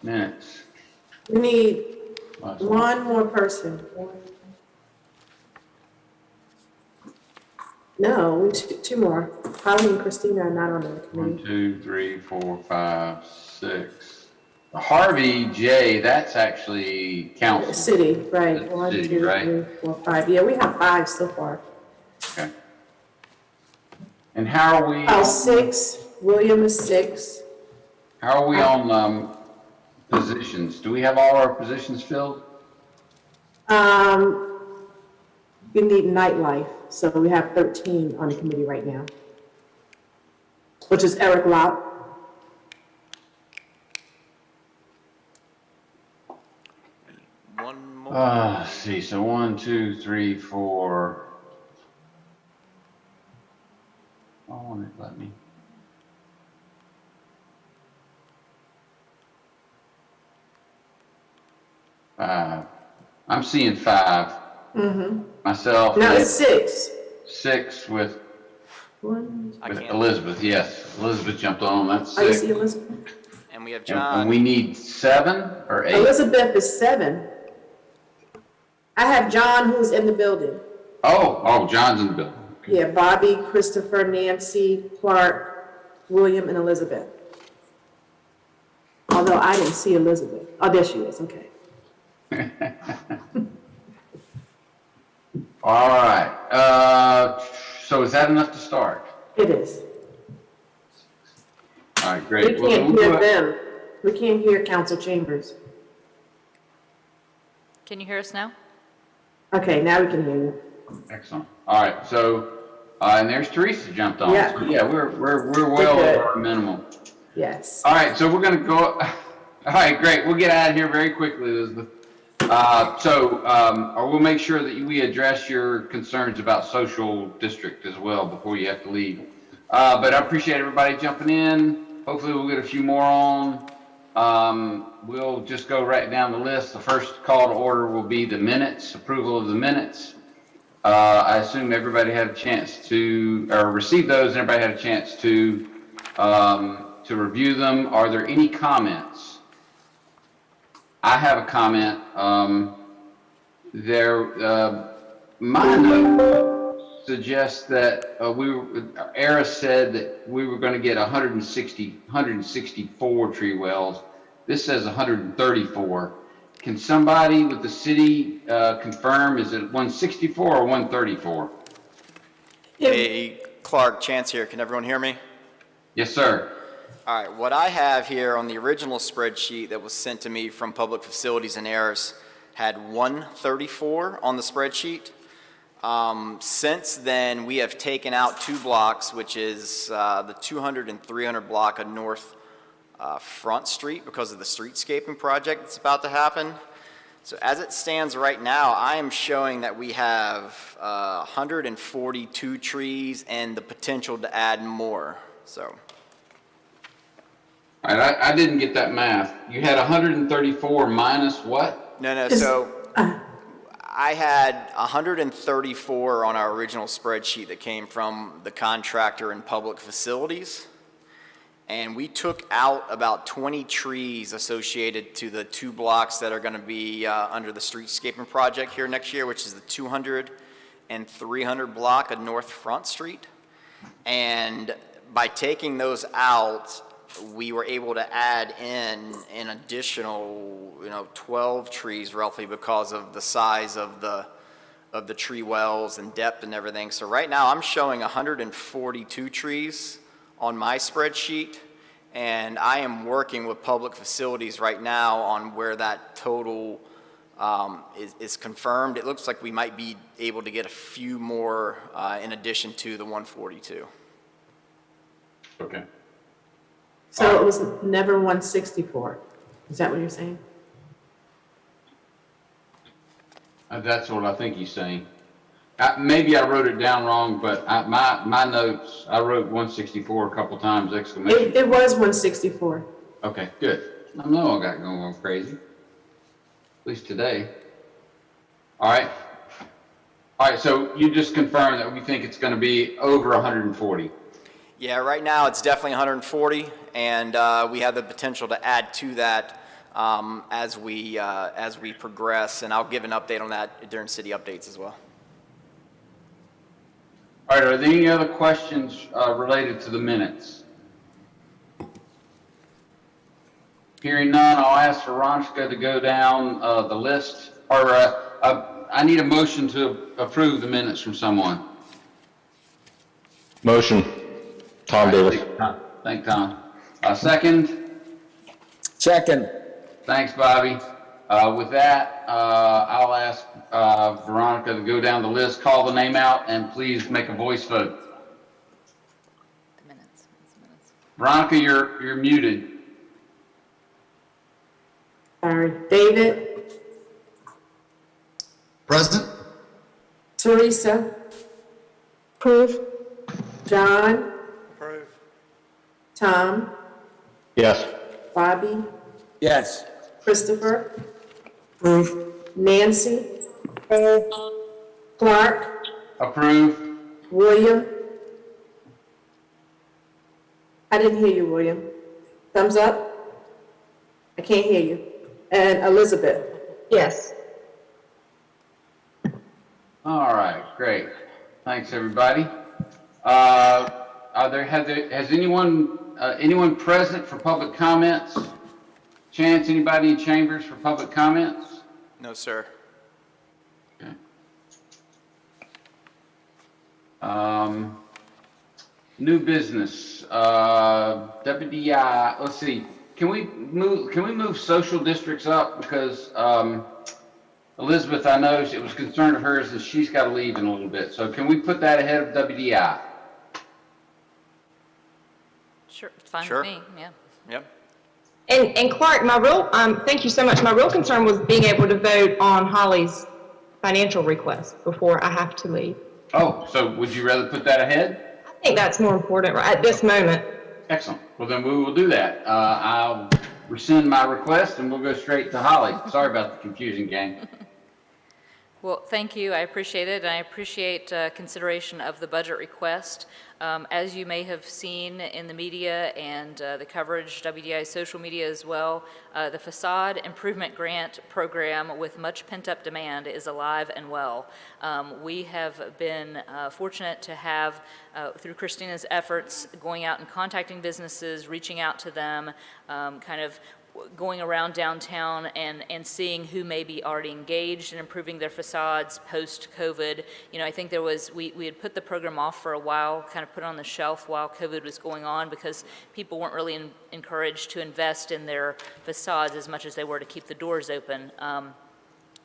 Minutes. We need Last one more person. No, we two more. Holly and Christina are not on the 1, committee. 2, 3, 4, 5, 6. Harvey J, that's actually council. City, right. That's 1, city, 2, right? 3, 4, 5. Yeah, we have 5 so far. Okay. And how are we? Oh, 6. William is 6. How are we on positions? Do we have all our positions filled? You need nightlife, so we have 13 on the committee right now, which is Eric Lout. One more. Let's see, so 1, 2, 3, 4. Oh, won't it let me? I'm seeing 5. Myself. No, it's 6. 6 with I can't. Elizabeth, yes. Elizabeth jumped on, that's Oh, you 6. see Elizabeth? And we have And John. we need 7 or 8? Elizabeth is 7. I have John, who's in the building. Oh, John's in the building. Yeah, Bobby, Christopher, Nancy, Clark, William, and Elizabeth. Although I didn't see Elizabeth. Oh, there she is, okay. All right. So is that enough to start? It is. All right, We great. can't hear them. We can't hear Council Chambers. Can you hear us now? Okay, now we can hear you. Excellent. All right. So, and there's Teresa jumped on. Yeah. So, yeah, we're well good. over our minimum. Yes. All right. So we're going to go. All right, great. We'll get out of here very quickly, Elizabeth. We'll make sure that we address your concerns about social district as well before you have to leave. But I appreciate everybody jumping in. Hopefully we'll get a few more on. We'll just go right down the list. The first call to order will be the minutes, approval of the minutes. I assume everybody had a chance to, or receive those, and everybody had a chance to review them. Are there any comments? I have a comment. My note suggests that Eris said that we were going to get 164 tree wells. This says 134. Can somebody with the city confirm, is it 164 or 134? Hey, Clark, Chance here. Can everyone hear me? Yes, sir. All right, what I have here on the original spreadsheet that was sent to me from Public Facilities and Errors had 134 on the spreadsheet. Since then, we have taken out 2 blocks, which is the 200 and 300 block of North Front Street because of the streetscaping project that's about to happen. So as it stands right now, I am showing that we have 142 trees and the potential to add more, so. All right, I didn't get that math. You had 134 minus what? No, so I had 134 on our original spreadsheet that came from the contractor and Public Facilities. And we took out about 20 trees associated to the 2 blocks that are going to be under the streetscaping project here next year, which is the 200 and 300 block of North Front Street. And by taking those out, we were able to add in an additional, 12 trees roughly because of the size of the tree wells and depth and everything. So right now I'm showing 142 trees on my spreadsheet, and I am working with Public Facilities right now on where that total is confirmed. It looks like we might be able to get a few more in addition to the 142. Okay. So it was never 164. Is that what you're saying? That's what I think he's saying. Maybe I wrote it down wrong, but my notes, I wrote 164 a couple times, exclamation. It was 164. Okay, good. I know I got going crazy. At least today. All right. All right, so you just confirmed that we think it's going to be over 140. Yeah, right now it's definitely 140, and we have the potential to add to that as we progress, and I'll give an update on that during city updates as well. All right, are there any other questions related to the minutes? Hearing none, I'll ask Veronica to go down the list, or I need a motion to approve the minutes from someone. Motion. Tom Davis. Thank Tom. Second? Second. Thanks, Bobby. With that, I'll ask Veronica to go down the list, call the name out, and please make a voice vote. The minutes. Veronica, you're muted. Sorry. David, Present? Teresa. Approve. John. Approve. Tom. Yes. Bobby. Yes. Christopher. Nancy. Clark. Approve. William. I didn't hear you, William. Thumbs up? I can't hear you. And Elizabeth? Yes. All right, great. Thanks, everybody. Has anyone present for public comments? Chance, anybody in chambers for public comments? No, sir. Okay. New business, WDI, let's see. Can we move social districts up? Because, Elizabeth, I know it was a concern of hers that she's got to leave in a little bit. So can we put that ahead of WDI? Sure, it's fine Sure. with me, yeah. Yep. And Clark, thank you so much. My real concern was being able to vote on Holly's financial request before I have to leave. Oh, so would you rather put that ahead? I think that's more important at this moment. Excellent. Well, then we will do that. I'll rescind my request and we'll go straight to Holly. Sorry about the confusing game. Well, thank you. I appreciate it. And I appreciate consideration of the budget request. As you may have seen in the media and the coverage, WDI's social media as well, the Facade Improvement Grant Program with much pent-up demand is alive and well. We have been fortunate to have, through Christina's efforts, going out and contacting businesses, reaching out to them, kind of going around downtown and seeing who may be already engaged in improving their facades post-COVID. You know, I think we had put the program off for a while, kind of put it on the shelf while COVID was going on because people weren't really encouraged to invest in their facades as much as they were to keep the doors open.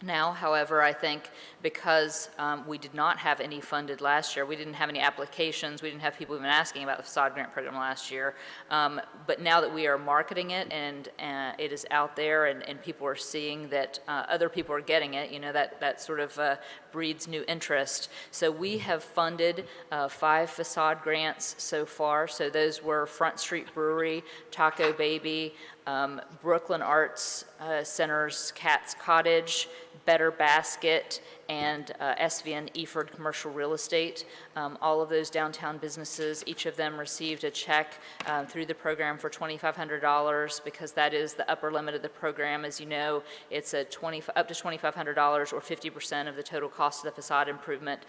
Now, however, I think because we did not have any funded last year, we didn't have any applications, we didn't have people even asking about the facade grant program last year, but now that we are marketing it and it is out there and people are seeing that other people are getting it, you know, that sort of breeds new interest. So we have funded 5 facade grants so far. So those were Front Street Brewery, Taco Baby, Brooklyn Arts Center's Cat's Cottage, Better Basket, and SVN Eford Commercial Real Estate. All of those downtown businesses, each of them received a check through the program for $2,500 because that is the upper limit of the program. As you know, it's up to $2,500 or 50% of the total cost of the facade improvement.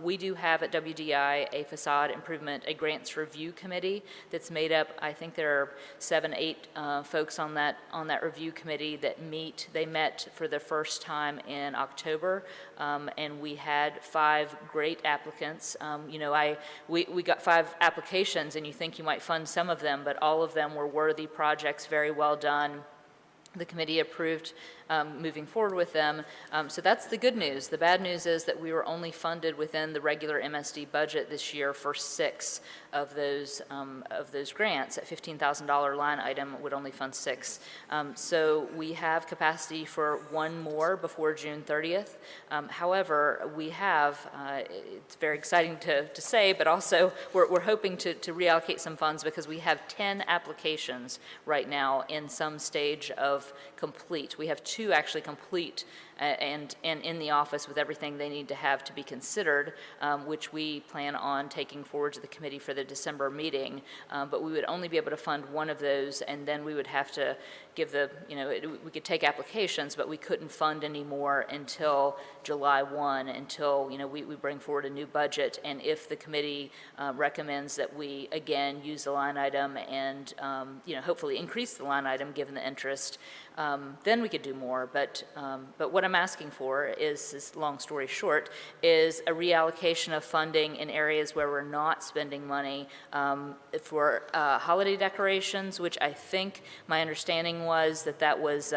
We do have at WDI a facade improvement, a grants review committee that's made up, I think there are 7, 8 folks on that review committee that meet. They met for the first time in October, and we had 5 great applicants. You know, we got 5 applications, and you think you might fund some of them, but all of them were worthy projects, very well done. The committee approved moving forward with them. So that's the good news. The bad news is that we were only funded within the regular MSD budget this year for 6 of those grants. At $15,000 line item would only fund 6. So we have capacity for 1 more before June 30th. However, we have, it's very exciting to say, but also we're hoping to reallocate some funds because we have 10 applications right now in some stage of complete. We have 2 actually complete and in the office with everything they need to have to be considered, which we plan on taking forward to the committee for the December meeting. But we would only be able to fund one of those, and then we would have to give we could take applications, but we couldn't fund any more until July 1, until, we bring forward a new budget. And if the committee recommends that we, again, use the line item and, hopefully increase the line item given the interest, then we could do more. But what I'm asking for is, long story short, is a reallocation of funding in areas where we're not spending money for holiday decorations, which I think my understanding was that was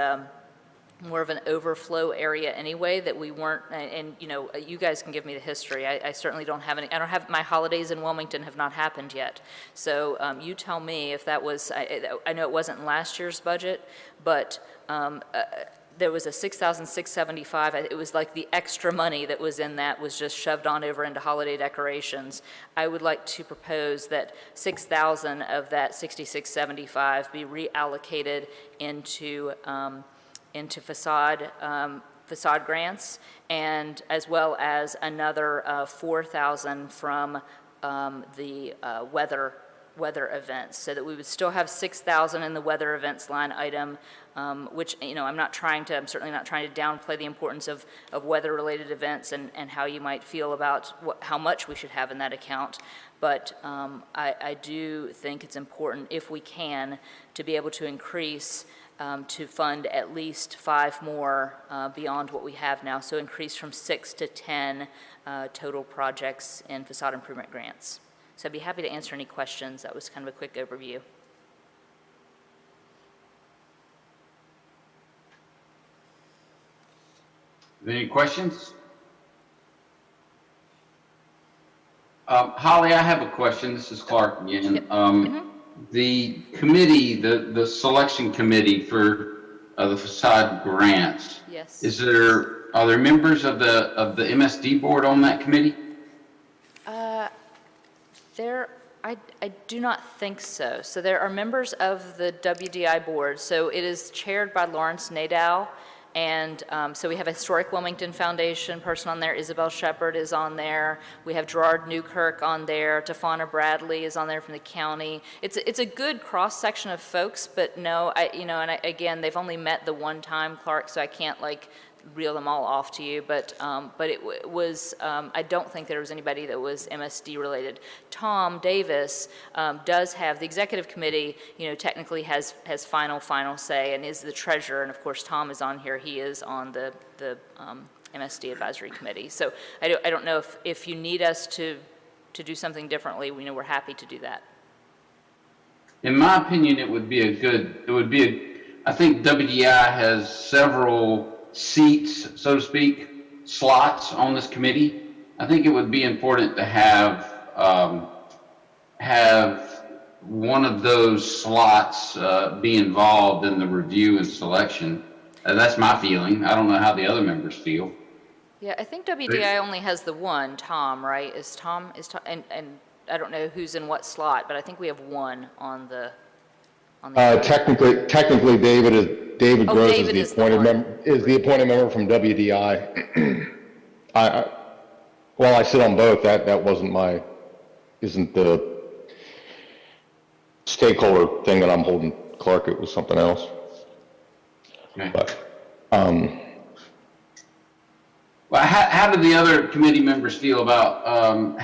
more of an overflow area anyway, that we weren't, and you guys can give me the history. I certainly don't have any, my holidays in Wilmington have not happened yet. So you tell me if that was, I know it wasn't in last year's budget, but there was a $6,675, it was like the extra money that was in that was just shoved on over into holiday decorations. I would like to propose that $6,000 of that $6,675 be reallocated into facade grants, and as well as another $4,000 from the weather events, so that we would still have $6,000 in the weather events line item, which, I'm certainly not trying to downplay the importance of weather-related events and how you might feel about how much we should have in that account. But I do think it's important, if we can, to be able to increase to fund at least 5 more beyond what we have now. So increase from 6 to 10 total projects in facade improvement grants. So I'd be happy to answer any questions. That was kind of a quick overview. Any questions? Holly, I have a question. This is Clark again. Yep. The committee, the selection committee for the facade grants. Yes. Are there members of the MSD board on that committee? I do not think so. So there are members of the WDI board. So it is chaired by Lawrence Nadeau. And so we have a Historic Wilmington Foundation person on there. Isabel Shepard is on there. We have Gerard Newkirk on there. Tafana Bradley is on there from the county. It's a good cross section of folks, but no, again, they've only met the one time, Clark, so I can't reel them all off to you. But it was I don't think there was anybody that was MSD related. Tom Davis does have the executive committee. Technically has final say and is the treasurer. And of course, Tom is on here. He is on the MSD advisory committee. So I don't know if you need us to do something differently. We're happy to do that. In my opinion, I think WDI has several seats, so to speak, slots on this committee. I think it would be important to have one of those slots be involved in the review and selection. That's my feeling. I don't know how the other members feel. Yeah, I think WDI only has the one, Tom, right? Is Tom, and I don't know who's in what slot, but I think we have one on the. Technically, David Gross David is the appointed member from WDI. I sit on both. That isn't the stakeholder thing that I'm holding Clark. It was something else. Okay. But, well, how do the other committee members feel about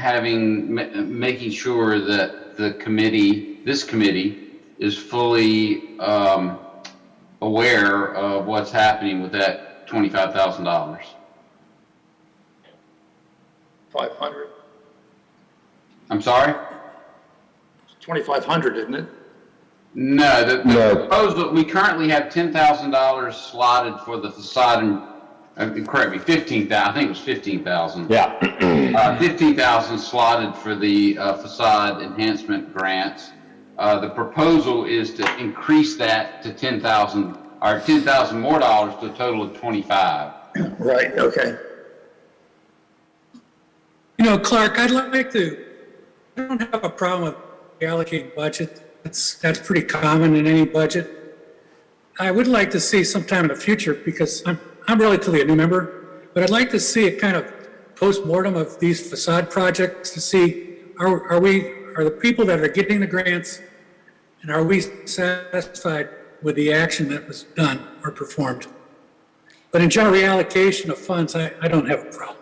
making sure that this committee is fully aware of what's happening with that $25,000? 500. I'm sorry? 2,500, isn't it? No, the proposal, we currently have $10,000 slotted for the facade, and correct me, 15,000, I think it was 15,000. yeah. 15,000 slotted for the facade enhancement grants. The proposal is to increase that to 10,000, or 10,000 more dollars to a total of 25. Right, okay. Clark, I don't have a problem with allocating budget. That's pretty common in any budget. I would like to see sometime in the future, because I'm relatively a new member, but I'd like to see a kind of post-mortem of these facade projects to see, are the people that are getting the grants, and are we satisfied with the action that was done or performed? But in general reallocation of funds, I don't have a problem.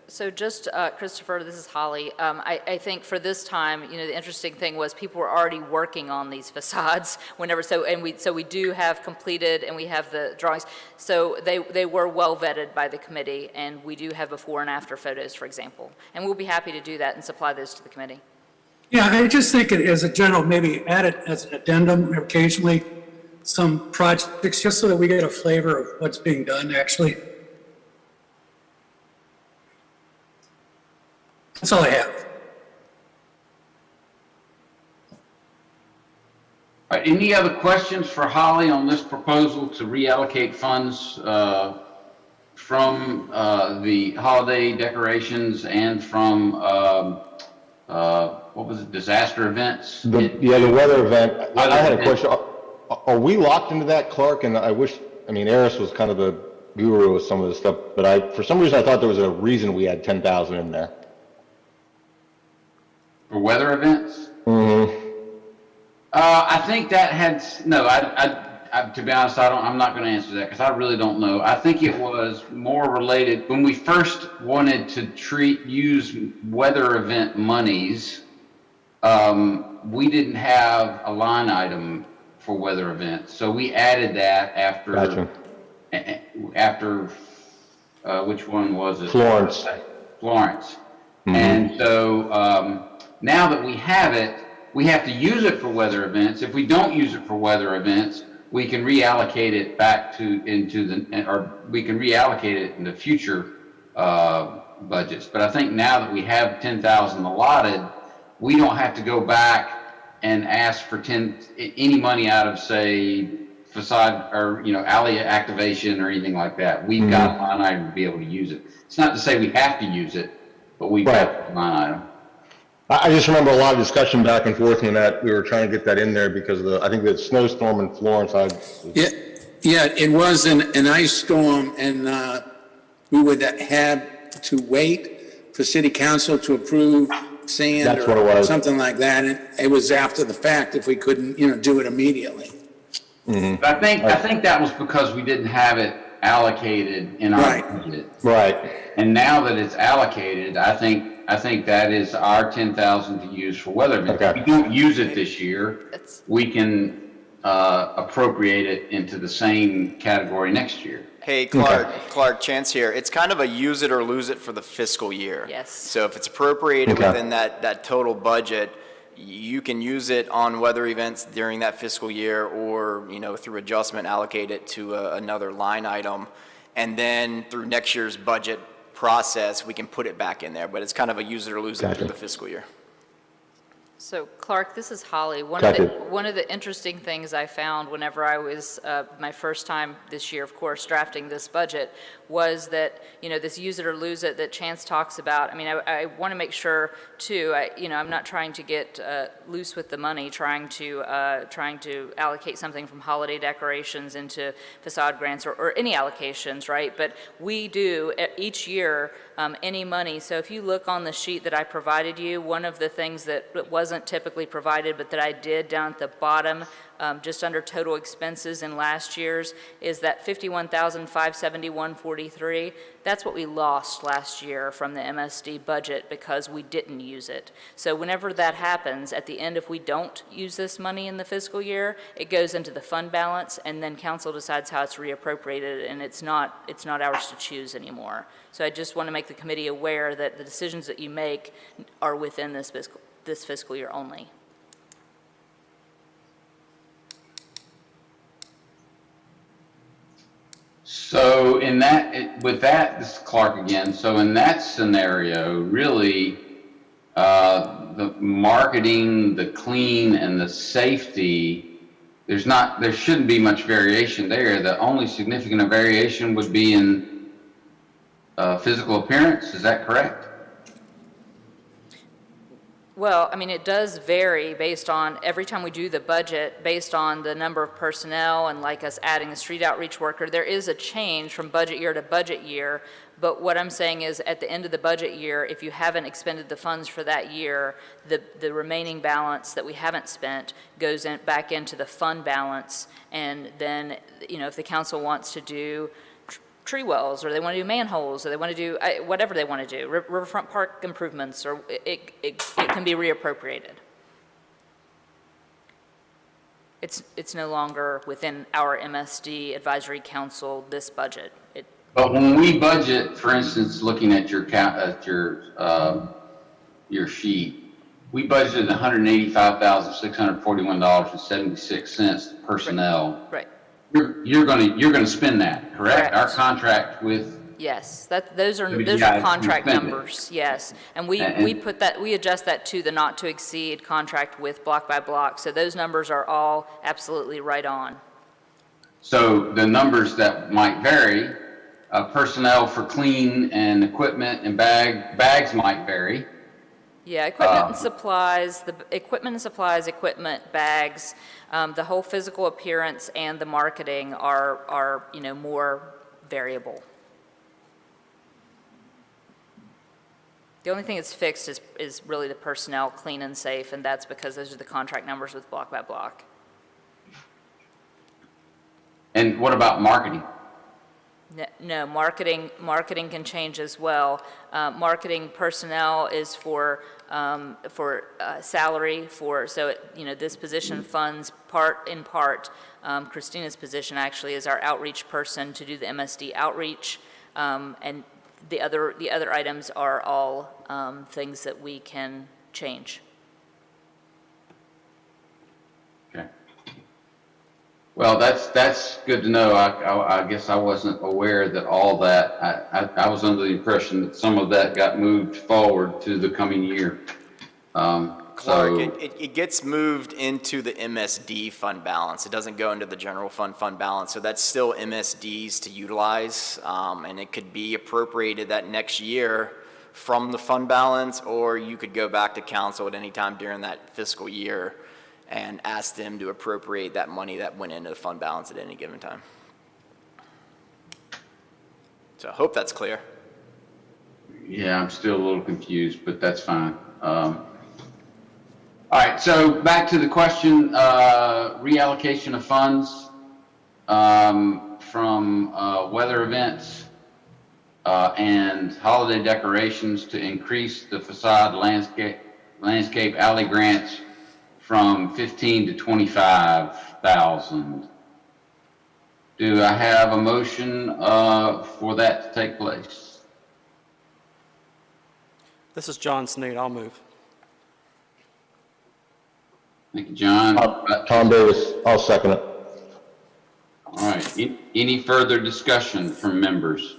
So just, Christopher, this is Holly. I think for this time, the interesting thing was people were already working on these facades so we do have completed and we have the drawings. So they were well vetted by the committee, and we do have before and after photos, for example. And we'll be happy to do that and supply those to the committee. Yeah, I just think it as a general, maybe add it as an addendum occasionally, some projects, just so that we get a flavor of what's being done actually. That's all I have. All right, any other questions for Holly on this proposal to reallocate funds from the holiday decorations and from what was it, disaster events? The weather event. I had a question. Are we locked into that, Clark? And I wish, Eris was kind of the guru of some of this stuff, but for some reason, I thought there was a reason we had 10,000 in there. For weather events? Mm-hmm. I think that had, no, I to be honest, I'm not going to answer that because I really don't know. I think it was more related, when we first wanted to use weather event monies, we didn't have a line item for weather events. So we added that after, which one was it? Florence. Mm-hmm. And so now that we have it, we have to use it for weather events. If we don't use it for weather events, we can reallocate it back we can reallocate it into future budgets. But I think now that we have 10,000 allotted, we don't have to go back and ask for any money out of, say, facade or alley activation or anything like that. We've got a line item to be able to use it. It's not to say we have to use it, but we've got a line item. I just remember a lot of discussion back and forth when we were trying to get that in there because of I think the snowstorm in Florence. Yeah, it was an ice storm, and we would have to wait for city council to approve sand That's what it was. Something like that. And it was after the fact if we couldn't, do it immediately. Mm-hmm. But I think that was because we didn't have it allocated in our budget. Right. And now that it's allocated, I think that is our 10,000 to use for weather events. Okay. If we don't use it this year, we can appropriate it into the same category next year. Hey, Clark, Chance here. It's kind of a use it or lose it for the fiscal year. Yes. So if it's appropriated within that total budget, you can use it on weather events during that fiscal year, or through adjustment allocate it to another line item, and then through next year's budget process we can put it back in there. But it's kind of a use it or lose it for the fiscal year. So Clark, this is Holly. One of the interesting things I found whenever I was, my first time this year, of course, drafting this budget, was that, this use it or lose it that Chance talks about. I want to make sure too, I'm not trying to get loose with the money, trying to allocate something from holiday decorations into facade grants or any allocations, right? But we do each year any money. So if you look on the sheet that I provided you, one of the things that wasn't typically provided, but that I did down at the bottom, just under total expenses in last year's, is that $51,571.43. That's what we lost last year from the MSD budget because we didn't use it. So whenever that happens, at the end, if we don't use this money in the fiscal year, it goes into the fund balance, and then council decides how it's reappropriated, and it's not ours to choose anymore. So I just want to make the committee aware that the decisions that you make are within this fiscal year only. So this is Clark again. So in that scenario, really, the marketing, the clean, and the safety, there shouldn't be much variation there. The only significant variation would be in physical appearance. Is that correct? Well, I mean, it does vary based on, every time we do the budget, based on the number of personnel and like us adding a street outreach worker, there is a change from budget year to budget year. But what I'm saying is at the end of the budget year, if you haven't expended the funds for that year, the remaining balance that we haven't spent goes back into the fund balance. And then, you know, if the council wants to do tree wells, or they want to do manholes, or they want to do whatever they want to do, riverfront park improvements, or it can be reappropriated. It's no longer within our MSD advisory council, this budget. But when we budget, for instance, looking at your sheet, we budgeted $185,641.76 personnel. Right. You're gonna spend that, correct? Correct. Our contract with, Yes, those are WDI contract spend it. numbers, yes. And we And- we adjust that to the not to exceed contract with block by block. So those numbers are all absolutely right on. so the numbers that might vary, personnel for clean and equipment and bags might vary. Yeah, equipment and supplies, equipment, bags, the whole physical appearance and the marketing are, you know, more variable. The only thing that's fixed is really the personnel, clean and safe, and that's because those are the contract numbers with block by block. And what about marketing? No, marketing can change as well. Marketing personnel is for salary you know, this position funds in part, Christina's position actually is our outreach person to do the MSD outreach, and the other items are all things that we can change. Okay. Well, that's good to know. I guess I wasn't aware that all that, I was under the impression that some of that got moved forward to the coming year. Clark, it gets moved into the MSD fund balance. It doesn't go into the general fund balance, so that's still MSD's to utilize, and it could be appropriated that next year from the fund balance, or you could go back to council at any time during that fiscal year and ask them to appropriate that money that went into the fund balance at any given time. So I hope that's clear. Yeah, I'm still a little confused, but that's fine. All right, so back to the question, reallocation of funds from weather events and holiday decorations to increase the facade landscape alley grants from 15 to 25,000. Do I have a motion for that to take place? This is John Sneed. I'll move. Thank you, John. Tom Davis, I'll second it. All right, any further discussion from members?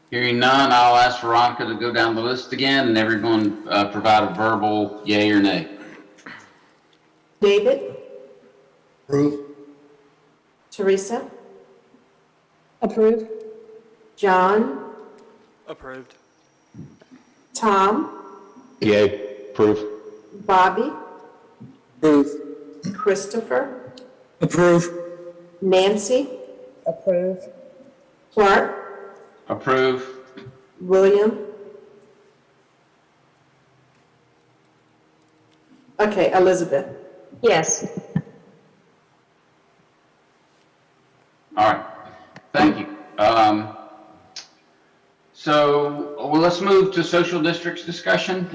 Hearing none, I'll ask Veronica to go down the list again and everyone provide a verbal yay or nay. David? Approve. Teresa? Approve. John? Approved. Tom? Yay, approve. Bobby? Approve. Christopher? Approve. Nancy? Approve. Clark? Approve. William? Okay, Elizabeth? Yes. All right, thank you. So, well, let's move to social districts discussion.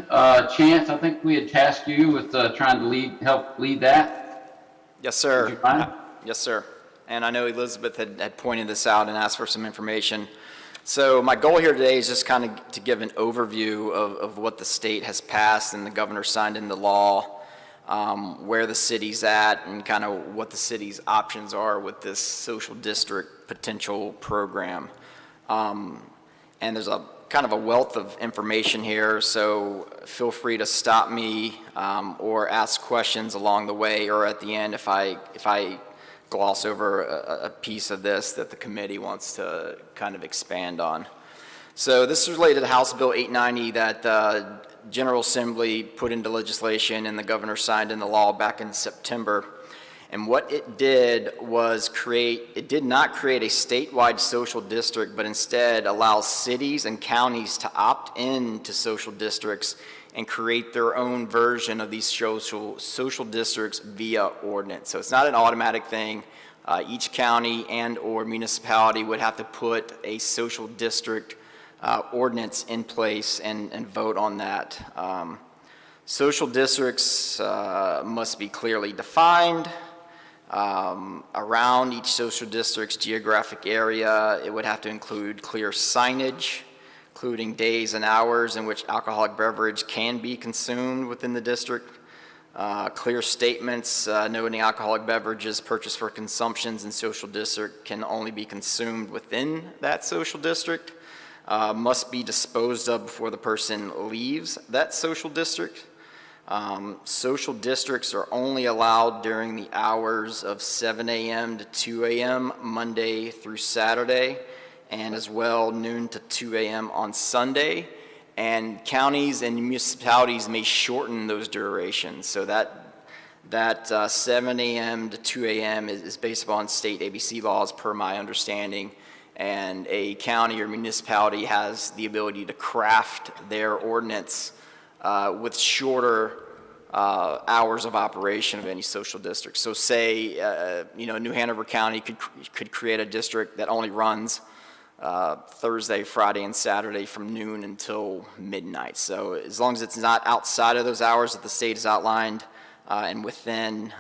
Chance, I think we had tasked you with trying to help lead that. Yes, sir. Would you mind? Yes, sir. And I know Elizabeth had pointed this out and asked for some information. So my goal here today is just kind of to give an overview of what the state has passed and the governor signed into law, where the city's at, and kind of what the city's options are with this social district potential program. And there's a kind of a wealth of information here, so feel free to stop me or ask questions along the way or at the end if I gloss over a piece of this that the committee wants to kind of expand on. So this is related to House Bill 890 that the General Assembly put into legislation and the governor signed into law back in September. And what it did was it did not create a statewide social district, but instead allows cities and counties to opt in to social districts and create their own version of these social districts via ordinance. So it's not an automatic thing. Each county and or municipality would have to put a social district ordinance in place and vote on that. Social districts must be clearly defined. Around each social district's geographic area, it would have to include clear signage, including days and hours in which alcoholic beverage can be consumed within the district, clear statements noting alcoholic beverages purchased for consumptions in social district can only be consumed within that social district, must be disposed of before the person leaves that social district. Social districts are only allowed during the hours of 7 a.m. to 2 a.m. Monday through Saturday, and as well noon to 2 a.m. on Sunday. And counties and municipalities may shorten those durations. So that 7 a.m. to 2 a.m. is based upon state ABC laws, per my understanding. And a county or municipality has the ability to craft their ordinance with shorter hours of operation of any social district. So say, New Hanover County could create a district that only runs Thursday, Friday, and Saturday from noon until midnight. So as long as it's not outside of those hours that the state has outlined and within,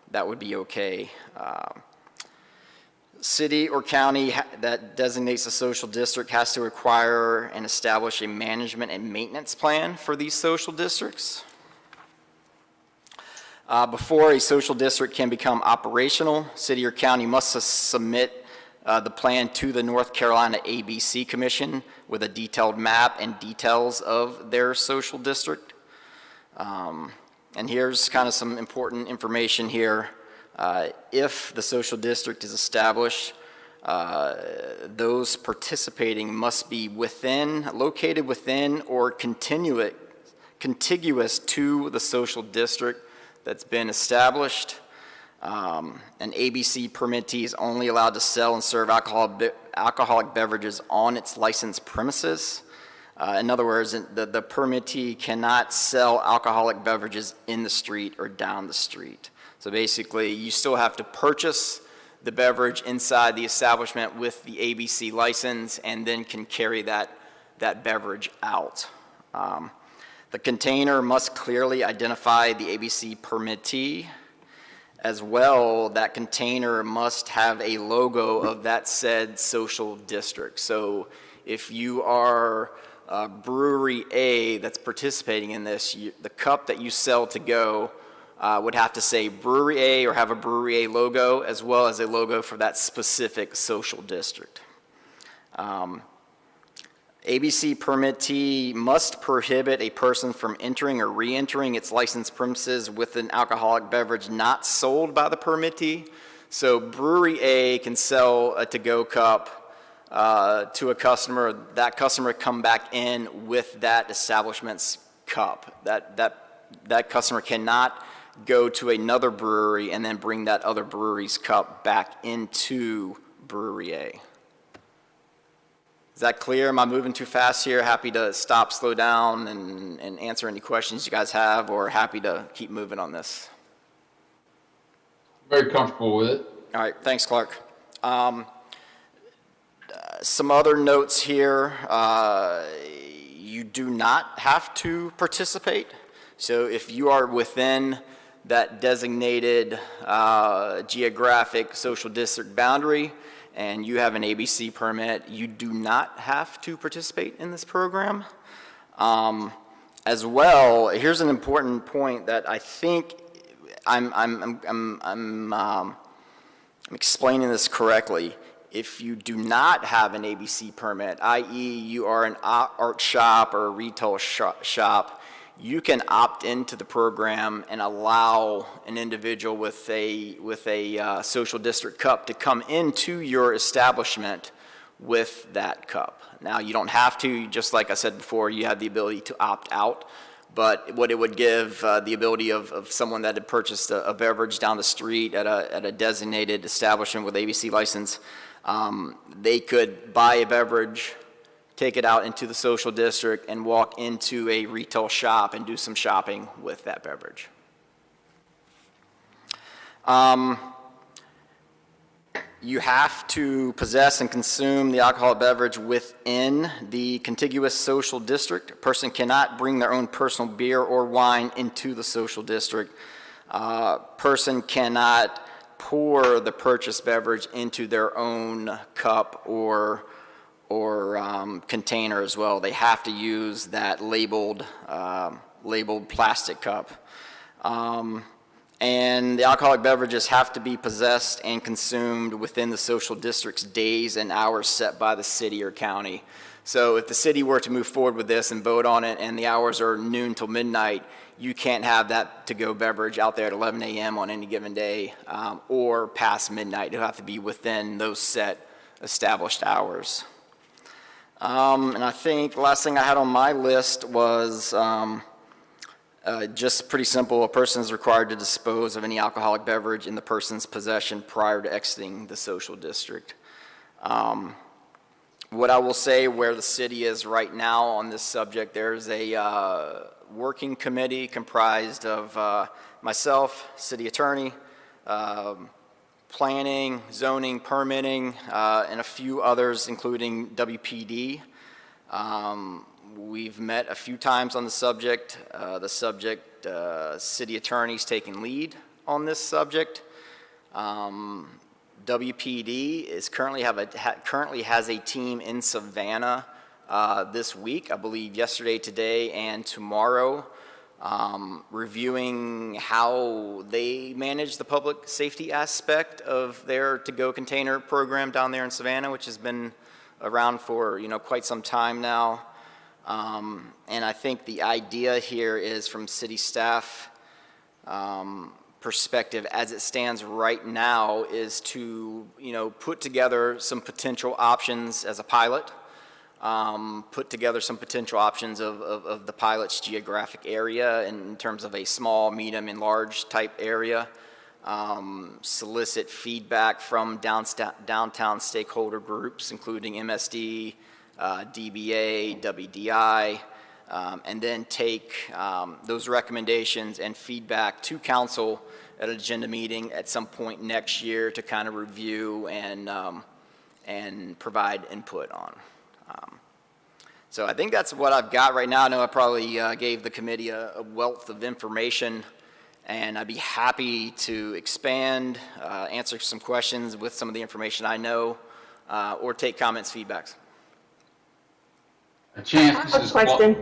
that would be okay. City or county that designates a social district has to require and establish a management and maintenance plan for these social districts. Before a social district can become operational, city or county must submit the plan to the North Carolina ABC Commission with a detailed map and details of their social district. And here's kind of some important information here. If the social district is established, those participating must be located within or contiguous to the social district that's been established. An ABC permittee is only allowed to sell and serve alcoholic beverages on its licensed premises. In other words, the permittee cannot sell alcoholic beverages in the street or down the street. So basically, you still have to purchase the beverage inside the establishment with the ABC license and then can carry that beverage out. The container must clearly identify the ABC permittee. As well, that container must have a logo of that said social district. So if you are Brewery A that's participating in this, the cup that you sell to go would have to say Brewery A or have a Brewery A logo, as well as a logo for that specific social district. ABC permittee must prohibit a person from entering or re-entering its licensed premises with an alcoholic beverage not sold by the permittee. So Brewery A can sell a to-go cup to a customer. That customer come back in with that establishment's cup. That customer cannot go to another brewery and then bring that other brewery's cup back into Brewery A. Is that clear? Am I moving too fast here? Happy to stop, slow down, and answer any questions you guys have, or happy to keep moving on this? Very comfortable with it. All right, thanks, Clark. Some other notes here. You do not have to participate. So if you are within that designated geographic social district boundary, and you have an ABC permit, you do not have to participate in this program. As well, here's an important point that I think I'm explaining this correctly. If you do not have an ABC permit, i.e. you are an art shop or a retail shop, you can opt into the program and allow an individual with a social district cup to come into your establishment with that cup. Now, you don't have to, just like I said before, you have the ability to opt out, but what it would give the ability of someone that had purchased a beverage down the street at a designated establishment with ABC license, they could buy a beverage, take it out into the social district, and walk into a retail shop and do some shopping with that beverage. You have to possess and consume the alcoholic beverage within the contiguous social district. A person cannot bring their own personal beer or wine into the social district. Person cannot pour the purchased beverage into their own cup or container as well. They have to use that labeled plastic cup. And the alcoholic beverages have to be possessed and consumed within the social district's days and hours set by the city or county. So if the city were to move forward with this and vote on it and the hours are noon till midnight, you can't have that to-go beverage out there at 11 a.m. on any given day or past midnight. It'll have to be within those set established hours. And I think the last thing I had on my list was just pretty simple. A person is required to dispose of any alcoholic beverage in the person's possession prior to exiting the social district. What I will say where the city is right now on this subject, there's a working committee comprised of myself, city attorney, planning, zoning, permitting, and a few others, including WPD. We've met a few times on the subject. City attorney's taking lead on this subject. WPD is currently has a team in Savannah this week, I believe yesterday, today, and tomorrow, reviewing how they manage the public safety aspect of their to-go container program down there in Savannah, which has been around for quite some time now. And I think the idea here is from city staff perspective, as it stands right now, is to put together some potential options as a pilot, put together some potential options of the pilot's geographic area in terms of a small, medium, and large type area, solicit feedback from downtown stakeholder groups, including MSD, DBA, WDI, and then take those recommendations and feedback to council at an agenda meeting at some point next year to kind of review and provide input on. So I think that's what I've got right now. I know I probably gave the committee a wealth of information, and I'd be happy to expand, answer some questions with some of the information I know, or take comments, feedbacks. A chance. I have a question,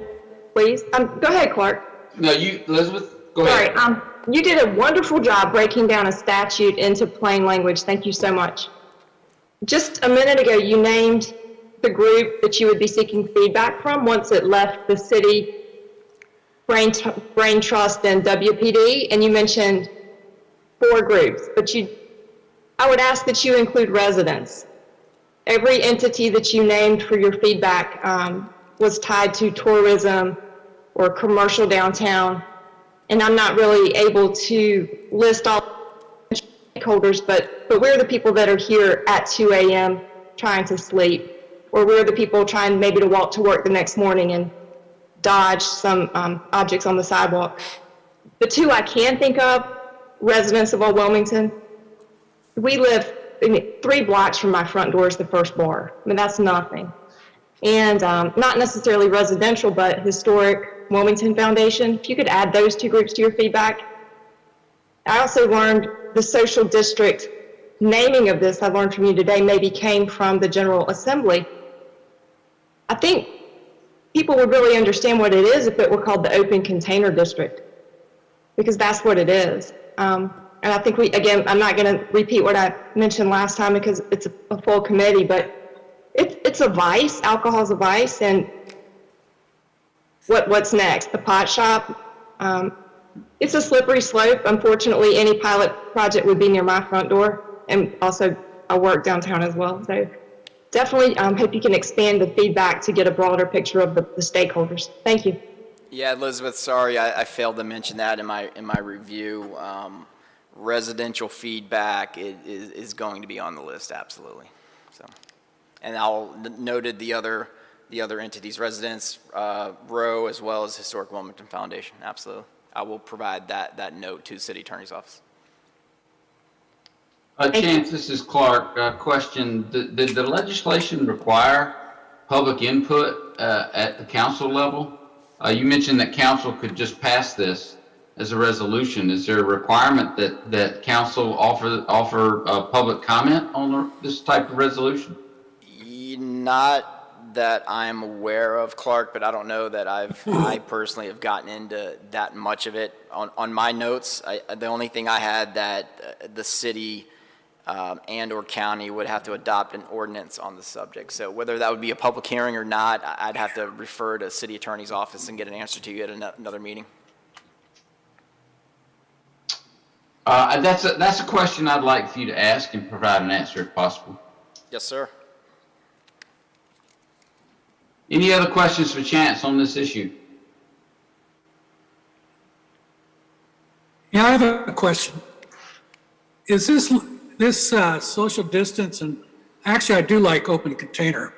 please. Go ahead, Clark. No, Elizabeth, go ahead. Sorry, you did a wonderful job breaking down a statute into plain language. Thank you so much. Just a minute ago, you named the group that you would be seeking feedback from once it left the city, Brain Trust, and WPD, and you mentioned 4 groups, but I would ask that you include residents. Every entity that you named for your feedback was tied to tourism or commercial downtown, and I'm not really able to list all stakeholders, but we're the people that are here at 2 a.m. trying to sleep, or we're the people trying maybe to walk to work the next morning and dodge some objects on the sidewalk. The 2 I can think of, residents of Old Wilmington, we live 3 blocks from my front door is the first bar. I mean, that's nothing. And not necessarily residential, but historic Wilmington Foundation. If you could add those 2 groups to your feedback. I also learned the social district naming of this, I learned from you today, maybe came from the General Assembly. I think people would really understand what it is if it were called the Open Container District, because that's what it is. And I think again, I'm not going to repeat what I mentioned last time because it's a full committee, but it's a vice. Alcohol's a vice, and what's next? The pot shop. It's a slippery slope. Unfortunately, any pilot project would be near my front door, and also I work downtown as well. So definitely hope you can expand the feedback to get a broader picture of the stakeholders. Thank you. Yeah, Elizabeth, sorry, I failed to mention that in my review. Residential feedback is going to be on the list, absolutely. So, and I'll noted the other entities, residents, Row, as well as Historic Wilmington Foundation, absolutely. I will provide that note to the city attorney's office. Chance, this is Clark. Question, did the legislation require public input at the council level? You mentioned that council could just pass this as a resolution. Is there a requirement that council offer public comment on this type of resolution? Not that I'm aware of, Clark, but I don't know that I personally have gotten into that much of it. On my notes, the only thing I had that the city and or county would have to adopt an ordinance on the subject. So whether that would be a public hearing or not, I'd have to refer to city attorney's office and get an answer to you at another meeting. That's a question I'd like for you to ask and provide an answer if possible. Yes, sir. Any other questions for Chance on this issue? Yeah, I have a question. Is this social distance, and actually I do like open container,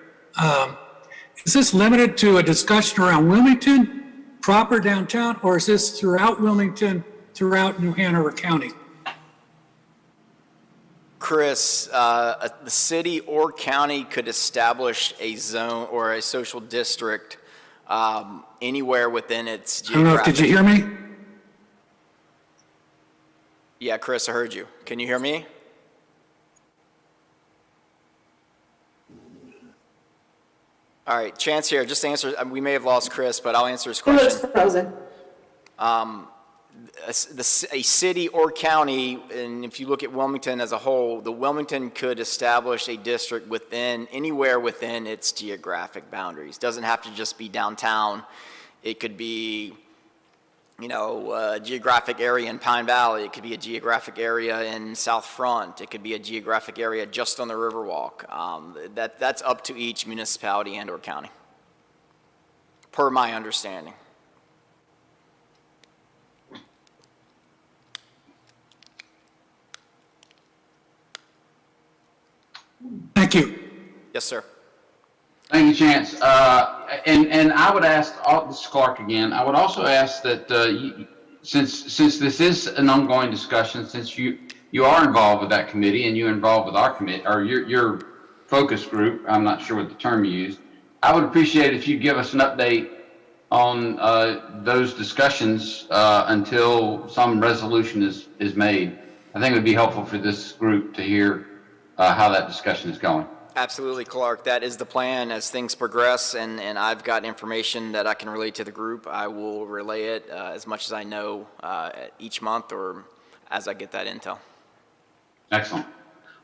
is this limited to a discussion around Wilmington, proper downtown, or is this throughout Wilmington, throughout New Hanover County? Chris, the city or county could establish a zone or a social district anywhere within its I don't know, geographic. did you hear me? Yeah, Chris, I heard you. Can you hear me? All right, Chance here, just answer, we may have lost Chris, but I'll answer his Who is question. frozen? A city or county, and if you look at Wilmington as a whole, the Wilmington could establish a district anywhere within its geographic boundaries. Doesn't have to just be downtown. It could be, a geographic area in Pine Valley. It could be a geographic area in South Front. It could be a geographic area just on the Riverwalk. That's up to each municipality and or county, per my understanding. Thank you. Yes, sir. Thank you, Chance. And I would ask, this is Clark again, I would also ask that since this is an ongoing discussion, since you are involved with that committee and you're involved with our committee, or your focus group, I'm not sure what the term you used, I would appreciate if you give us an update on those discussions until some resolution is made. I think it would be helpful for this group to hear how that discussion is going. Absolutely, Clark. That is the plan as things progress, and I've got information that I can relay to the group. I will relay it as much as I know each month or as I get that intel. Excellent.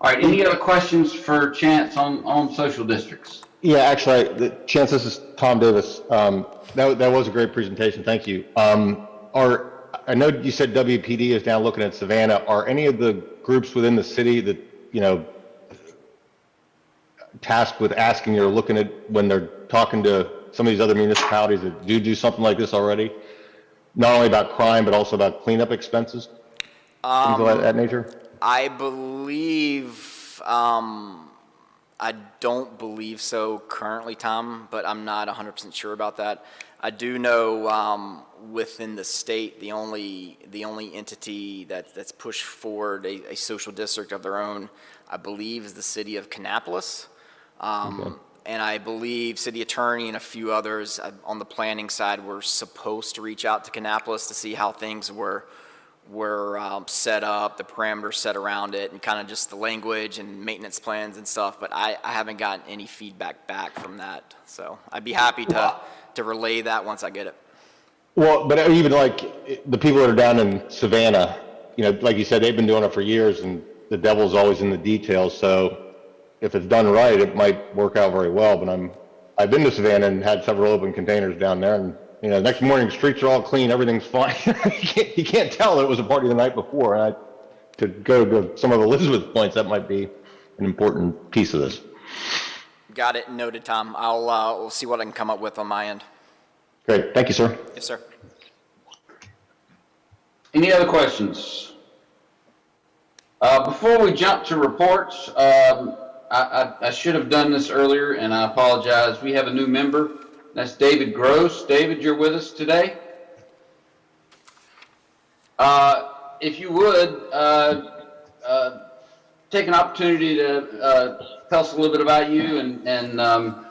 All right, any other questions for Chance on social districts? Yeah, actually, Chance, this is Tom Davis. That was a great presentation. Thank you. I know you said WPD is now looking at Savannah. Are any of the groups within the city that, tasked with asking or looking at when they're talking to some of these other municipalities that do something like this already? Not only about crime, but also about cleanup expenses? Things of that nature? I believe, I don't believe so currently, Tom, but I'm not 100% sure about that. I do know within the state, the only entity that's pushed forward a social district of their own, I believe, is the city of Kannapolis. Okay. And I believe city attorney and a few others on the planning side were supposed to reach out to Kannapolis to see how things were set up, the parameters set around it, and kind of just the language and maintenance plans and stuff. But I haven't gotten any feedback back from that. So I'd be happy to relay that once I get it. Well, but even like the people that are down in Savannah, like you said, they've been doing it for years, and the devil's always in the details. So if it's done right, it might work out very well. But I've been to Savannah and had several open containers down there, and next morning, streets are all clean, everything's fine. you can't tell it was a party the night before. And to go to some of Elizabeth's points, that might be an important piece of this. Got it, noted, Tom. We'll see what I can come up with on my end. Great, thank you, sir. Yes, sir. Any other questions? Before we jump to reports, I should have done this earlier, and I apologize. We have a new member. That's David Gross. David, you're with us today. If you would, take an opportunity to tell us a little bit about you and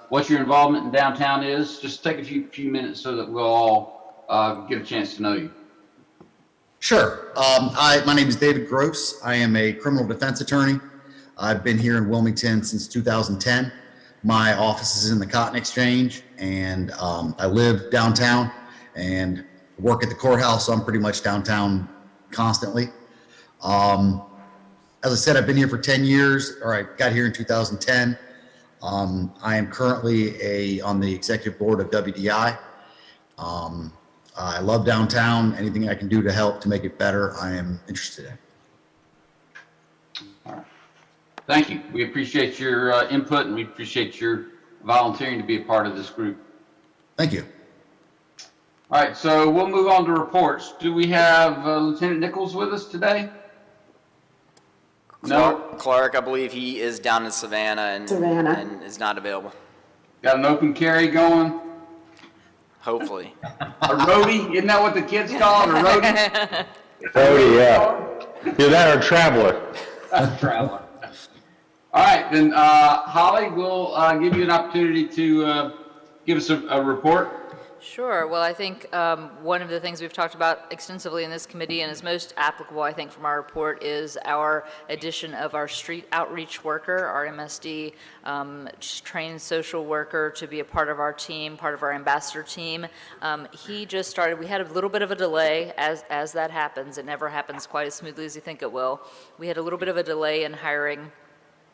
what your involvement in downtown is. Just take a few minutes so that we'll all get a chance to know you. Sure. My name is David Gross. I am a criminal defense attorney. I've been here in Wilmington since 2010. My office is in the Cotton Exchange, and I live downtown and work at the courthouse, so I'm pretty much downtown constantly. As I said, I've been here for 10 years, or I got here in 2010. I am currently on the executive board of WDI. I love downtown. Anything I can do to help to make it better, I am interested in. All right. Thank you. We appreciate your input, and we appreciate your volunteering to be a part of this group. Thank you. All right, so we'll move on to reports. Do we have Lieutenant Nichols with us today? No. Clark, I believe he is down in Savannah and is not available. Got an open carry going? Hopefully. A roadie? Isn't that what the kids call it, a roadie? Roadie, yeah. Either that or traveler. Traveler. All right, then Holly, we'll give you an opportunity to give us a report. Sure. Well, I think one of the things we've talked about extensively in this committee and is most applicable, I think, from our report is our addition of our street outreach worker, our MSD trained social worker, to be a part of our team, part of our ambassador team. He just started. We had a little bit of a delay, as that happens. It never happens quite as smoothly as you think it will. We had a little bit of a delay in hiring.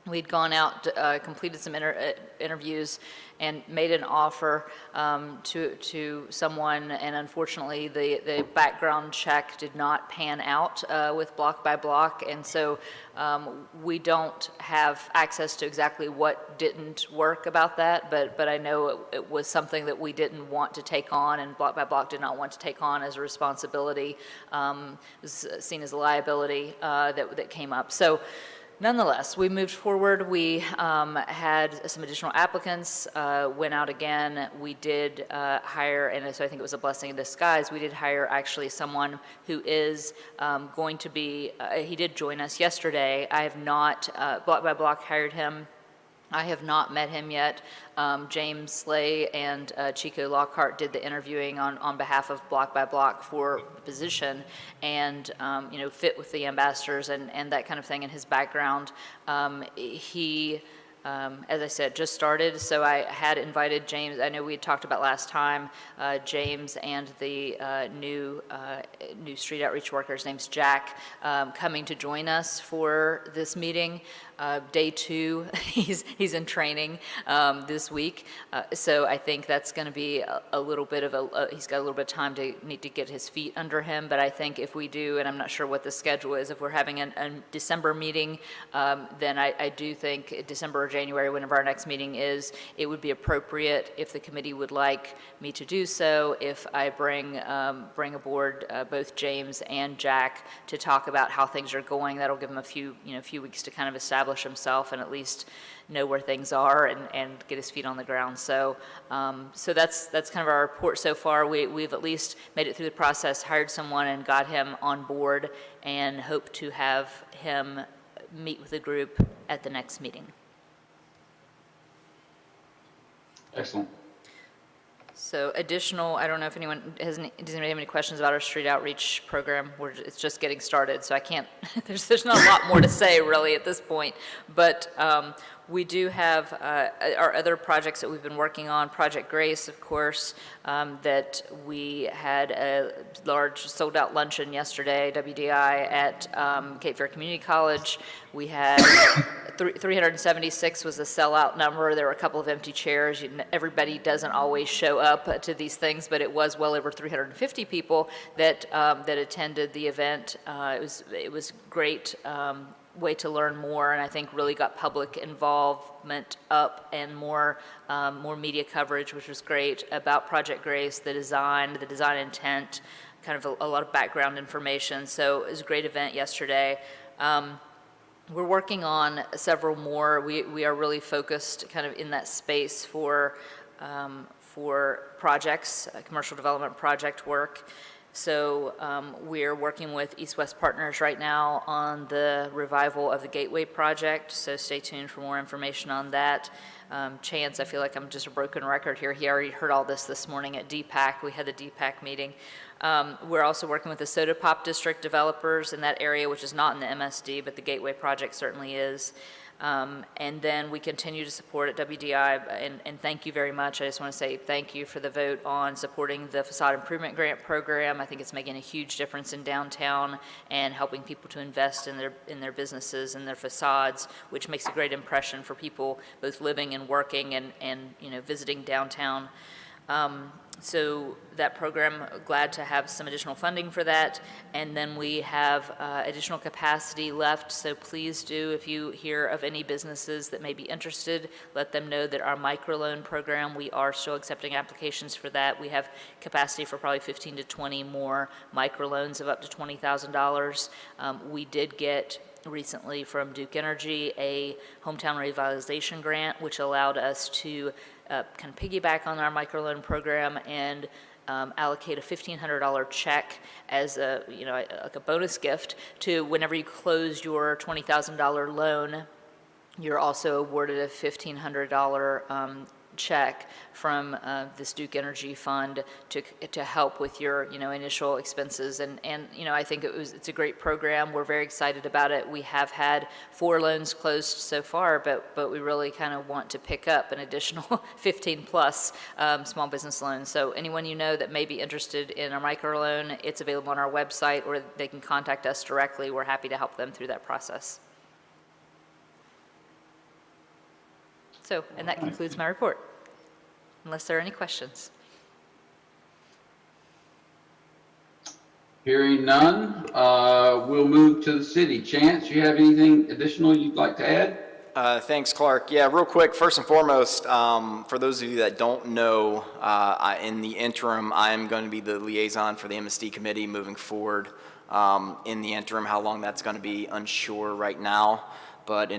We'd gone out, completed some interviews, and made an offer to someone, and unfortunately the background check did not pan out with Block by Block, and so we don't have access to exactly what didn't work about that, but I know it was something that we didn't want to take on, and Block by Block did not want to take on as a responsibility. It was seen as a liability that came up. So. Nonetheless, we moved forward. We had some additional applicants, went out again. We did hire, and so I think it was a blessing in disguise, we did hire actually someone who is going to be, he did join us yesterday. I have not, Block by Block hired him. I have not met him yet. James Slay and Chico Lockhart did the interviewing on behalf of Block by Block for the position, and fit with the ambassadors and that kind of thing in his background. He, as I said, just started, so I had invited James. I know we had talked about last time, James and the new street outreach worker, his name's Jack, coming to join us for this meeting. Day 2, he's in training this week, so I think that's going to be a little bit of he's got a little bit of time to need to get his feet under him, but I think if we do, and I'm not sure what the schedule is, if we're having a December meeting, then I do think December or January, whenever our next meeting is, it would be appropriate, if the committee would like me to do so, if I bring aboard both James and Jack to talk about how things are going. That'll give him a few weeks to kind of establish himself and at least know where things are and get his feet on the ground. So that's kind of our report so far. We've at least made it through the process, hired someone and got him on board, and hope to have him meet with the group at the next meeting. Excellent. So additional, I don't know if anyone does anybody have any questions about our street outreach program? It's just getting started, so I can't, there's not a lot more to say really at this point, but we do have our other projects that we've been working on. Project Grace, of course, that we had a large sold-out luncheon yesterday, WDI, at Cape Fear Community College. We had 376 was a sellout number. There were a couple of empty chairs. Everybody doesn't always show up to these things, but it was well over 350 people that attended the event. It was great way to learn more, and I think really got public involvement up and more media coverage, which was great, about Project Grace, the design intent, kind of a lot of background information. So it was a great event yesterday. We're working on several more. We are really focused kind of in that space for projects, commercial development project work. So we're working with East-West Partners right now on the revival of the Gateway project, so stay tuned for more information on that. Chance, I feel like I'm just a broken record here. He already heard all this morning at DPAC. We had the DPAC meeting. We're also working with the Soda Pop District developers in that area, which is not in the MSD, but the Gateway project certainly is. And then we continue to support at WDI, and thank you very much. I just want to say thank you for the vote on supporting the Facade Improvement Grant Program. I think it's making a huge difference in downtown and helping people to invest in their businesses and their facades, which makes a great impression for people both living and working and visiting downtown. So that program, glad to have some additional funding for that. And then we have additional capacity left. So please do, if you hear of any businesses that may be interested, let them know that our microloan program, we are still accepting applications for that. We have capacity for probably 15 to 20 more microloans of up to $20,000. We did get recently from Duke Energy a hometown revitalization grant, which allowed us to kind of piggyback on our microloan program and allocate a $1,500 check as like a bonus gift to whenever you close your $20,000 loan. You're also awarded a $1,500 check from this Duke Energy fund to help with your initial expenses, and I think it's a great program. We're very excited about it. We have had 4 loans closed so far, but we really kind of want to pick up an additional 15 plus small business loans. So anyone that may be interested in a microloan, it's available on our website, or they can contact us directly. We're happy to help them through that process. So, and that concludes my report, unless there are any questions. Hearing none, we'll move to the city. Chance, you have anything additional you'd like to add? Thanks, Clark. Yeah, real quick, first and foremost, for those of you that don't know, in the interim, I am going to be the liaison for the MSD committee moving forward. In the interim, how long that's going to be, unsure right now. But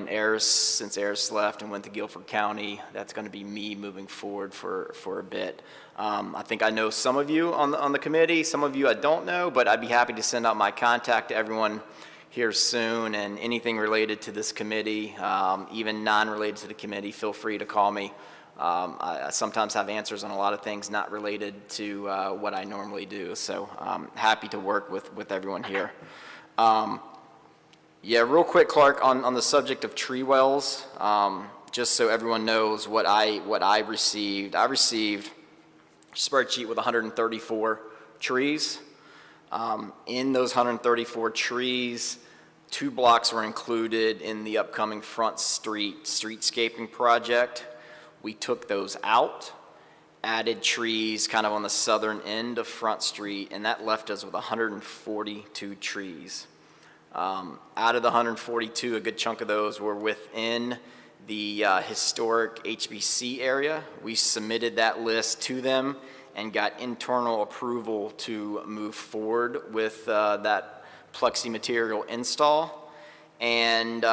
since Aris left and went to Guilford County, that's going to be me moving forward for a bit. I think I know some of you on the committee, some of you I don't know, but I'd be happy to send out my contact to everyone here soon, and anything related to this committee, even non-related to the committee, feel free to call me. I sometimes have answers on a lot of things not related to what I normally do, so I'm happy to work with everyone here. Yeah, real quick, Clark, on the subject of tree wells, just so everyone knows what I received. I received a spreadsheet with 134 trees. In those 134 trees, 2 blocks were included in the upcoming Front Street streetscaping project. We took those out, added trees kind of on the southern end of Front Street, and that left us with 142 trees. Out of the 142, a good chunk of those were within the historic HBC area. We submitted that list to them and got internal approval to move forward with that plexi material install. And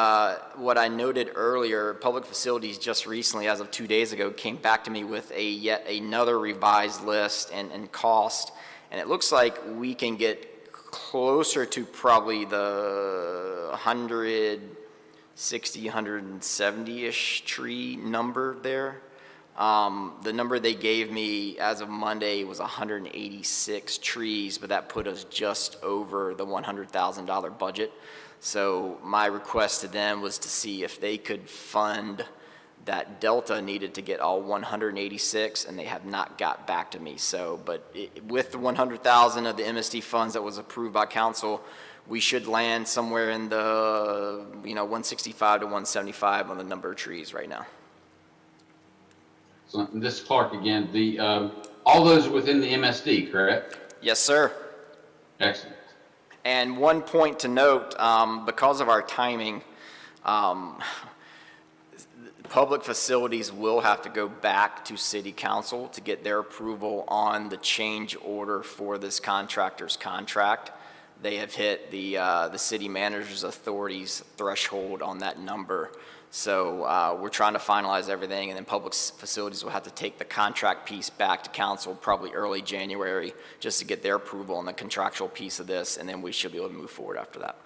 what I noted earlier, Public Facilities just recently, as of 2 days ago, came back to me with yet another revised list and cost. And it looks like we can get closer to probably the 160, 170-ish tree number there. The number they gave me as of Monday was 186 trees, but that put us just over the $100,000 budget. So my request to them was to see if they could fund that delta needed to get all 186, and they have not got back to me. So, but with the 100,000 of the MSD funds that was approved by council, we should land somewhere in the 165 to 175 on the number of trees right now. So this is Clark again. All those within the MSD, correct? Yes, sir. Excellent. And one point to note, because of our timing, public facilities will have to go back to city council to get their approval on the change order for this contractor's contract. They have hit the city manager's authority's threshold on that number. So we're trying to finalize everything, and then public facilities will have to take the contract piece back to council probably early January just to get their approval on the contractual piece of this, and then we should be able to move forward after that.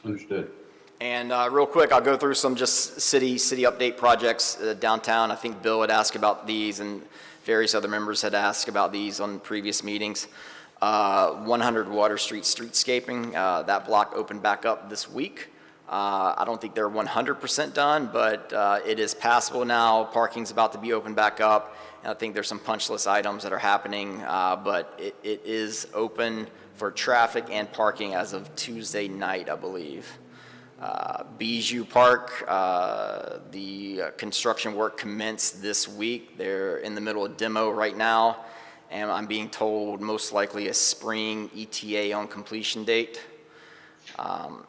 Understood. And real quick, I'll go through some just city update projects downtown. I think Bill had asked about these, and various other members had asked about these on previous meetings. 100 Water Street streetscaping, that block opened back up this week. I don't think they're 100% done, but it is passable now. Parking's about to be opened back up, and I think there's some punch list items that are happening, but it is open for traffic and parking as of Tuesday night, I believe. Bijou Park, the construction work commenced this week. They're in the middle of demo right now, and I'm being told most likely a spring ETA on completion date.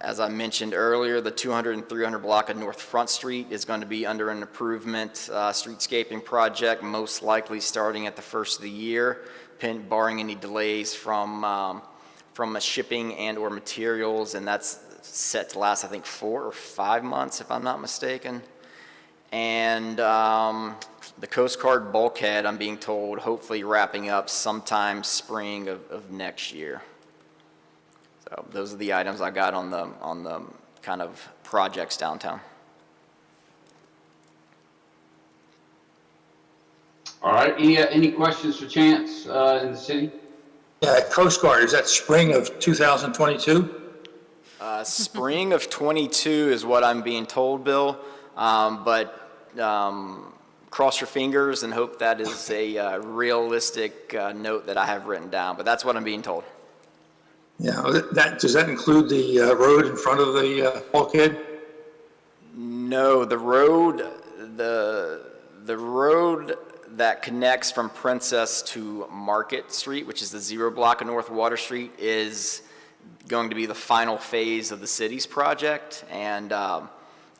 As I mentioned earlier, the 200 and 300 block of North Front Street is going to be under an improvement streetscaping project, most likely starting at the first of the year, barring any delays from shipping and or materials, and that's set to last, I think, 4 or 5 months, if I'm not mistaken. And the Coast Guard bulkhead, I'm being told, hopefully wrapping up sometime spring of next year. So those are the items I got on the kind of projects downtown. All right, any questions for Chance in the city? Yeah, Coast Guard, is that spring of 2022? Spring of 22 is what I'm being told, Bill, but cross your fingers and hope that is a realistic note that I have written down, but that's what I'm being told. Yeah, does that include the road in front of the bulkhead? No, the road that connects from Princess to Market Street, which is the 0 block of North Water Street, is going to be the final phase of the city's project, and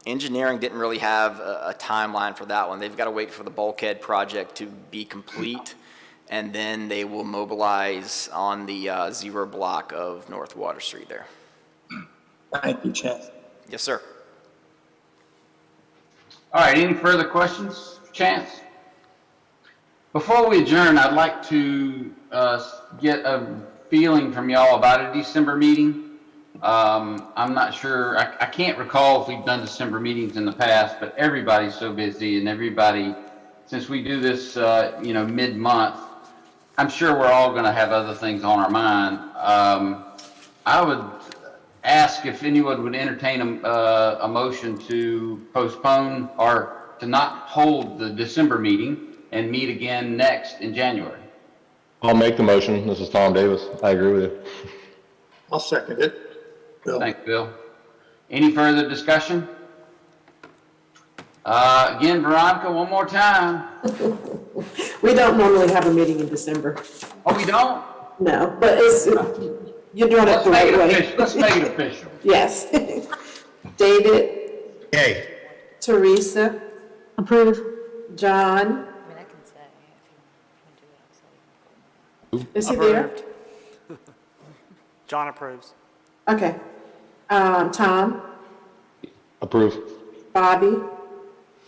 engineering didn't really have a timeline for that one. They've got to wait for the bulkhead project to be complete, and then they will mobilize on the 0 block of North Water Street there. Thank you, Chance. Yes, sir. All right, any further questions for Chance? Before we adjourn, I'd like to get a feeling from y'all about a December meeting. I'm not sure, I can't recall if we've done December meetings in the past, but everybody's so busy, and everybody, since we do this, mid-month, I'm sure we're all going to have other things on our mind. I would ask if anyone would entertain a motion to postpone or to not hold the December meeting and meet again next in January. I'll make the motion. This is Tom Davis. I agree with you. I'll second it. Bill. Thanks, Bill. Any further discussion? Again, Veronica, one more time. We don't normally have a meeting in December. Oh, we don't? No, but you're doing it the right way. Let's make it official. Yes. David? Yay. Teresa? Approve. John? I mean, I can say if you want to do it outside. Is he there? Approved. John approves. Okay. Tom? Approve. Bobby?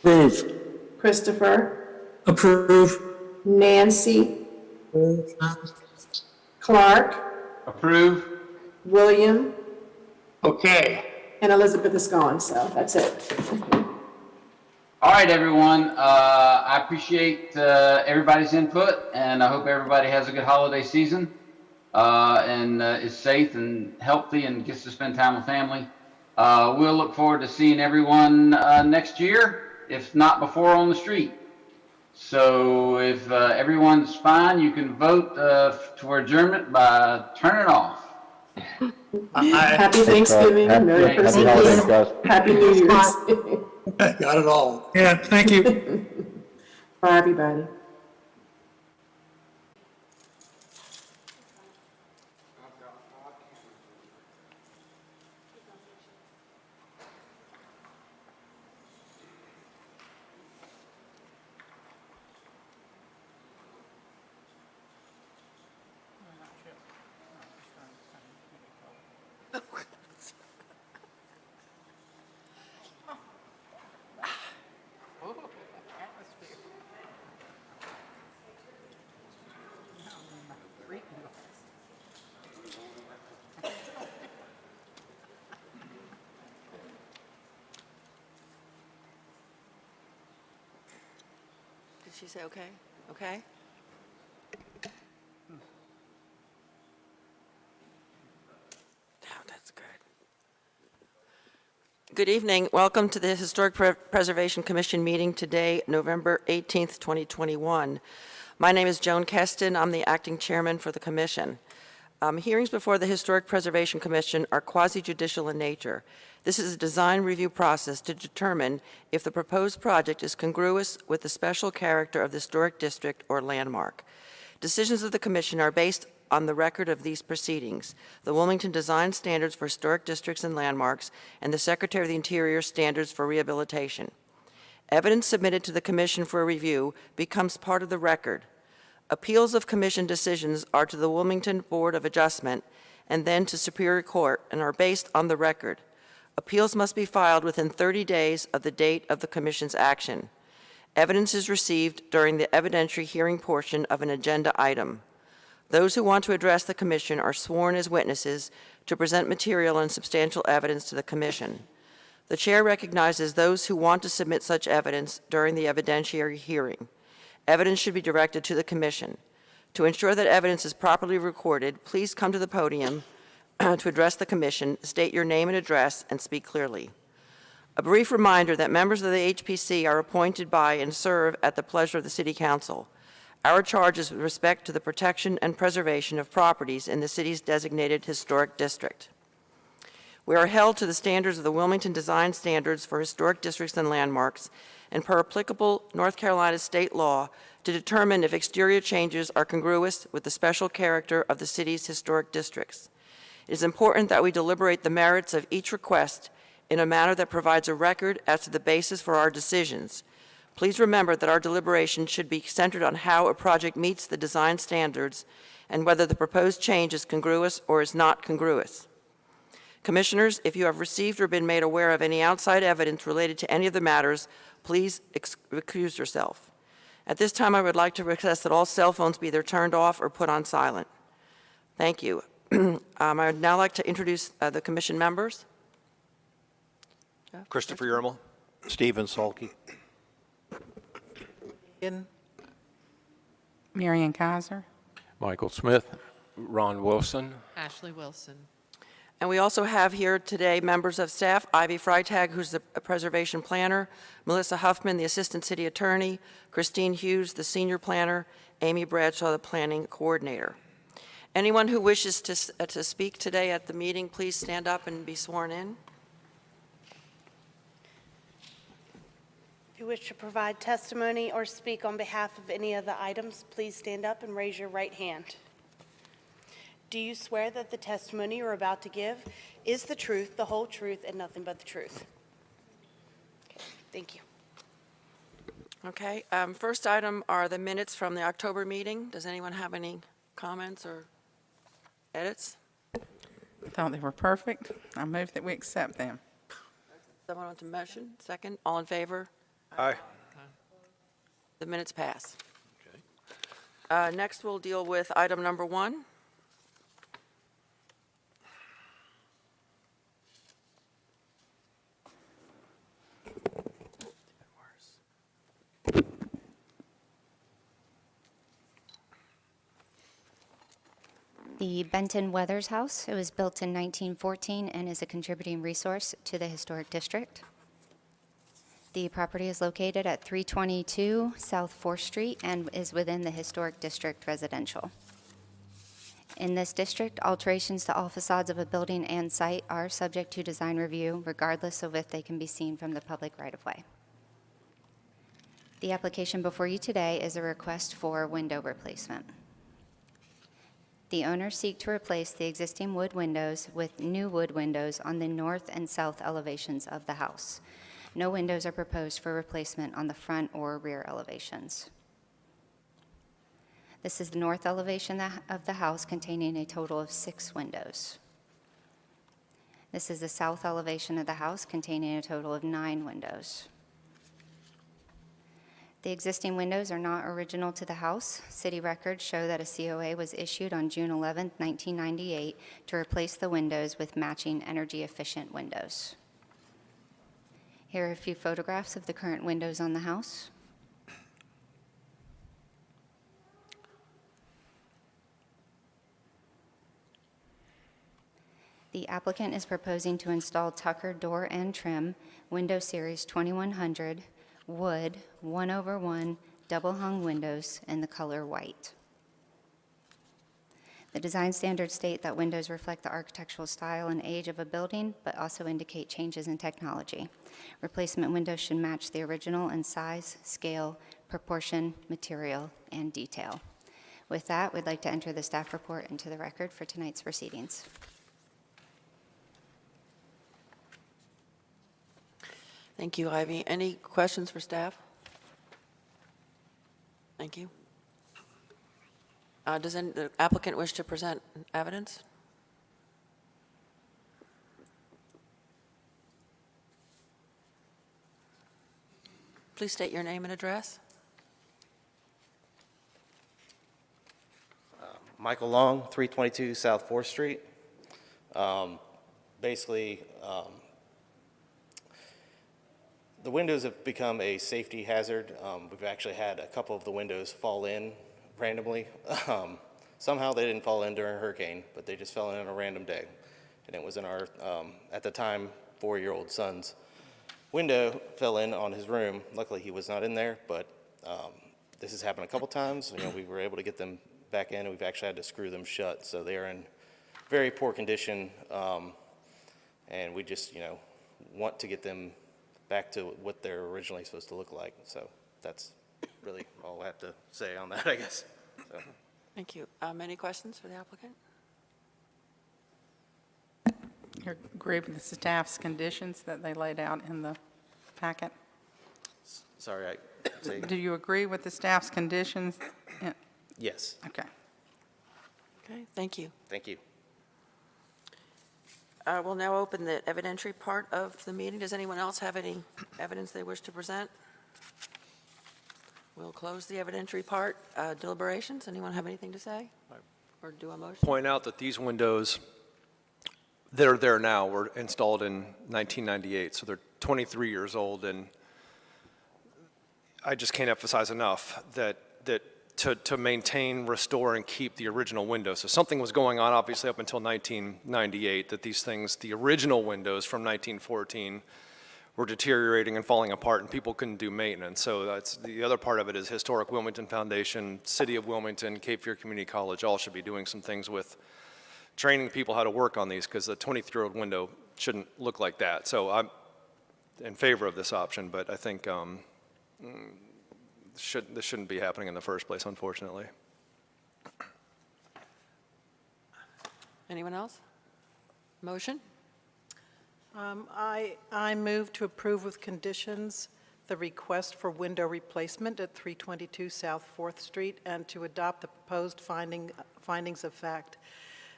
Approve. Christopher? Approve. Nancy? Clark? Approve? William? Okay. And Elizabeth is gone, so that's it. All right, everyone. I appreciate everybody's input, and I hope everybody has a good holiday season and is safe and healthy and gets to spend time with family. We'll look forward to seeing everyone next year, if not before on the street. So if everyone's fine, you can vote for adjournment by turning off. Happy Thanksgiving, Merry Happy holidays, Christmas, guys. Happy New Year's. Got it all. Yeah, thank you. Bye, everybody. she say okay? Okay? Oh, that's good. Good evening. Welcome to the Historic Preservation Commission meeting today, November 18th, 2021. My name is Joan Keston. I'm the acting chairman for the commission. Hearings before the Historic Preservation Commission are quasi-judicial in nature. This is a design review process to determine if the proposed project is congruous with the special character of the historic district or landmark. Decisions of the commission are based on the record of these proceedings, the Wilmington Design Standards for Historic Districts and Landmarks, and the Secretary of the Interior Standards for Rehabilitation. Evidence submitted to the commission for review becomes part of the record. Appeals of commission decisions are to the Wilmington Board of Adjustment and then to Superior Court and are based on the record. Appeals must be filed within 30 days of the date of the commission's action. Evidence is received during the evidentiary hearing portion of an agenda item. Those who want to address the commission are sworn as witnesses to present material and substantial evidence to the commission. The chair recognizes those who want to submit such evidence during the evidentiary hearing. Evidence should be directed to the commission. To ensure that evidence is properly recorded, please come to the podium to address the commission, state your name and address, and speak clearly. A brief reminder that members of the HPC are appointed by and serve at the pleasure of the City Council. Our charge is with respect to the protection and preservation of properties in the city's designated historic district. We are held to the standards of the Wilmington Design Standards for Historic Districts and Landmarks and per applicable North Carolina state law to determine if exterior changes are congruous with the special character of the city's historic districts. It is important that we deliberate the merits of each request in a manner that provides a record as to the basis for our decisions. Please remember that our deliberation should be centered on how a project meets the design standards and whether the proposed change is congruous or is not congruous. Commissioners, if you have received or been made aware of any outside evidence related to any of the matters, please recuse yourself. At this time, I would like to request that all cell phones be either turned off or put on silent. Thank you. I would now like to introduce the commission members. Christopher Yermal. Stephen Sulkey. Marion Kaiser. Michael Smith. Ron Wilson. Ashley Wilson. And we also have here today members of staff, Ivy Freitag, who's the preservation planner, Melissa Huffman, the assistant city attorney, Christine Hughes, the senior planner, Amy Bradshaw, the planning coordinator. Anyone who wishes to speak today at the meeting, please stand up and be sworn in. If you wish to provide testimony or speak on behalf of any of the items, please stand up and raise your right hand. Do you swear that the testimony you're about to give is the truth, the whole truth, and nothing but the truth? Okay, thank you. Okay, first item are the minutes from the October meeting. Does anyone have any comments or edits? I thought they were perfect. I move that we accept them. Someone want to motion? Second? All in favor? Aye. The minutes pass. Okay. Next, we'll deal with item number 1. The Benton Weathers House. It was built in 1914 and is a contributing resource to the historic district. The property is located at 322 South 4th Street and is within the historic district residential. In this district, alterations to all facades of a building and site are subject to design review, regardless of if they can be seen from the public right-of-way. The application before you today is a request for window replacement. The owners seek to replace the existing wood windows with new wood windows on the north and south elevations of the house. No windows are proposed for replacement on the front or rear elevations. This is the north elevation of the house, containing a total of 6 windows. This is the south elevation of the house, containing a total of 9 windows. The existing windows are not original to the house. City records show that a COA was issued on June 11, 1998 to replace the windows with matching energy-efficient windows. Here are a few photographs of the current windows on the house. The applicant is proposing to install Tucker door and trim, window series 2100, wood, 1/1, double-hung windows in the color white. The design standards state that windows reflect the architectural style and age of a building, but also indicate changes in technology. Replacement windows should match the original in size, scale, proportion, material, and detail. With that, we'd like to enter the staff report into the record for tonight's proceedings. Thank you, Ivy. Any questions for staff? Thank you. Does the applicant wish to present evidence? Please state your name and address. Michael Long, 322 South 4th Street. Basically, the windows have become a safety hazard. We've actually had a couple of the windows fall in randomly. Somehow they didn't fall in during a hurricane, but they just fell in on a random day. And it was in our, at the time, 4-year-old son's window fell in on his room. Luckily, he was not in there, but this has happened a couple times. You know, we were able to get them back in, and we've actually had to screw them shut. So they are in very poor condition, and we just, you know, want to get them back to what they're originally supposed to look like. So that's really all I have to say on that, I guess. So. Thank you. Any questions for the applicant? You agree with the staff's conditions that they laid out in the packet? Sorry, Do you agree with the staff's conditions? Yes. Okay. Okay, thank you. Thank you. We'll now open the evidentiary part of the meeting. Does anyone else have any evidence they wish to present? We'll close the evidentiary part. Deliberations, anyone have anything to say? Or do a motion? Point out that these windows that are there now were installed in 1998, so they're 23 years old, and I just can't emphasize enough that to maintain, restore, and keep the original windows. So something was going on, obviously, up until 1998, that these things, the original windows from 1914, were deteriorating and falling apart, and people couldn't do maintenance. So that's the other part of it is Historic Wilmington Foundation, City of Wilmington, Cape Fear Community College, all should be doing some things with training people how to work on these, because the 23-year-old window shouldn't look like that. So I'm in favor of this option, but I think this shouldn't be happening in the first place, unfortunately. Anyone else? Motion? I move to approve with conditions the request for window replacement at 322 South 4th Street and to adopt the proposed findings of fact.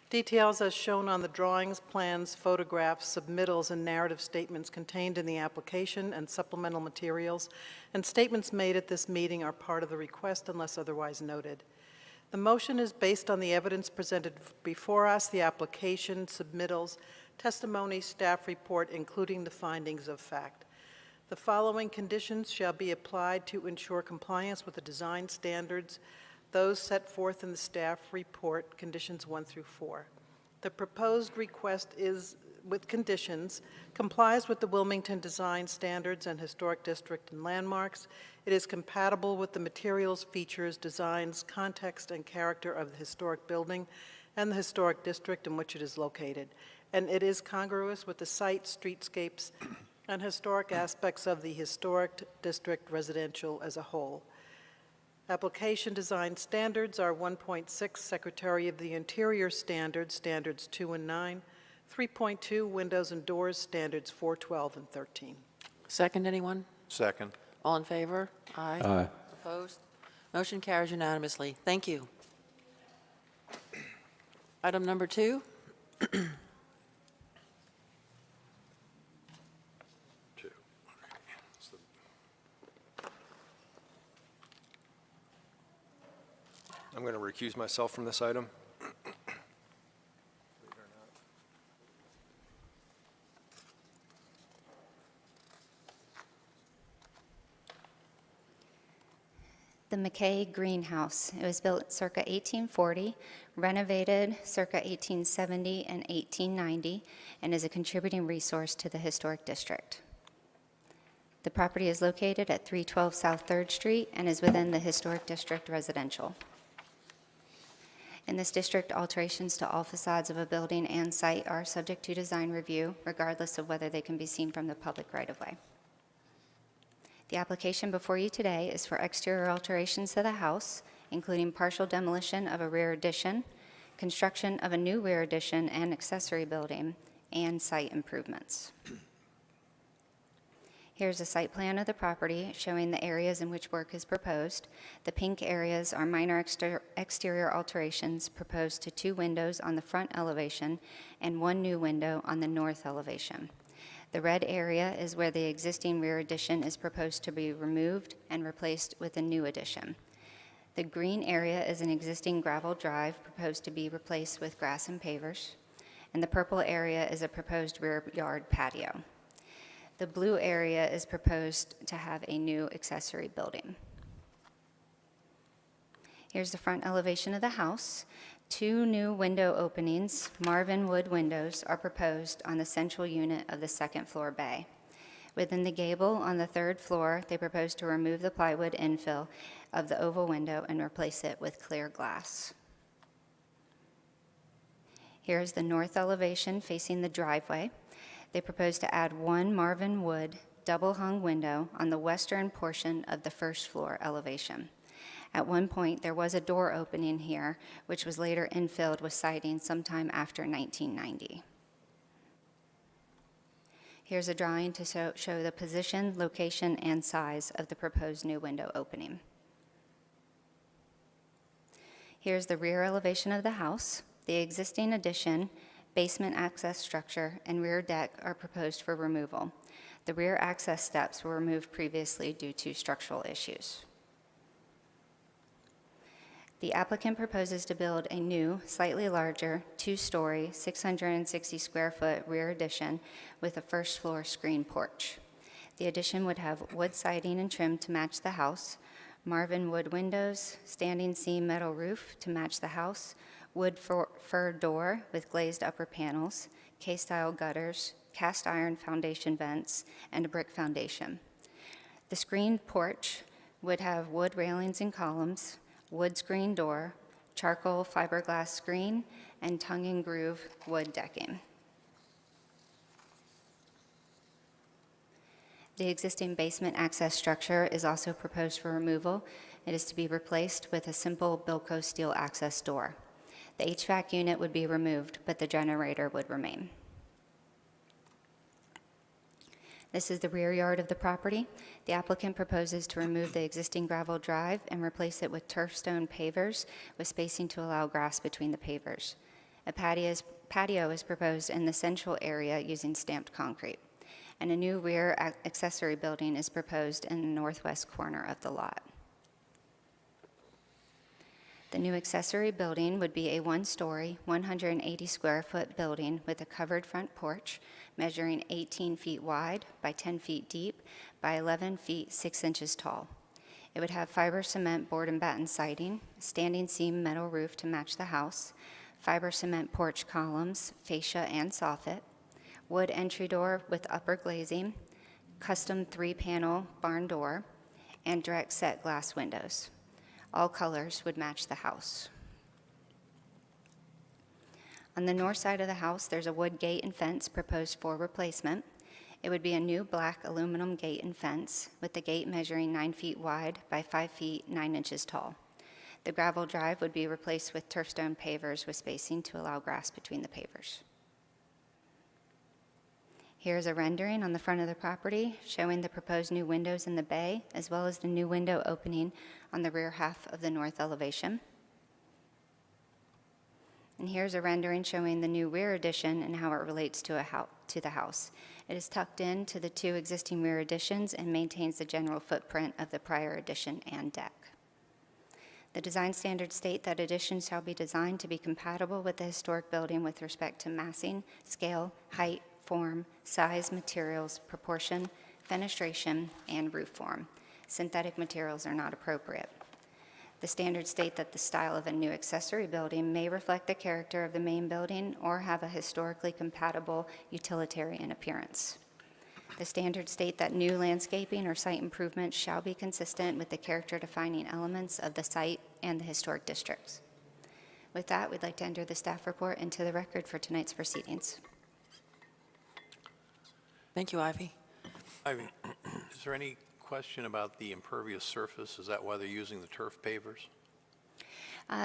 Details as shown on the drawings, plans, photographs, submittals, and narrative statements contained in the application and supplemental materials and statements made at this meeting are part of the request unless otherwise noted. The motion is based on the evidence presented before us, the application, submittals, testimony, staff report, including the findings of fact. The following conditions shall be applied to ensure compliance with the design standards, those set forth in the staff report, conditions 1 through 4. The proposed request is, with conditions, complies with the Wilmington design standards and historic district and landmarks. It is compatible with the materials, features, designs, context, and character of the historic building and the historic district in which it is located. And it is congruous with the site, streetscapes, and historic aspects of the historic district residential as a whole. Application design standards are 1.6 Secretary of the Interior standards, standards 2 and 9, 3.2 Windows and Doors, standards 4, 12, and 13. Second, anyone? Second. All in favor? Aye. Aye. Opposed? Motion carries unanimously. Thank you. Item number 2. I'm going to recuse myself from this item. The McKay Greenhouse. It was built circa 1840, renovated circa 1870 and 1890, and is a contributing resource to the historic district. The property is located at 312 South 3rd Street and is within the historic district residential. In this district, alterations to all facades of a building and site are subject to design review, regardless of whether they can be seen from the public right-of-way. The application before you today is for exterior alterations to the house, including partial demolition of a rear addition, construction of a new rear addition and accessory building, and site improvements. Here's a site plan of the property showing the areas in which work is proposed. The pink areas are minor exterior alterations proposed to 2 windows on the front elevation and 1 new window on the north elevation. The red area is where the existing rear addition is proposed to be removed and replaced with a new addition. The green area is an existing gravel drive proposed to be replaced with grass and pavers, and the purple area is a proposed rear yard patio. The blue area is proposed to have a new accessory building. Here's the front elevation of the house. 2 new window openings, Marvin wood windows, are proposed on the central unit of the 2nd floor bay. Within the gable on the 3rd floor, they propose to remove the plywood infill of the oval window and replace it with clear glass. Here's the north elevation facing the driveway. They propose to add 1 Marvin wood double-hung window on the western portion of the 1st floor elevation. At one point, there was a door opening here, which was later infilled with siding sometime after 1990. Here's a drawing to show the position, location, and size of the proposed new window opening. Here's the rear elevation of the house. The existing addition, basement access structure, and rear deck are proposed for removal. The rear access steps were removed previously due to structural issues. The applicant proposes to build a new, slightly larger, 2-story, 660 square foot rear addition with a 1st floor screen porch. The addition would have wood siding and trim to match the house, Marvin wood windows, standing seam metal roof to match the house, wood fir door with glazed upper panels, K-style gutters, cast iron foundation vents, and a brick foundation. The screened porch would have wood railings and columns, wood screen door, charcoal fiberglass screen, and tongue and groove wood decking. The existing basement access structure is also proposed for removal. It is to be replaced with a simple Bilco steel access door. The HVAC unit would be removed, but the generator would remain. This is the rear yard of the property. The applicant proposes to remove the existing gravel drive and replace it with turf stone pavers with spacing to allow grass between the pavers. A patio is proposed in the central area using stamped concrete, and a new rear accessory building is proposed in the northwest corner of the lot. The new accessory building would be a 1-story, 180 square foot building with a covered front porch measuring 18 feet wide by 10 feet deep by 11 feet 6 inches tall. It would have fiber cement board and batten siding, standing seam metal roof to match the house, fiber cement porch columns, fascia and soffit, wood entry door with upper glazing, custom 3-panel barn door, and direct set glass windows. All colors would match the house. On the north side of the house, there's a wood gate and fence proposed for replacement. It would be a new black aluminum gate and fence with the gate measuring 9 feet wide by 5 feet 9 inches tall. The gravel drive would be replaced with turf stone pavers with spacing to allow grass between the pavers. Here's a rendering on the front of the property showing the proposed new windows in the bay, as well as the new window opening on the rear half of the north elevation. And here's a rendering showing the new rear addition and how it relates to the house. It is tucked into the 2 existing rear additions and maintains the general footprint of the prior addition and deck. The design standards state that additions shall be designed to be compatible with the historic building with respect to massing, scale, height, form, size, materials, proportion, fenestration, and roof form. Synthetic materials are not appropriate. The standards state that the style of a new accessory building may reflect the character of the main building or have a historically compatible utilitarian appearance. The standards state that new landscaping or site improvements shall be consistent with the character-defining elements of the site and the historic districts. With that, we'd like to enter the staff report into the record for tonight's proceedings. Thank you, Ivy. Ivy, is there any question about the impervious surface? Is that why they're using the turf pavers?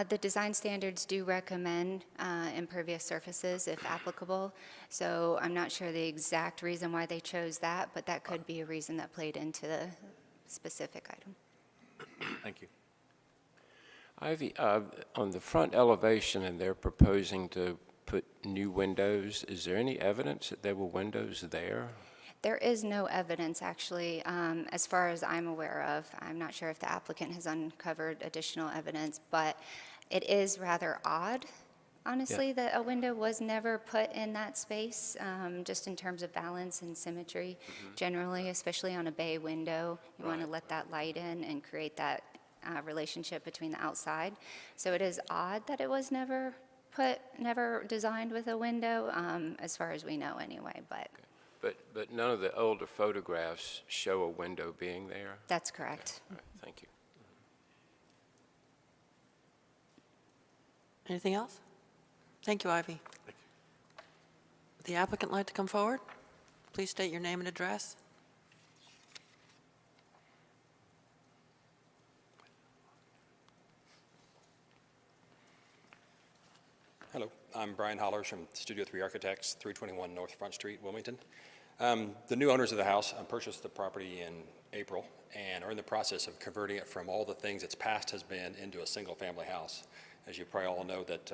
The design standards do recommend impervious surfaces if applicable, so I'm not sure the exact reason why they chose that, but that could be a reason that played into the specific item. Thank you. Ivy, on the front elevation, and they're proposing to put new windows, is there any evidence that there were windows there? There is no evidence, actually, as far as I'm aware of. I'm not sure if the applicant has uncovered additional evidence, but it is rather odd, honestly, that a window was never put in that space, just in terms of balance and symmetry. Generally, especially on a bay window, you want to let that light in and create that relationship between the outside. So it is odd that it was never designed with a window, as far as we know anyway, but. But none of the older photographs show a window being there? That's correct. All right, thank you. Anything else? Thank you, Ivy. Thank you. Would the applicant like to come forward? Please state your name and address. Hello, I'm Brian Hollers from Studio 3 Architects, 321 North Front Street, Wilmington. The new owners of the house purchased the property in April and are in the process of converting it from all the things its past has been into a single-family house. As you probably all know, that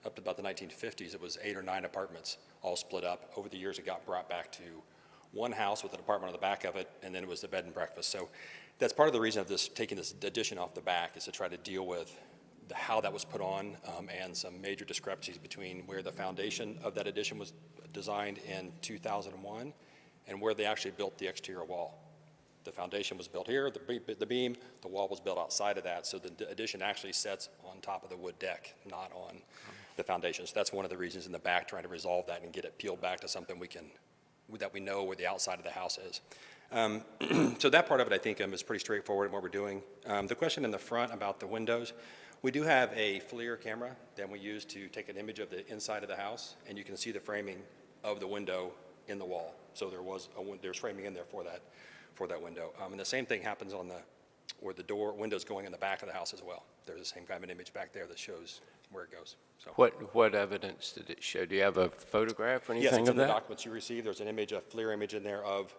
up to about the 1950s, it was 8 or 9 apartments all split up. Over the years, it got brought back to one house with an apartment on the back of it, and then it was the bed and breakfast. So that's part of the reason of this taking this addition off the back, is to try to deal with how that was put on, and some major discrepancies between where the foundation of that addition was designed in 2001 and where they actually built the exterior wall. The foundation was built here, the beam, the wall was built outside of that, so the addition actually sets on top of the wood deck, not on the foundation. So that's one of the reasons in the back, trying to resolve that and get it peeled back to something that we know where the outside of the house is. So that part of it, I think, is pretty straightforward in what we're doing. The question in the front about the windows, we do have a FLIR camera that we use to take an image of the inside of the house, and you can see the framing of the window in the wall. So there's framing in there for that window. And the same thing happens where the window's going in the back of the house as well. There's the same kind of an image back there that shows where it goes. So. What evidence did it show? Do you have a photograph or anything of that? Yes, it's in the documents you received. There's an image, a FLIR image in there of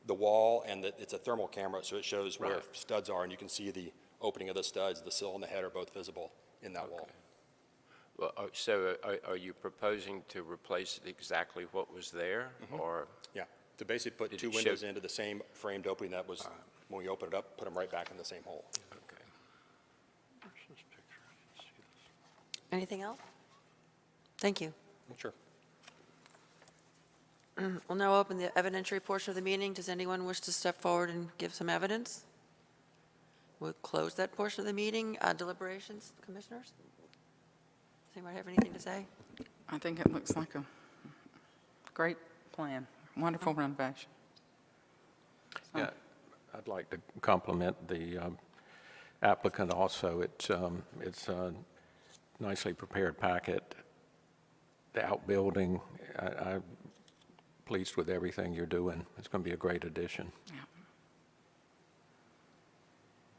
the wall, and it's a thermal camera, so it shows where studs are, and you can see the opening of the studs. The sill and the head are both visible in that wall. Well, so are you proposing to replace exactly what was there, or? Yeah, to basically put 2 windows into the same framed opening that was, when we open it up, put them right back in the same hole. Okay. Where's this picture? I didn't see this. Anything else? Thank you. Sure. We'll now open the evidentiary portion of the meeting. Does anyone wish to step forward and give some evidence? We'll close that portion of the meeting. Deliberations, commissioners? Does anybody have anything to say? I think it looks like a great plan, wonderful renovation. So. Yeah, I'd like to compliment the applicant also. It's a nicely prepared packet. The outbuilding, I'm pleased with everything you're doing. It's going to be a great addition. Yeah.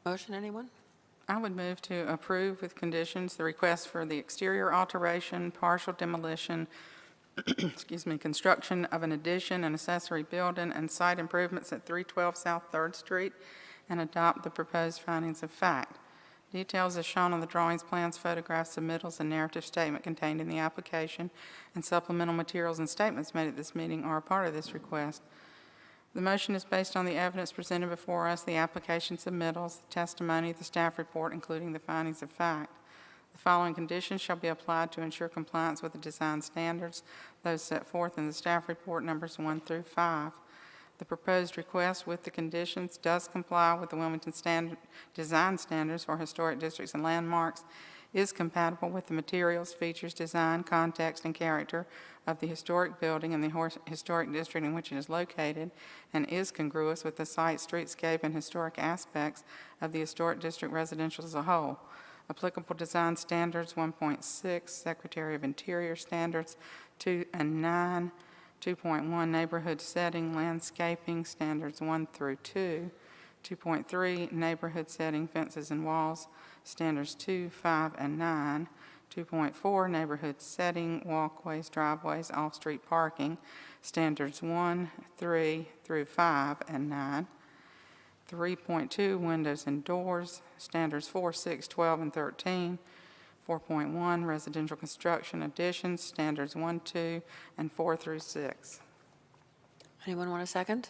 Motion, anyone? I would move to approve with conditions the request for the exterior alteration, partial demolition, excuse me, construction of an addition, an accessory building, and site improvements at 312 South 3rd Street, and adopt the proposed findings of fact. Details as shown on the drawings, plans, photographs, submittals, and narrative statement contained in the application, and supplemental materials and statements made at this meeting are a part of this request. The motion is based on the evidence presented before us, the application submittals, the testimony, the staff report, including the findings of fact. The following conditions shall be applied to ensure compliance with the design standards, those set forth in the staff report numbers 1 through 5. The The proposed request with the conditions does comply with the Wilmington design standards for historic districts and landmarks, is compatible with the materials, features, design, context, and character of the historic building and the historic district in which it is located, and is congruous with the site, streetscape, and historic aspects of the historic district residential as a whole. Applicable design standards 1.6, Secretary of Interior Standards 2 and 9, 2.1, Neighborhood Setting, Landscaping Standards 1 through 2, 2.3, Neighborhood Setting, Fences and Walls, Standards 2, 5, and 9, 2.4, Neighborhood Setting, Walkways, Driveways, Off-Street Parking, Standards 1, 3 through 5, and 9, 3.2, Windows and Doors, Standards 4, 6, 12, and 13, 4.1, Residential Construction Additions, Standards 1, 2, and 4 through 6. Anyone want a second?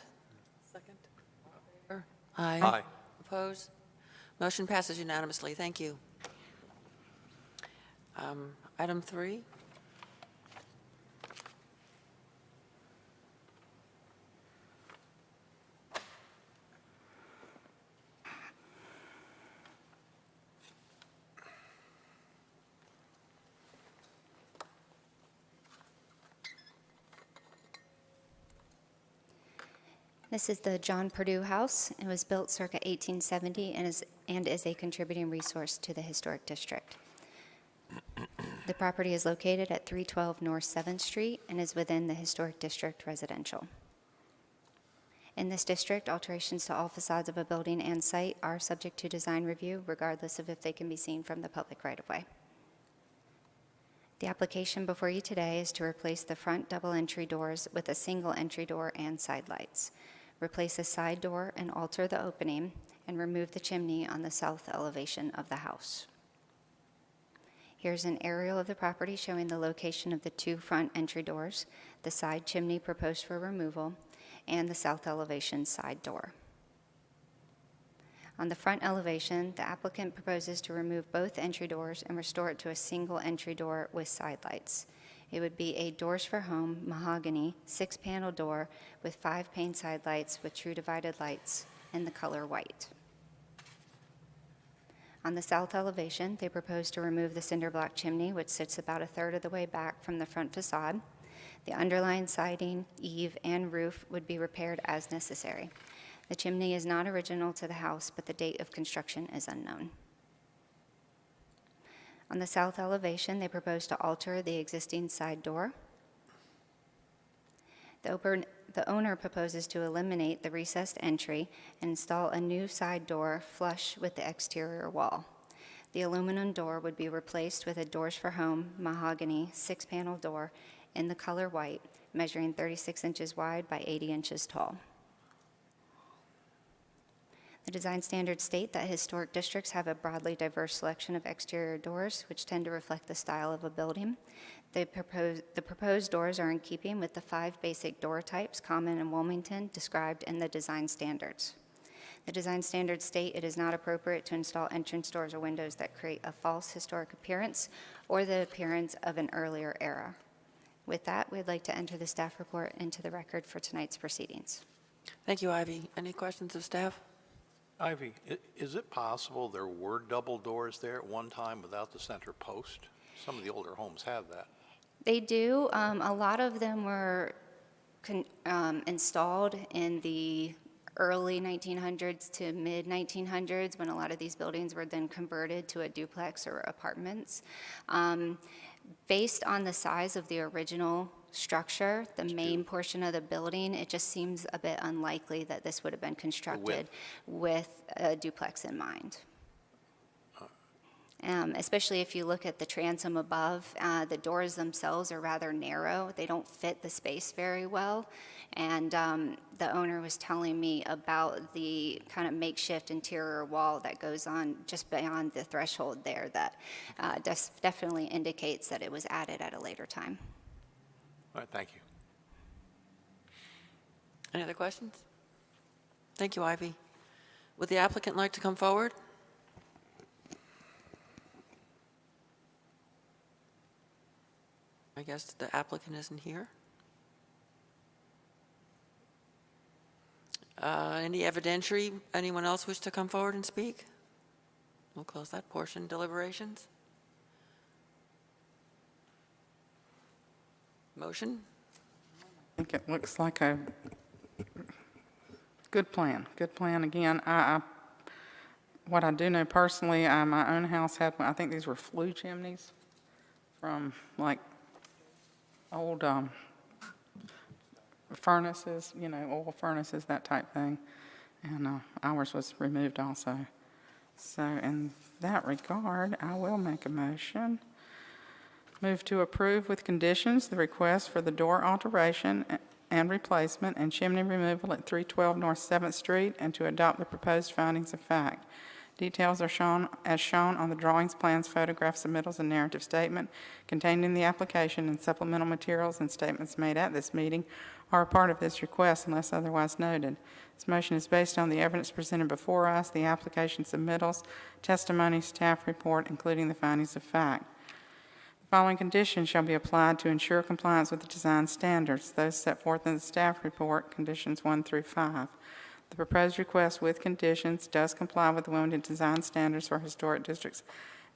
Second. Aye. Aye. Opposed? Motion passes unanimously. Thank you. Item 3. This is the John Purdue House. It was built circa 1870 and is a contributing resource to the historic district. The property is located at 312 North 7th Street and is within the historic district residential. In this district, alterations to all facades of a building and site are subject to design review, regardless of if they can be seen from the public right-of-way. The application before you today is to replace the front double entry doors with a single entry door and side lights, replace a side door and alter the opening, and remove the chimney on the south elevation of the house. Here's an aerial of the property showing the location of the 2 front entry doors, the side chimney proposed for removal, and the south elevation side door. On the front elevation, the applicant proposes to remove both entry doors and restore it to a single entry door with side lights. It would be a Doors for Home mahogany 6-panel door with 5 pane side lights with true divided lights in the color white. On the south elevation, they propose to remove the cinder block chimney, which sits about a third of the way back from the front facade. The underlying siding, eave, and roof would be repaired as necessary. The chimney is not original to the house, but the date of construction is unknown. On the south elevation, they propose to alter the existing side door. The owner proposes to eliminate the recessed entry and install a new side door flush with the exterior wall. The aluminum door would be replaced with a Doors for Home mahogany 6-panel door in the color white, measuring 36 inches wide by 80 inches tall. The design standards state that historic districts have a broadly diverse selection of exterior doors, which tend to reflect the style of a building. The proposed doors are in keeping with the 5 basic door types common in Wilmington described in the design standards. The design standards state it is not appropriate to install entrance doors or windows that create a false historic appearance or the appearance of an earlier era. With that, we'd like to enter the staff report into the record for tonight's proceedings. Thank you, Ivy. Any questions of staff? Ivy, is it possible there were double doors there at one time without the center post? Some of the older homes have that. They do. A lot of them were installed in the early 1900s to mid 1900s when a lot of these buildings were then converted to a duplex or apartments. Based on the size of the original structure, the main portion of the building, it just seems a bit unlikely that this would have been constructed with a duplex in mind. Especially if you look at the transom above, the doors themselves are rather narrow. They don't fit the space very well. And the owner was telling me about the kind of makeshift interior wall that goes on just beyond the threshold there that definitely indicates that it was added at a later time. All right, thank you. Any other questions? Thank you, Ivy. Would the applicant like to come forward? I guess the applicant isn't here. Any evidentiary? Anyone else wish to come forward and speak? We'll close that portion. Deliberations? Motion? I think it looks like a good plan. Good plan. Again, what I do know personally, my own house had, I think these were flue chimneys from like old furnaces, you know, oil furnaces, that type thing. And ours was removed also. So in that regard, I will make a motion. Move to approve with conditions the request for the door alteration and replacement and chimney removal at 312 North 7th Street, and to adopt the proposed findings of fact. Details are shown on the drawings, plans, photographs, submittals, and narrative statement contained in the application, and supplemental materials and statements made at this meeting are a part of this request unless otherwise noted. This motion is based on the evidence presented before us, the application submittals, testimony, staff report, including the findings of fact. The following conditions shall be applied to ensure compliance with the design standards, those set forth in the staff report, conditions 1 through 5. The proposed request with conditions does comply with the Wilmington Design Standards for Historic Districts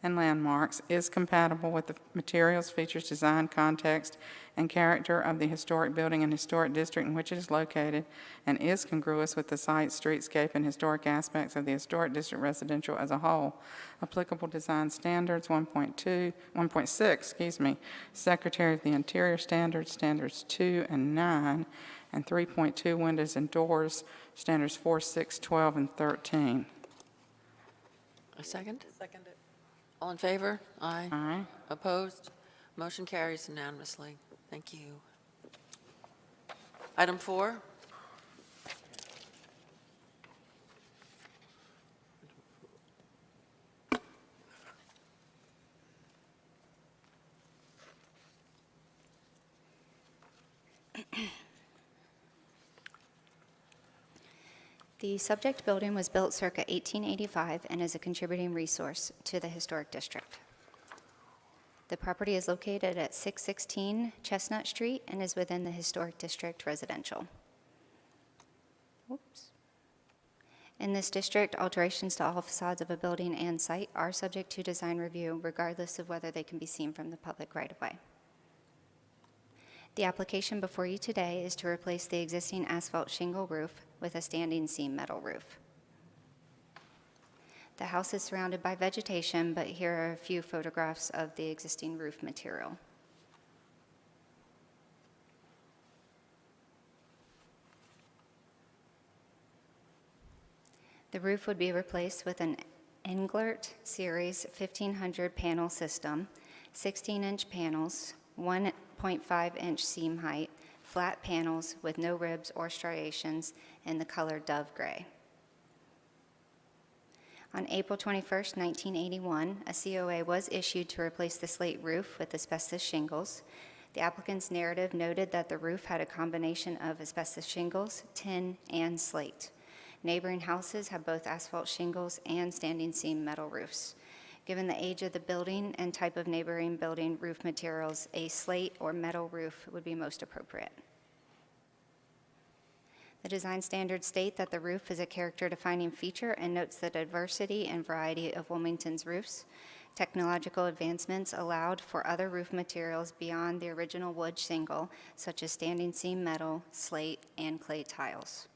and Landmarks, is compatible with the materials, features, design, context, and character of the historic building and historic district in which it is located, and is congruous with the site, streetscape, and historic aspects of the historic district residential as a whole. Applicable design standards 1.6, Secretary of the Interior Standards, standards 2 and 9, and 3.2 windows and doors, standards 4, 6, 12, and 13. A second? Second it. All in favor? Aye. Aye. Opposed? Motion carries unanimously. Thank you. Item 4. The subject building was built circa 1885 and is a contributing resource to the historic district. The property is located at 616 Chestnut Street and is within the historic district residential. Oops. In this district, alterations to all facades of a building and site are subject to design review, regardless of whether they can be seen from the public right-of-way. The application before you today is to replace the existing asphalt shingle roof with a standing seam metal roof. The house is surrounded by vegetation, but here are a few photographs of the existing roof material. The roof would be replaced with an Englert Series 1500 panel system, 16-inch panels, 1.5-inch seam height, flat panels with no ribs or striations in the color dove gray. On April 21, 1981, a COA was issued to replace the slate roof with asbestos shingles. The applicant's narrative noted that the roof had a combination of asbestos shingles, tin, and slate. Neighboring houses have both asphalt shingles and standing seam metal roofs. Given the age of the building and type of neighboring building roof materials, a slate or metal roof would be most appropriate. The design standards state that the roof is a character-defining feature and notes the diversity and variety of Wilmington's roofs. Technological advancements allowed for other roof materials beyond the original wood shingle, such as standing seam metal, slate, and clay tiles.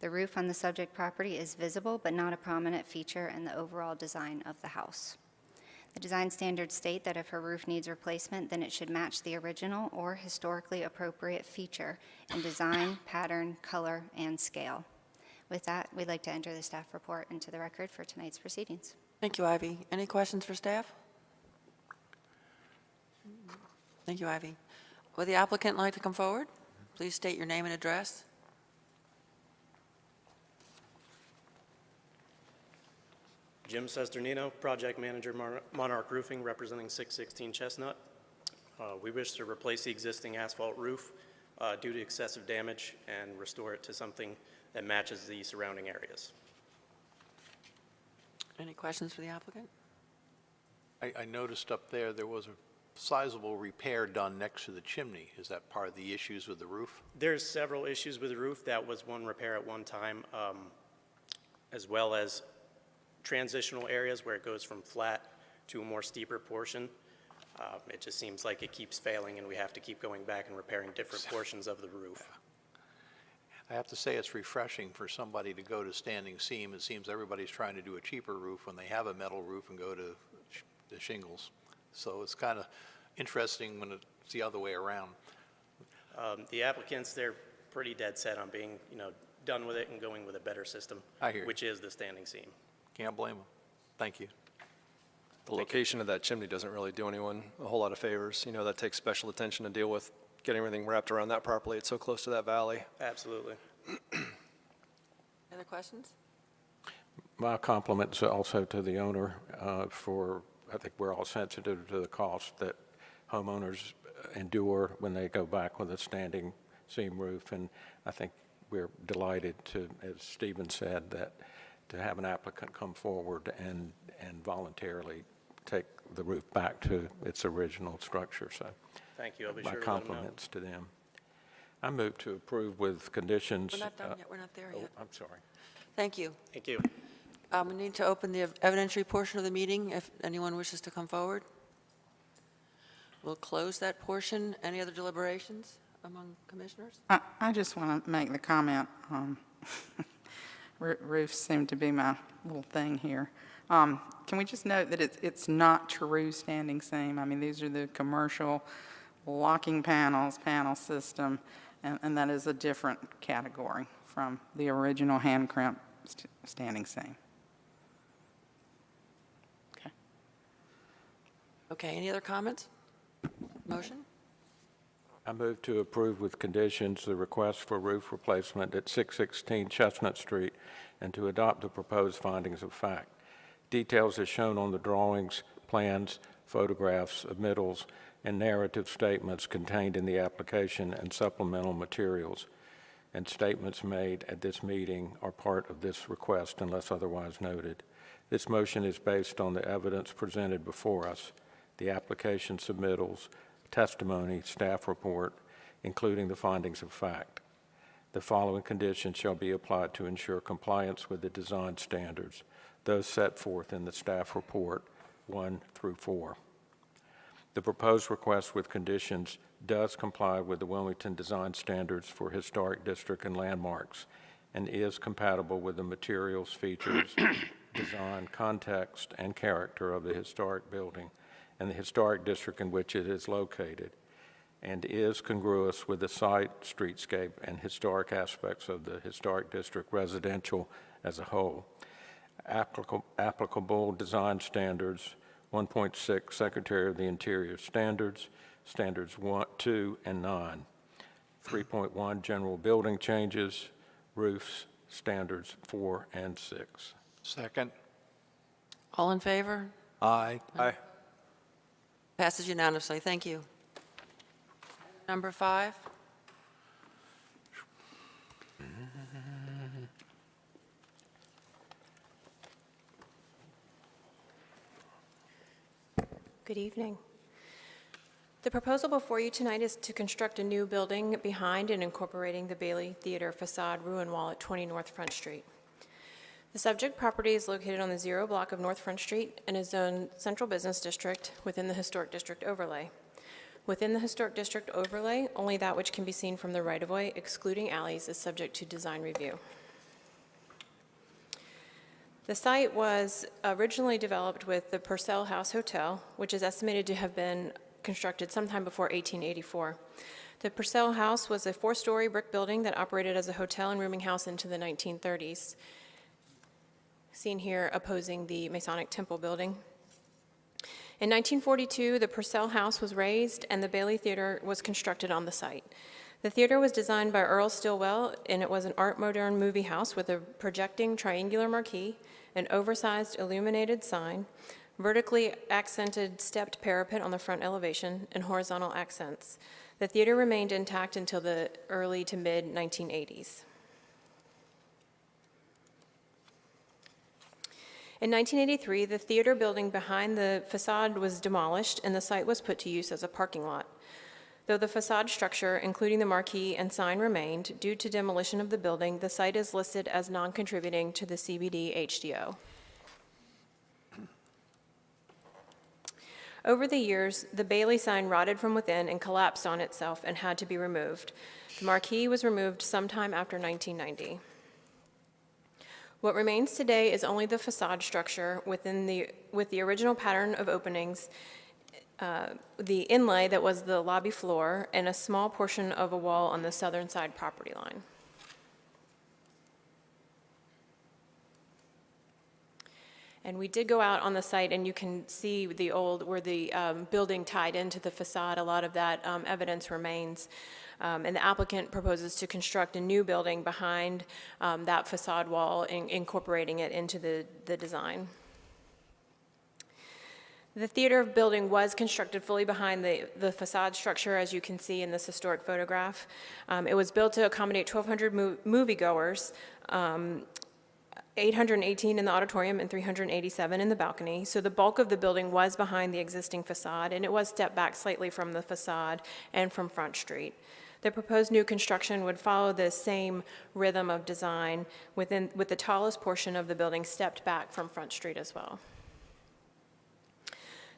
The roof on the subject property is visible but not a prominent feature in the overall design of the house. The design standards state that if her roof needs replacement, then it should match the original or historically appropriate feature in design, pattern, color, and scale. With that, we'd like to enter the staff report into the record for tonight's proceedings. Thank you, Ivy. Any questions for staff? Thank you, Ivy. Would the applicant like to come forward? Please state your name and address. Jim Sesternino, Project Manager, Monarch Roofing, representing 616 Chestnut. We wish to replace the existing asphalt roof due to excessive damage and restore it to something that matches the surrounding areas. Any questions for the applicant? I noticed up there was sizable repair done next to the chimney. Is that part of the issues with the roof? There's several issues with the roof. That was one repair at one time, as well as transitional areas where it goes from flat to a more steeper portion. It just seems like it keeps failing, and we have to keep going back and repairing different portions of the roof. I have to say it's refreshing for somebody to go to standing seam. It seems everybody's trying to do a cheaper roof when they have a metal roof and go to the shingles. So it's kind of interesting when it's the other way around. The applicants, they're pretty dead set on being, done with it and going with a better system, I hear you. which is the standing seam. Can't blame them. Thank you. The location of that chimney doesn't really do anyone a whole lot of favors. That takes special attention to deal with getting everything wrapped around that properly. It's so close to that valley. Absolutely. Other questions? My compliments also to the owner for, I think we're all sensitive to the cost that homeowners endure when they go back with a standing seam roof. And I think we're delighted to, as Stephen said, that to have an applicant come forward and voluntarily take the roof back to its original structure. So Thank you. I'll be my sure to let them know. compliments to them. I move to approve with conditions. We're not done yet. We're not there yet. I'm sorry. Thank you. Thank you. We need to open the evidentiary portion of the meeting if anyone wishes to come forward. We'll close that portion. Any other deliberations among commissioners? I just want to make the comment, roofs seem to be my little thing here. Can we just note that it's not true standing seam? I mean, these are the commercial locking panel system, and that is a different category from the original hand crimp standing seam. Okay. Okay, any other comments? Motion? I move to approve with conditions the request for roof replacement at 616 Chestnut Street and to adopt the proposed findings of fact. Details as shown on the drawings, plans, photographs, submittals, and narrative statements contained in the application and supplemental materials and statements made at this meeting are part of this request unless otherwise noted. This motion is based on the evidence presented before us, the application submittals, testimony, staff report, including the findings of fact. The following conditions shall be applied to ensure compliance with the design standards, those set forth in the staff report 1 through 4. The proposed request with conditions does comply with the Wilmington design standards for historic district and landmarks and is compatible with the materials, features, design, context, and character of the historic building and the historic district in which it is located, and is congruous with the site, streetscape, and historic aspects of the historic district residential as a whole. Applicable design standards 1.6 Secretary of the Interior Standards, Standards 1, 2, and 9. 3.1 General Building Changes, Roofs, Standards 4 and 6. Second. All in favor? Aye. Aye. Passes unanimously. Thank you. Number 5. Good evening. The proposal before you tonight is to construct a new building behind and incorporating the Bailey Theater facade ruin wall at 20 North Front Street. The subject property is located on the 0 block of North Front Street and is zoned Central Business District within the Historic District overlay. Within the Historic District overlay, only that which can be seen from the right-of-way, excluding alleys, is subject to design review. The site was originally developed with the Purcell House Hotel, which is estimated to have been constructed sometime before 1884. The Purcell House was a 4-story brick building that operated as a hotel and rooming house into the 1930s. Seen here opposing the Masonic Temple building. In 1942, the Purcell House was razed and the Bailey Theater was constructed on the site. The theater was designed by Earl Stillwell, and it was an art modern movie house with a projecting triangular marquee, an oversized illuminated sign, vertically accented stepped parapet on the front elevation, and horizontal accents. The theater remained intact until the early to mid 1980s. In 1983, the theater building behind the facade was demolished and the site was put to use as a parking lot. Though the facade structure, including the marquee and sign, remained, due to demolition of the building, the site is listed as non-contributing to the CBD HDO. Over the years, the Bailey sign rotted from within and collapsed on itself and had to be removed. The marquee was removed sometime after 1990. What remains today is only the facade structure with the original pattern of openings, the inlay that was the lobby floor, and a small portion of a wall on the southern side property line. And we did go out on the site, and you can see the old, where the building tied into the facade. A lot of that evidence remains. And the applicant proposes to construct a new building behind that facade wall, incorporating it into the design. The theater building was constructed fully behind the facade structure, as you can see in this historic photograph. It was built to accommodate 1,200 moviegoers, 818 in the auditorium and 387 in the balcony. So the bulk of the building was behind the existing facade, and it was stepped back slightly from the facade and from Front Street. The proposed new construction would follow the same rhythm of design with the tallest portion of the building stepped back from Front Street as well.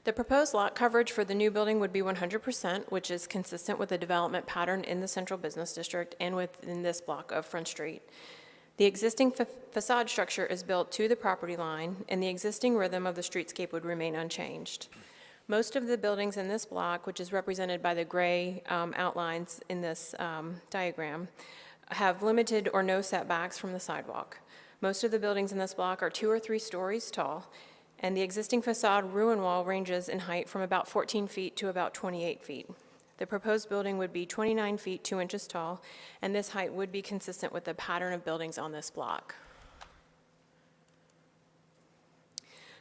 The proposed lot coverage for the new building would be 100%, which is consistent with the development pattern in the Central Business District and within this block of Front Street. The existing facade structure is built to the property line, and the existing rhythm of the streetscape would remain unchanged. Most of the buildings in this block, which is represented by the gray outlines in this diagram, have limited or no setbacks from the sidewalk. Most of the buildings in this block are 2 or 3 stories tall, and the existing facade ruin wall ranges in height from about 14 feet to about 28 feet. The proposed building would be 29 feet 2 inches tall, and this height would be consistent with the pattern of buildings on this block.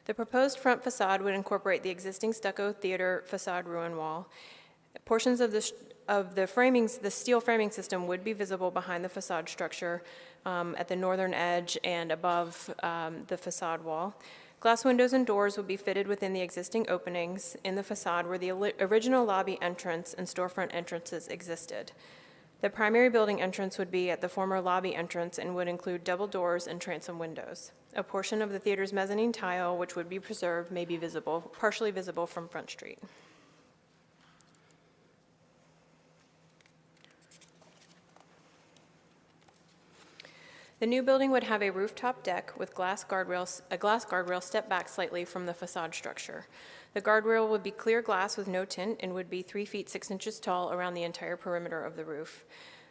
The proposed front facade would incorporate the existing stucco theater facade ruin wall. Portions of the framings, the steel framing system would be visible behind the facade structure at the northern edge and above the facade wall. Glass windows and doors would be fitted within the existing openings in the facade where the original lobby entrance and storefront entrances existed. The primary building entrance would be at the former lobby entrance and would include double doors and transom windows. A portion of the theater's mezzanine tile, which would be preserved, may be visible, partially visible from Front Street. The new building would have a rooftop deck with a glass guardrail stepped back slightly from the facade structure. The guardrail would be clear glass with no tint and would be 3 feet 6 inches tall around the entire perimeter of the roof.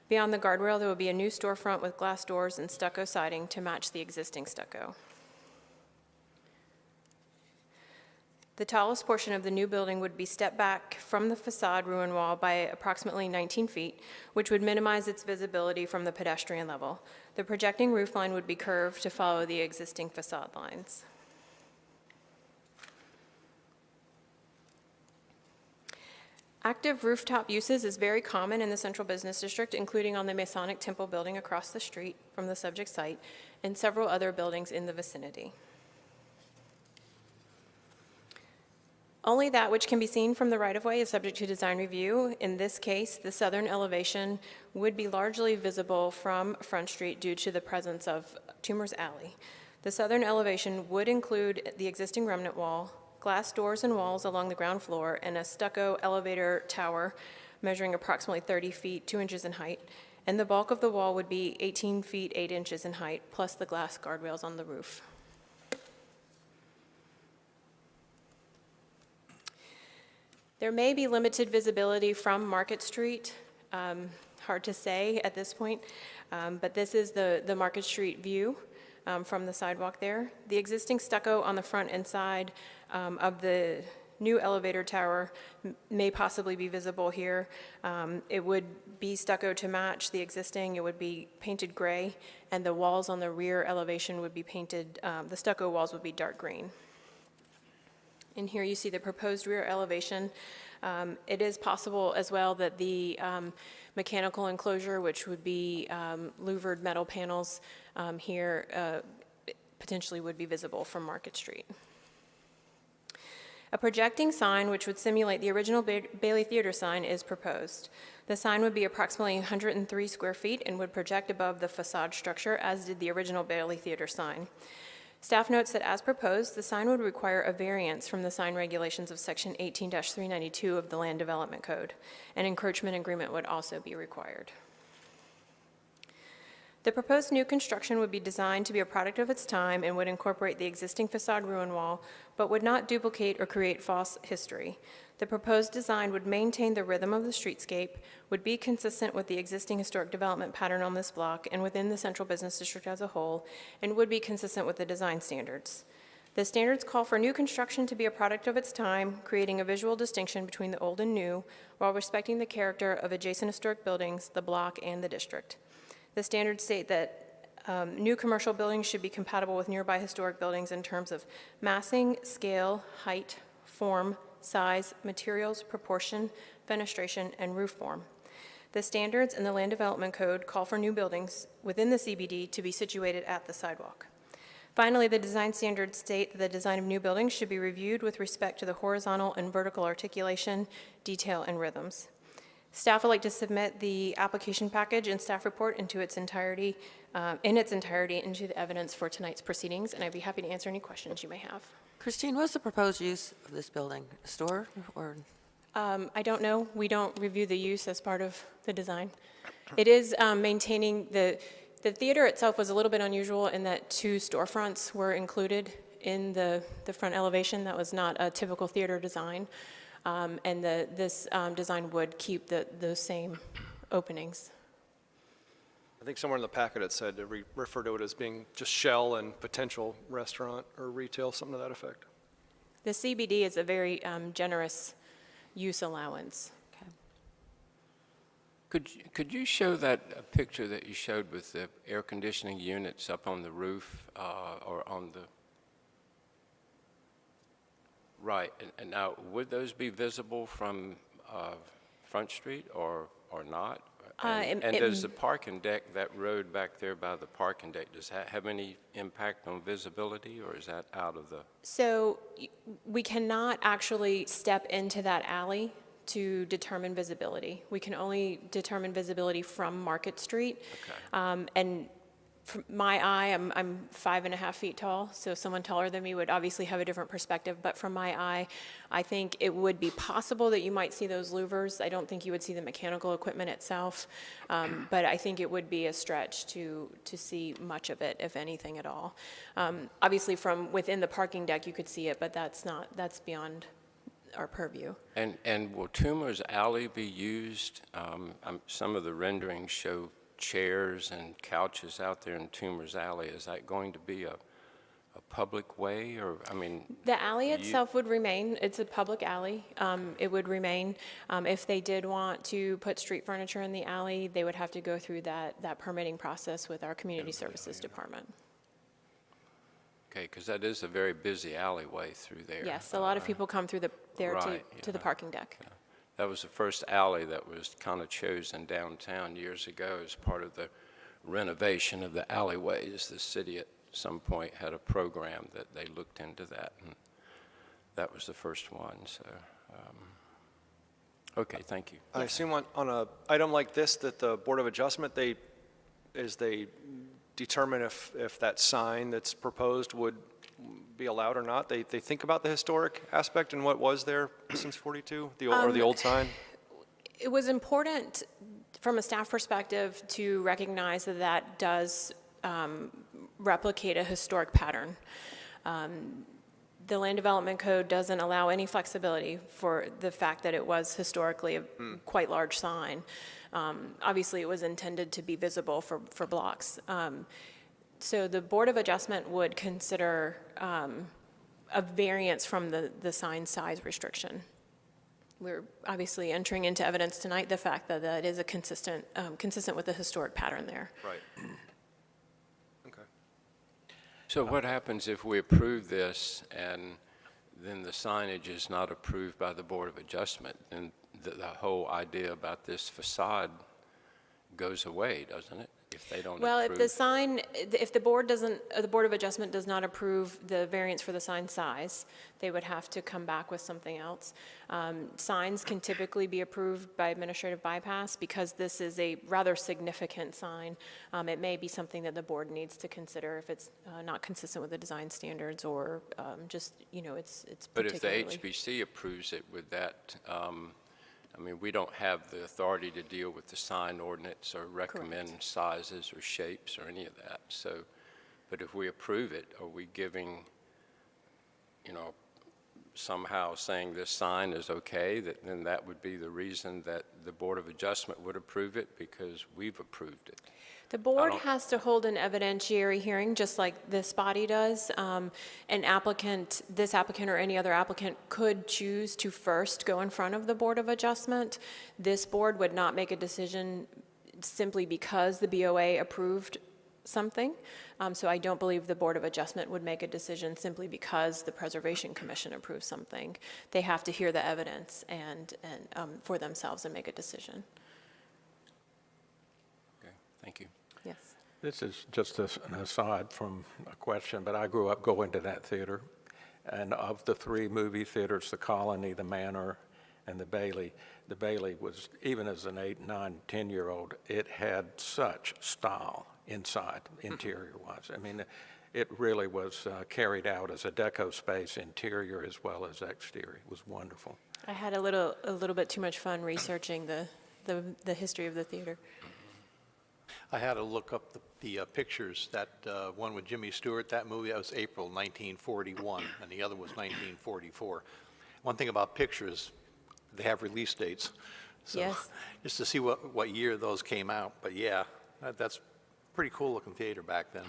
Beyond the guardrail, there would be a new storefront with glass doors and stucco siding to match the existing stucco. The tallest portion of the new building would be stepped back from the facade ruin wall by approximately 19 feet, which would minimize its visibility from the pedestrian level. The projecting roof line would be curved to follow the existing facade lines. Active rooftop uses is very common in the Central Business District, including on the Masonic Temple building across the street from the subject site and several other buildings in the vicinity. Only that which can be seen from the right-of-way is subject to design review. In this case, the southern elevation would be largely visible from Front Street due to the presence of Toomer's Alley. The southern elevation would include the existing remnant wall, glass doors and walls along the ground floor, and a stucco elevator tower measuring approximately 30 feet 2 inches in height. And the bulk of the wall would be 18 feet 8 inches in height, plus the glass guardrails on the roof. There may be limited visibility from Market Street, hard to say at this point, but this is the Market Street view from the sidewalk there. The existing stucco on the front and side of the new elevator tower may possibly be visible here. It would be stucco to match the existing. It would be painted gray, and the walls on the rear elevation would be painted, the stucco walls would be dark green. And here you see the proposed rear elevation. It is possible as well that the mechanical enclosure, which would be louvered metal panels here, potentially would be visible from Market Street. A projecting sign which would simulate the original Bailey Theater sign is proposed. The sign would be approximately 103 square feet and would project above the facade structure, as did the original Bailey Theater sign. Staff notes that as proposed, the sign would require a variance from the sign regulations of Section 18-392 of the Land Development Code. An encroachment agreement would also be required. The proposed new construction would be designed to be a product of its time and would incorporate the existing facade ruin wall, but would not duplicate or create false history. The proposed design would maintain the rhythm of the streetscape, would be consistent with the existing historic development pattern on this block and within the central business district as a whole, and would be consistent with the design standards. The standards call for new construction to be a product of its time, creating a visual distinction between the old and new, while respecting the character of adjacent historic buildings, the block, and the district. The standards state that new commercial buildings should be compatible with nearby historic buildings in terms of massing, scale, height, form, size, materials, proportion, fenestration, and roof form. The standards and the Land Development Code call for new buildings within the CBD to be situated at the sidewalk. Finally, the design standards state that the design of new buildings should be reviewed with respect to the horizontal and vertical articulation, detail, and rhythms. Staff would like to submit the application package and staff report into its entirety, into the evidence for tonight's proceedings, and I'd be happy to answer any questions you may have. Christine, what's the proposed use of this building? A store or? I don't know. We don't review the use as part of the design. It is maintaining the theater itself was a little bit unusual in that 2 storefronts were included in the front elevation. That was not a typical theater design. And this design would keep those same openings. I think somewhere in the packet it said to refer to it as being just shell and potential restaurant or retail, something to that effect. The CBD is a very generous use allowance. Could you show that picture that you showed with the air conditioning units up on the roof or on the right? And now, would those be visible from Front Street or not? And does the parking deck, that road back there by the parking deck, does that have any impact on visibility, or is that out of the? So we cannot actually step into that alley to determine visibility. We can only determine visibility from Market Street. Okay. And from my eye, I'm 5.5 feet tall, so someone taller than me would obviously have a different perspective. But from my eye, I think it would be possible that you might see those louvers. I don't think you would see the mechanical equipment itself, but I think it would be a stretch to see much of it, if anything at all. Obviously, from within the parking deck, you could see it, but that's beyond our purview. And will Toomer's Alley be used? Some of the renderings show chairs and couches out there in Toomer's Alley. Is that going to be a public way, or, I mean? The alley itself would remain. It's a public alley. It would remain. If they did want to put street furniture in the alley, they would have to go through that permitting process with our Community Services Department. Okay, because that is a very busy alleyway through there. Yes, a lot of people come through there to the parking deck. Yeah. That was the first alley that was kind of chosen downtown years ago as part of the renovation of the alleyways. The city at some point had a program that they looked into that, and that was the first one. So, okay, thank you. I assume on an item like this that the Board of Adjustment, they determine if that sign that's proposed would be allowed or not. They think about the historic aspect and what was there since 42, the old sign. It was important from a staff perspective to recognize that that does replicate a historic pattern. The Land Development Code doesn't allow any flexibility for the fact that it was historically a quite large sign. Obviously, it was intended to be visible for blocks. So the Board of Adjustment would consider a variance from the sign size restriction. We're obviously entering into evidence tonight the fact that that is a consistent with the historic pattern there. Right. Okay. So what happens if we approve this and then the signage is not approved by the Board of Adjustment? Then the whole idea about this facade goes away, doesn't it? if they don't Well, approve? if the sign, if the board doesn't, the Board of Adjustment does not approve the variance for the sign size, they would have to come back with something else. Signs can typically be approved by administrative bypass because this is a rather significant sign. It may be something that the board needs to consider if it's not consistent with the design standards or just, you know, it's But if the particularly. HBC approves it, would that, I mean, we don't have the authority to deal with the sign ordinance or recommend sizes or shapes or any of that. So, but if we approve it, are we giving, you know, somehow saying this sign is okay, that then that would be the reason that the Board of Adjustment would approve it because we've approved it? The board has to hold an evidentiary hearing, just like this body does. An applicant, this applicant or any other applicant could choose to first go in front of the Board of Adjustment. This board would not make a decision simply because the BOA approved something. So I don't believe the Board of Adjustment would make a decision simply because the Preservation Commission approved something. They have to hear the evidence and for themselves and make a decision. Okay, thank you. Yes. This is just an aside from a question, but I grew up going to that theater. And of the three movie theaters, the Colony, the Manor, and the Bailey was, even as an 8, 9, 10-year-old, it had such style inside, interior-wise. I mean, it really was carried out as a deco space, interior as well as exterior. It was wonderful. I had a little bit too much fun researching the history of the theater. I had to look up the pictures. That one with Jimmy Stewart, that movie, that was April 1941, and the other was 1944. One thing about pictures, they have release dates. So Yes. just to see what year those came out. But yeah, that's pretty cool looking theater back then.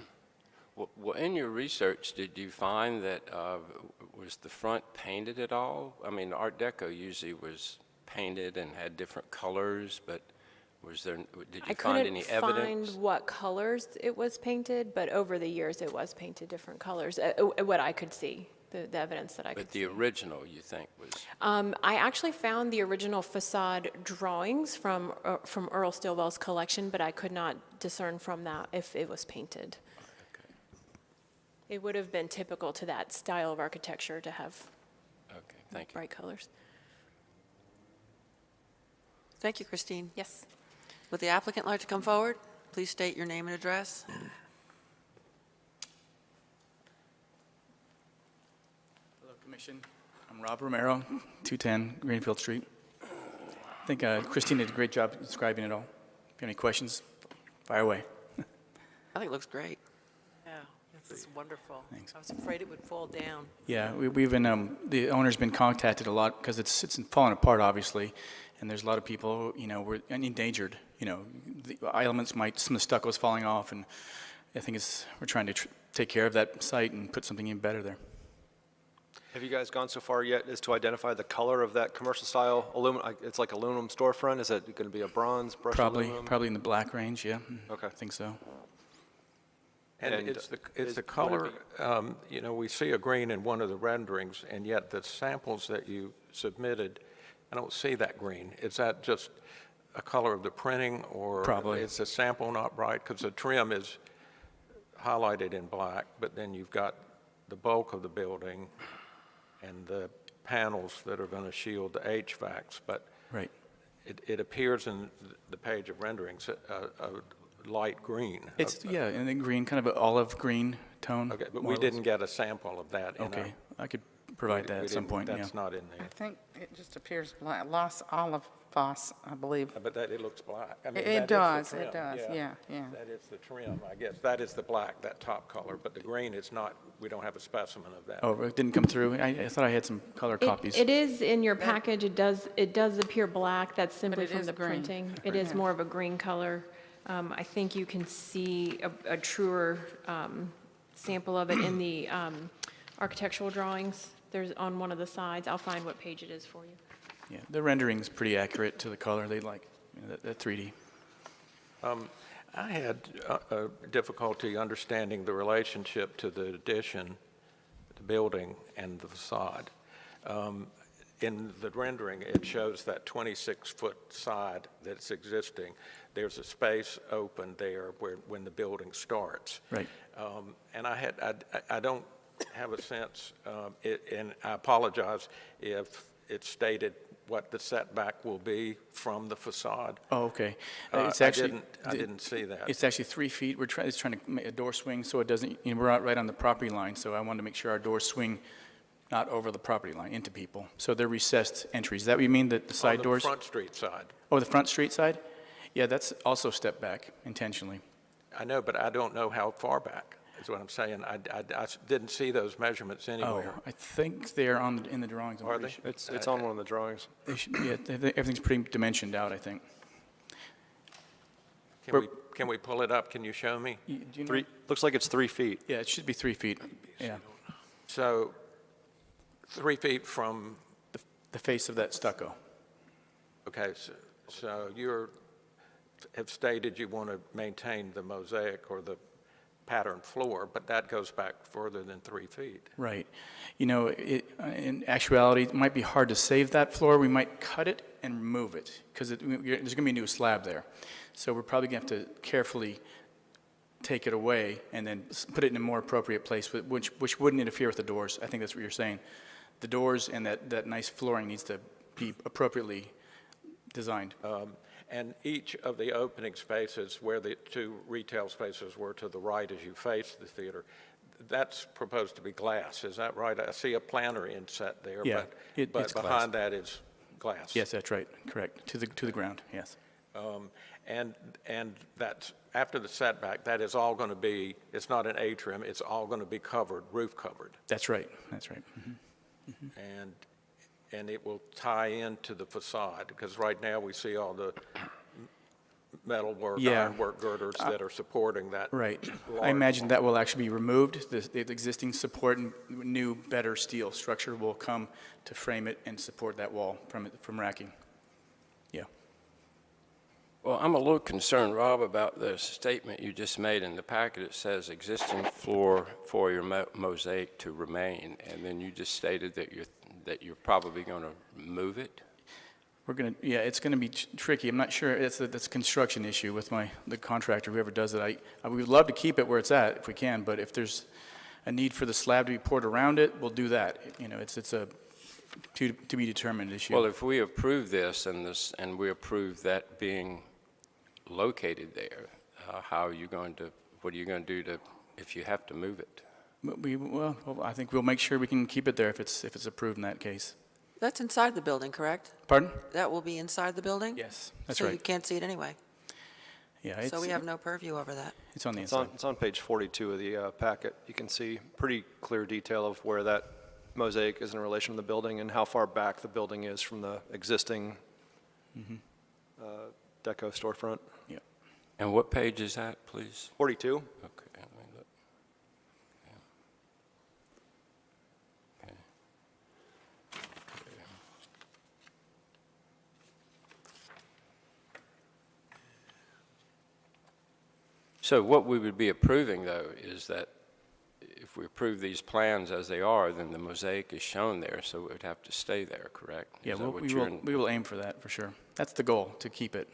Well, in your research, did you find that, was the front painted at all? I mean, Art Deco usually was painted and had different colors, but did you find any evidence? I couldn't find what colors it was painted, but over the years it was painted different colors, what I could see, the evidence that I could see. But the original, you think, was? I actually found the original facade drawings from Earl Stilwell's collection, but I could not discern from that if it was painted. Okay. It would have been typical to that style of architecture to have Thank you. bright colors. Thank you, Christine. Yes. Would the applicant like to come forward? Please state your name and address. Hello, Commission. I'm Rob Romero, 210 Greenfield Street. I think Christine did a great job describing it all. If you have any questions, fire away. I think it looks great. Yeah, this is wonderful. Thanks. I was afraid it would fall down. Yeah, we've been, the owner's been contacted a lot because it's falling apart, obviously, and there's a lot of people, you know, we're endangered. You know, the elements some of the stucco's falling off, and I think we're trying to take care of that site and put something even better there. Have you guys gone so far yet as to identify the color of that commercial style aluminum? It's like aluminum storefront. Is it going to be a bronze brushed aluminum? Probably in the black range, yeah. Okay. I think so. And it's the color, you know, we see a green in one of the renderings, and yet the samples that you submitted, I don't see that green. Is that just a color of the printing, or Probably. Is the sample not bright? Because the trim is highlighted in black, but then you've got the bulk of the building and the panels that are going to shield the HVACs, but right. it appears in the page of renderings a light green. It's, yeah, and then green, kind of an olive green tone. Okay, but more we or less. didn't get a sample of that. Okay, I could provide that at some point, yeah. That's not in there. I think it just appears black, Los Olive Foss, I believe. But it looks black. I mean, It that does, is the trim. it does, yeah. That is the trim, I guess. That is the black, that top color, but the green is not, we don't have a specimen of that. Oh, it didn't come through? I thought I had some color copies. It is in your package. It does appear black. That's simply it from is the green. printing. It is Yeah. more of a green color. I think you can see a truer sample of it in the architectural drawings. There's on one of the sides. I'll find what page it is for you. Yeah, the rendering's pretty accurate to the color they like, you know, that 3D. I had difficulty understanding the relationship to the addition, the building, and the facade. in the rendering, it shows that 26-foot side that's existing. There's a space open there where, when the building starts. Right. And I don't have a sense, and I apologize if it's stated what the setback will be from the facade. Oh, okay. It's actually. I didn't see that. It's actually 3 feet. It's trying to make a door swing so it doesn't, we're out right on the property line, so I wanted to make sure our doors swing not over the property line, into people. So they're recessed entries. Is that what you mean, the side doors? On the Front Street side. Oh, the Front Street side? Yeah, that's also stepped back intentionally. I know, but I don't know how far back, is what I'm saying. I didn't see those measurements anywhere. Oh, I think they're in the drawings. Are they? It's on one of the drawings. They should, yeah, everything's pretty dimensioned out, I think. Can we pull it up? Can you show me? Do you know? Looks like it's 3 feet. Yeah, it should be 3 feet. Yeah. So 3 feet from? The face of that stucco. Okay, so you have stated you want to maintain the mosaic or the patterned floor, but that goes back further than 3 feet. Right. You know, in actuality, it might be hard to save that floor. We might cut it and remove it because there's going to be a new slab there. So we're probably going to have to carefully take it away and then put it in a more appropriate place, which wouldn't interfere with the doors. I think that's what you're saying. The doors and that nice flooring needs to be appropriately designed. And each of the opening spaces where the 2 retail spaces were to the right as you face the theater, that's proposed to be glass, is that right? I see a planter inset there, Yeah, but it's behind glass. that is glass. Yes, that's right. Correct. To the ground. Yes. And that's, after the setback, that is all going to be, it's not an atrium, it's all going to be covered, roof covered. That's right. That's right. Mm-hmm. Mm-hmm. And it will tie into the facade, because right now we see all the metal work, Yeah. ironwork girders that are supporting that. Right. I large imagine that will actually be removed. The existing support and new, better steel structure will come to frame it and support that wall from racking. Yeah. Well, I'm a little concerned, Rob, about the statement you just made in the packet. It says existing floor for your mosaic to remain, and then you just stated that you're probably going to move it. Yeah, it's going to be tricky. I'm not sure. That's a construction issue with the contractor, whoever does it. We would love to keep it where it's at if we can, but if there's a need for the slab to be poured around it, we'll do that. You know, it's a to be determined issue. Well, if we approve this and we approve that being located there, what are you going to do if you have to move it? Well, I think we'll make sure we can keep it there if it's approved in that case. That's inside the building, correct? Pardon? That will be inside the building? Yes, that's So right. you can't see it anyway? Yeah. So we have no purview over that? It's on the inside. It's on page 42 of the packet. You can see pretty clear detail of where that mosaic is in relation to the building and how far back the building is from the existing deco storefront. Yeah. And what page is that, please? 42. Okay, let me look. Okay. So what we would be approving, though, is that if we approve these plans as they are, then the mosaic is shown there, so it would have to stay there, correct? Yeah, Is that what we will aim for that for sure. That's the goal, to keep it.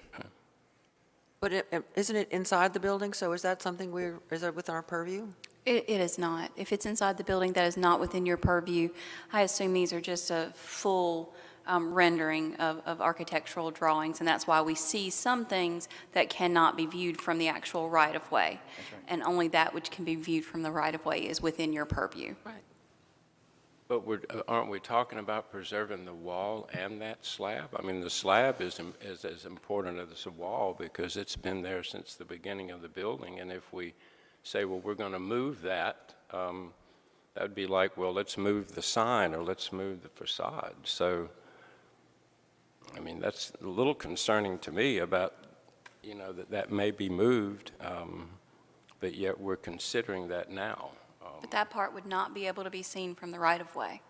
But isn't it inside the building? So is that something is that within our purview? It is not. If it's inside the building, that is not within your purview. I assume these are just a full rendering of architectural drawings, and that's why we see some things that cannot be viewed from the actual right-of-way. Right. And only that which can be viewed from the right-of-way is within your purview. Right. But aren't we talking about preserving the wall and that slab? I mean, the slab is as important as the wall because it's been there since the beginning of the building. And if we say, well, we're going to move that, that would be like, well, let's move the sign or let's move the facade. So, I mean, that's a little concerning to me about, you know, that may be moved, but yet we're considering that now. But that part would not be able to be seen from the right-of-way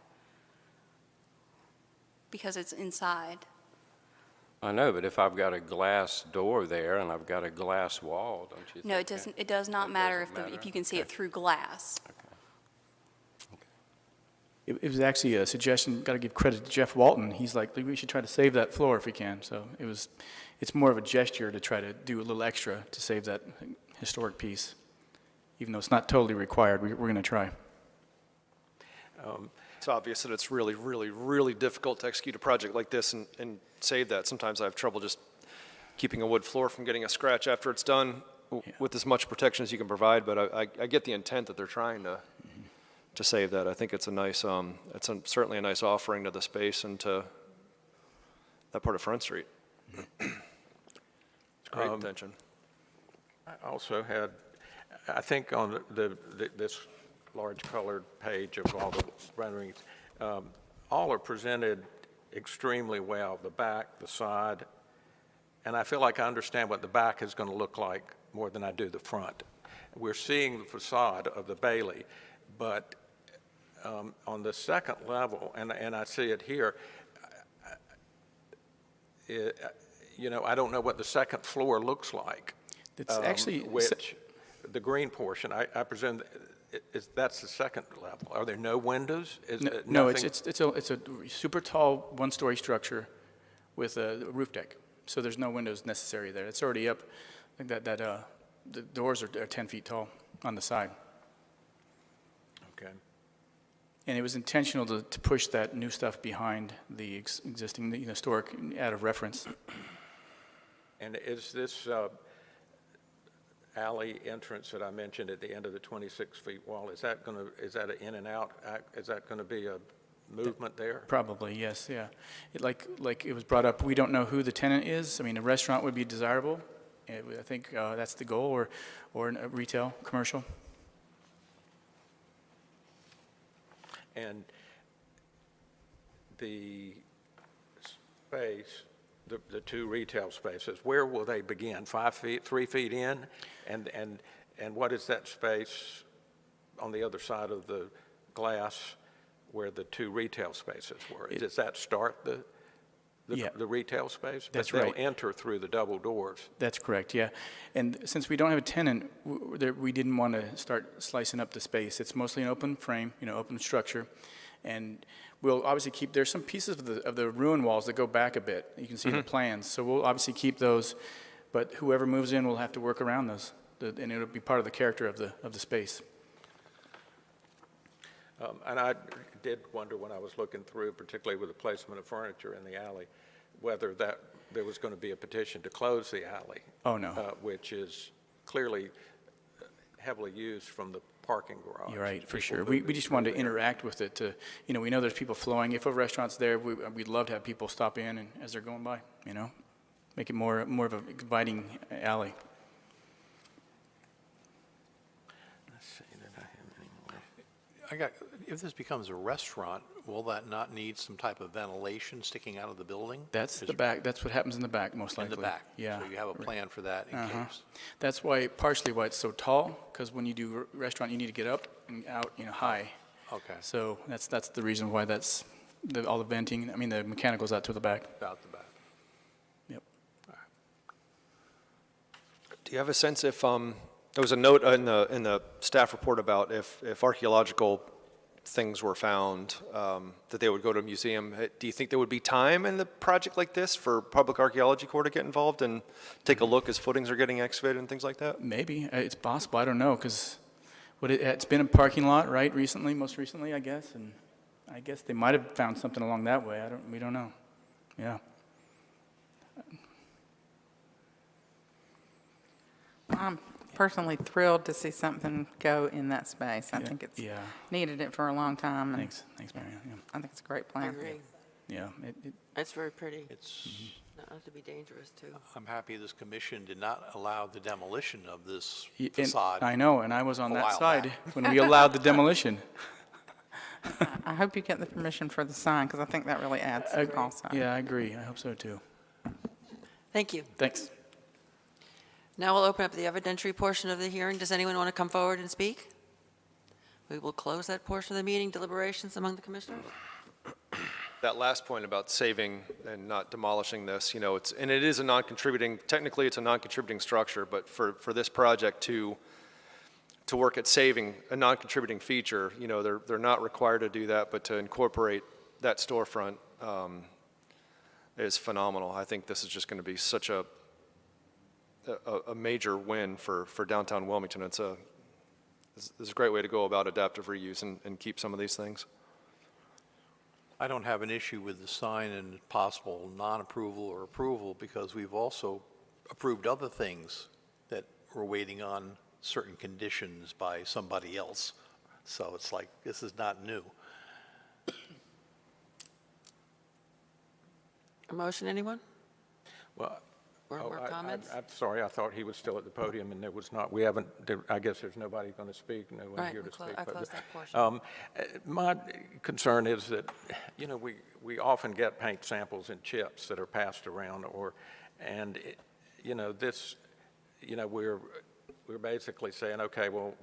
because it's inside. I know, but if I've got a glass door there and I've got a glass wall, don't you think? No, it doesn't. It does not matter if you can see it through glass. it was actually a suggestion, got to give credit to Jeff Walton. He's like, we should try to save that floor if we can. So it's more of a gesture to try to do a little extra to save that historic piece, even though it's not totally required. We're going to try. It's obvious that it's really, really, really difficult to execute a project like this and save that. Sometimes I have trouble just keeping a wood floor from getting a scratch after it's done with as much protection as you can provide, but I get the intent that they're trying to save that. I think it's a nice, certainly a nice offering to the space and to that part of Front Street. It's great intention. I also had, I think on this large colored page of all the renderings, all are presented extremely well, the back, the side, and I feel like I understand what the back is going to look like more than I do the front. We're seeing the facade of the Bailey, but on the second level, and I see it here, you know, I don't know what the second floor looks like. It's actually which the green portion, I presume that's the second level. Are there no windows? No, it's a super tall one-story structure with a roof deck. So there's no windows necessary there. It's already up. I think that the doors are 10 feet tall on the side. Okay. And it was intentional to push that new stuff behind the existing, the historic, out of reference. And is this alley entrance that I mentioned at the end of the 26-foot wall, is that an in and out? Is that going to be a movement there? Probably, yes, yeah. Like it was brought up, we don't know who the tenant is. I mean, a restaurant would be desirable. I think that's the goal, or a retail, commercial. And the space, the two retail spaces, where will they begin? 5 feet, 3 feet in? And what is that space on the other side of the glass where the two retail spaces were? Does that start the retail space? That's but right. They'll enter through the double doors. That's correct, yeah. And since we don't have a tenant, we didn't want to start slicing up the space. It's mostly an open frame, open structure. And we'll obviously keep, there's some pieces of the ruin walls that go back a bit. You can see the plans. So we'll obviously keep those, but whoever moves in will have to work around those. And it'll be part of the character of the space. And I did wonder when I was looking through, particularly with the placement of furniture in the alley, whether there was going to be a petition to close the alley. Oh, no. Which is clearly heavily used from the parking garage. You're right, for sure. We just wanted to interact with it to, we know there's people flowing. If a restaurant's there, we'd love to have people stop in and as they're going by, make it more of an inviting alley. If this becomes a restaurant, will that not need some type of ventilation sticking out of the building? That's the back. That's what happens in the back, most likely. In the back? Yeah. So you have a plan for that in case? That's partially why it's so tall, because when you do restaurant, you need to get up and out, high. Okay. So that's the reason why that's all the venting, the mechanical's out to the back. Out the back. Yep. Do you have a sense if, there was a note in the staff report about if archaeological things were found, that they would go to a museum. Do you think there would be time in the project like this for Public Archaeology Corps to get involved and take a look as footings are getting excavated and things like that? Maybe. It's possible. I don't know, because it's been a parking lot, right, most recently, I guess, and I guess they might have found something along that way. We don't know. Yeah. I'm personally thrilled to see something go in that space. I think it's needed it for a long time. And Thanks, Marianne. Yeah. I think it's a great plan. I agree. Yeah. It's very pretty. It's. Not to be dangerous, too. I'm happy this commission did not allow the demolition of this facade. I know, and I was on that side when we allowed the demolition. I hope you get the permission for the sign, because I think that really adds also. Yeah, I agree. I hope so, too. Thank you. Thanks. Now we'll open up the evidentiary portion of the hearing. Does anyone want to come forward and speak? We will close that portion of the meeting. Deliberations among the commissioners. That last point about saving and not demolishing this, and it is a non-contributing, technically it's a non-contributing structure, but for this project to to work at saving a non-contributing feature, you know, they're not required to do that, but to incorporate that storefront is phenomenal. I think this is just going to be such a major win for downtown Wilmington. It's a great way to go about adaptive reuse and keep some of these things. I don't have an issue with the sign and possible non-approval or approval because we've also approved other things that we're waiting on certain conditions by somebody else. So it's like, this is not new. A motion, anyone? Well, Or more comments? I'm sorry, I thought he was still at the podium, and there was not, I guess there's nobody going to speak, no one Right, here to speak. I closed that portion. My concern is that, you know, we often get paint samples in chips that are passed around, you know, this, you know, we're basically saying, okay, well,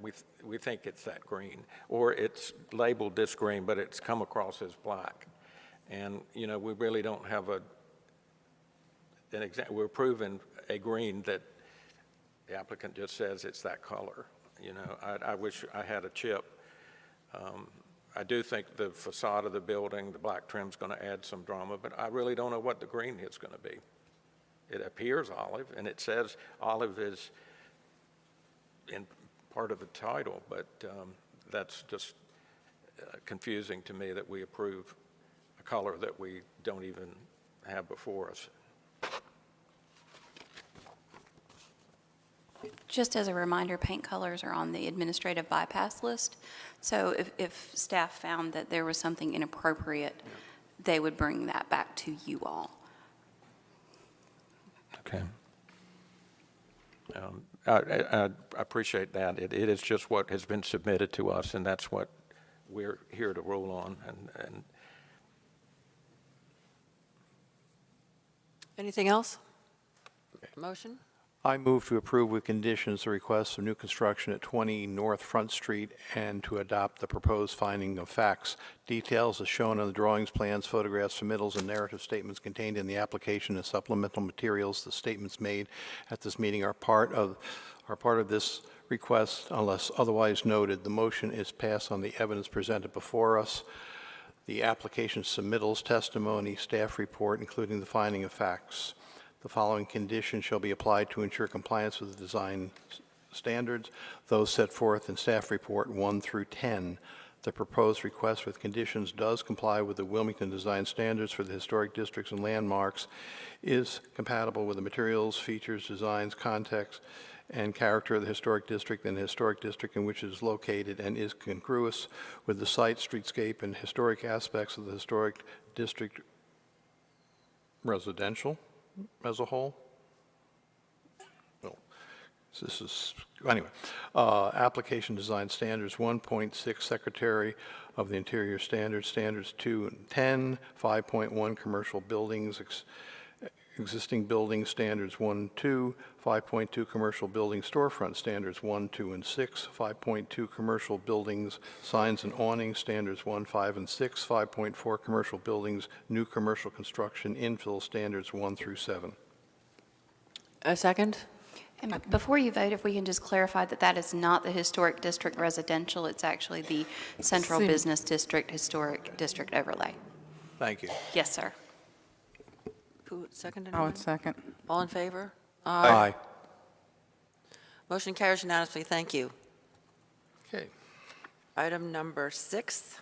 we think it's that green, or it's labeled this green, but it's come across as black. And, you know, we really don't have we're proving a green that the applicant just says it's that color. You know, I wish I had a chip. I do think the facade of the building, the black trim's going to add some drama, but I really don't know what the green is going to be. It appears olive, and it says olive is in part of the title, but that's just confusing to me that we approve a color that we don't even have before us. Just as a reminder, paint colors are on the administrative bypass list. So if staff found that there was something inappropriate, they would bring that back to you all. Okay. I appreciate that. It is just what has been submitted to us, and that's what we're here to rule on. And Anything else? Motion? I move to approve with conditions the request of new construction at 20 North Front Street and to adopt the proposed finding of facts. Details as shown on the drawings, plans, photographs, submittals, and narrative statements contained in the application and supplemental materials. The statements made at this meeting are part of this request unless otherwise noted. The motion is passed on the evidence presented before us. The application submittals, testimony, staff report, including the finding of facts. The following conditions shall be applied to ensure compliance with the design standards, those set forth in staff report 1 through 10. The proposed request with conditions does comply with the Wilmington design standards for the historic districts and landmarks, is compatible with the materials, features, designs, context, and character of the historic district and the historic district in which it is located, and is congruous with the site, streetscape, and historic aspects of the historic district residential as a whole. No. This is, anyway, application design standards 1.6, Secretary of the Interior Standards, standards 2 and 10, 5.1, commercial buildings, existing building standards 1, 2, 5.2, commercial building storefront standards 1, 2, and 6, 5.2, commercial buildings, signs and awnings standards 1, 5, and 6, 5.4, commercial buildings, new commercial construction infill standards 1 through 7. A second? And before you vote, if we can just clarify that that is not the historic district residential, it's actually the central business district historic district overlay. Thank you. Yes, sir. Who seconded? I would second. All in favor? Aye. Motion carries unanimously. Thank you. Okay. Item number 6.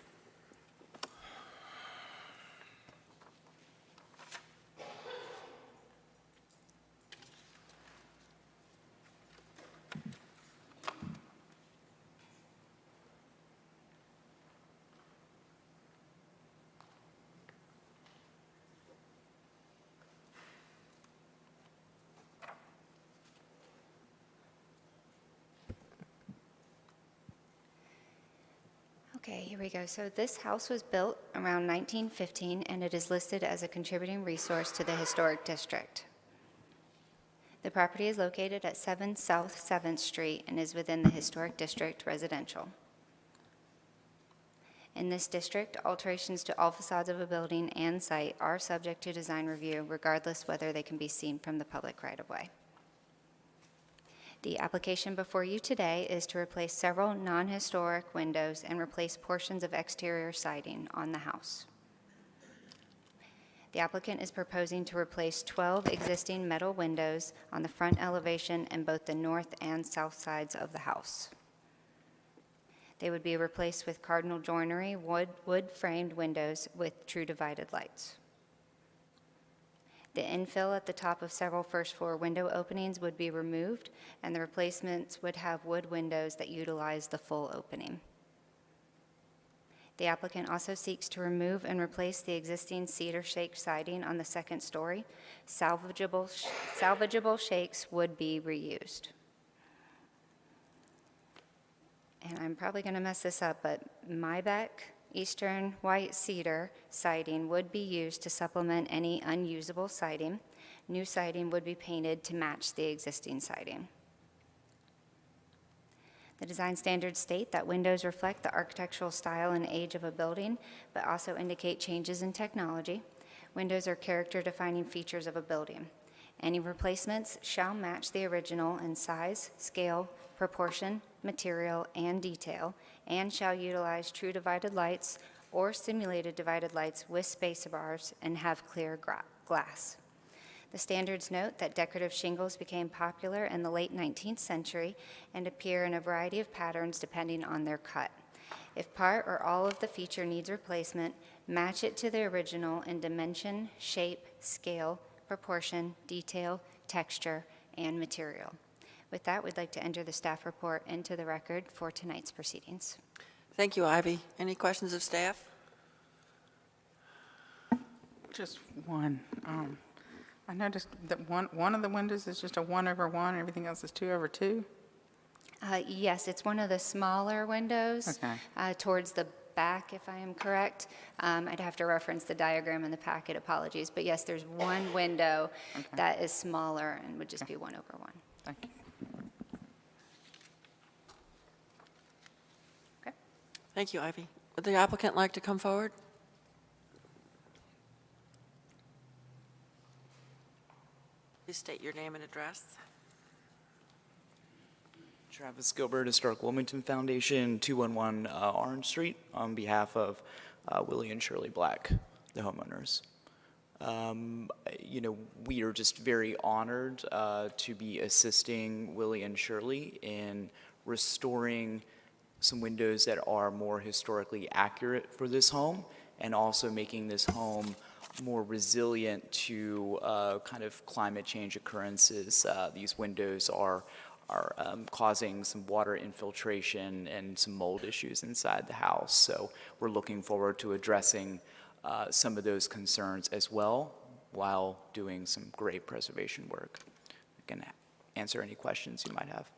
Okay, here we go. So this house was built around 1915, and it is listed as a contributing resource to the historic district. The property is located at 7 South 7th Street and is within the historic district residential. In this district, alterations to all facades of a building and site are subject to design review, regardless whether they can be seen from the public right-of-way. The application before you today is to replace several non-historic windows and replace portions of exterior siding on the house. The applicant is proposing to replace 12 existing metal windows on the front elevation and both the north and south sides of the house. They would be replaced with cardinal joinery wood-framed windows with true divided lights. The infill at the top of several first-floor window openings would be removed, and the replacements would have wood windows that utilize the full opening. The applicant also seeks to remove and replace the existing cedar shake siding on the second story. Salvageable shakes would be reused. And I'm probably going to mess this up, but Mybeck Eastern white cedar siding would be used to supplement any unusable siding. New siding would be painted to match the existing siding. The design standards state that windows reflect the architectural style and age of a building, but also indicate changes in technology. Windows are character-defining features of a building. Any replacements shall match the original in size, scale, proportion, material, and detail, and shall utilize true divided lights or simulated divided lights with spacer bars and have clear glass. The standards note that decorative shingles became popular in the late 19th century and appear in a variety of patterns depending on their cut. If part or all of the feature needs replacement, match it to the original in dimension, shape, scale, proportion, detail, texture, and material. With that, we'd like to enter the staff report into the record for tonight's proceedings. Thank you, Ivy. Any questions of staff? Just one. I noticed that one of the windows is just a 1/1, everything else is 2/2. Yes, it's one of the smaller windows towards the back, if I am correct. I'd have to reference the diagram in the packet, apologies. But yes, there's one window that is smaller and would just be 1/1. Thank you. Thank you, Ivy. Would the applicant like to come forward? Please state your name and address. Travis Gilbert, Historic Wilmington Foundation, 211 Orange Street, on behalf of Willie and Shirley Black, the homeowners. We are just very honored to be assisting Willie and Shirley in restoring some windows that are more historically accurate for this home, and also making this home more resilient to kind of climate change occurrences. These windows are causing some water infiltration and some mold issues inside the house. So we're looking forward to addressing some of those concerns as well while doing some great preservation work. I can answer any questions you might have.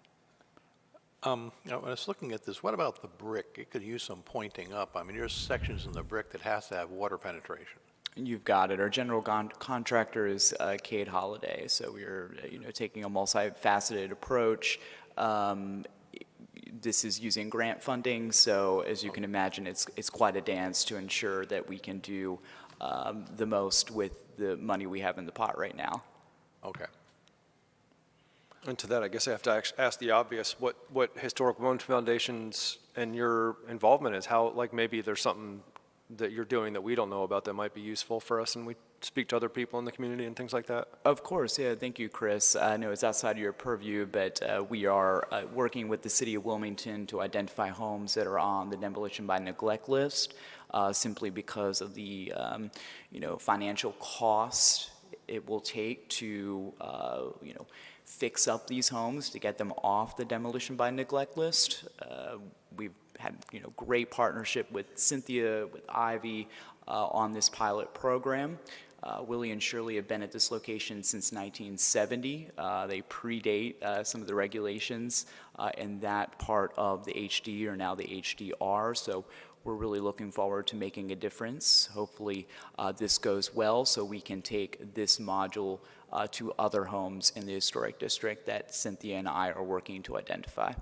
When I was looking at this, what about the brick? It could use some pointing up. I mean, there's sections in the brick that has to have water penetration. You've got it. Our general contractor is Cade Holiday, so we're taking a multifaceted approach. This is using grant funding, so as you can imagine, it's quite a dance to ensure that we can do the most with the money we have in the pot right now. Okay. And to that, I guess I have to ask the obvious, what Historic Wilmington Foundation's and your involvement is, how, like, maybe there's something that you're doing that we don't know about that might be useful for us, and we speak to other people in the community and things like that? Of course, yeah, thank you, Chris. I know it's outside of your purview, but we are working with the City of Wilmington to identify homes that are on the demolition by neglect list, simply because of the financial cost it will take to fix up these homes to get them off the demolition by neglect list. We've had great partnership with Cynthia, with Ivy on this pilot program. Willie and Shirley have been at this location since 1970. They predate some of the regulations in that part of the HD, or now the HDR. So we're really looking forward to making a difference. Hopefully this goes well so we can take this module to other homes in the historic district that Cynthia and I are working to identify.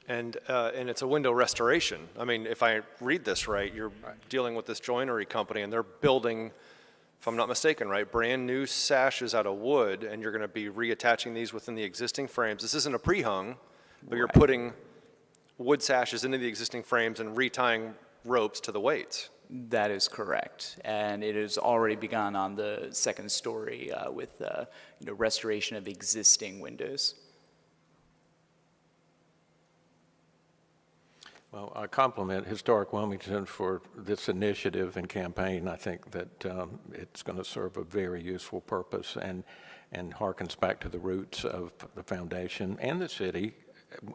And it's a window restoration. I mean, if I read this right, you're dealing with this joinery company, and they're building if I'm not mistaken, right, brand new sashes out of wood, and you're going to be reattaching these within the existing frames. This isn't a pre-hung, but you're putting wood sashes into the existing frames and retying ropes to the weights. That is correct, and it has already begun on the second story with restoration of existing windows. Well, I compliment Historic Wilmington for this initiative and campaign. I think that it's going to serve a very useful purpose and harkens back to the roots of the foundation and the city.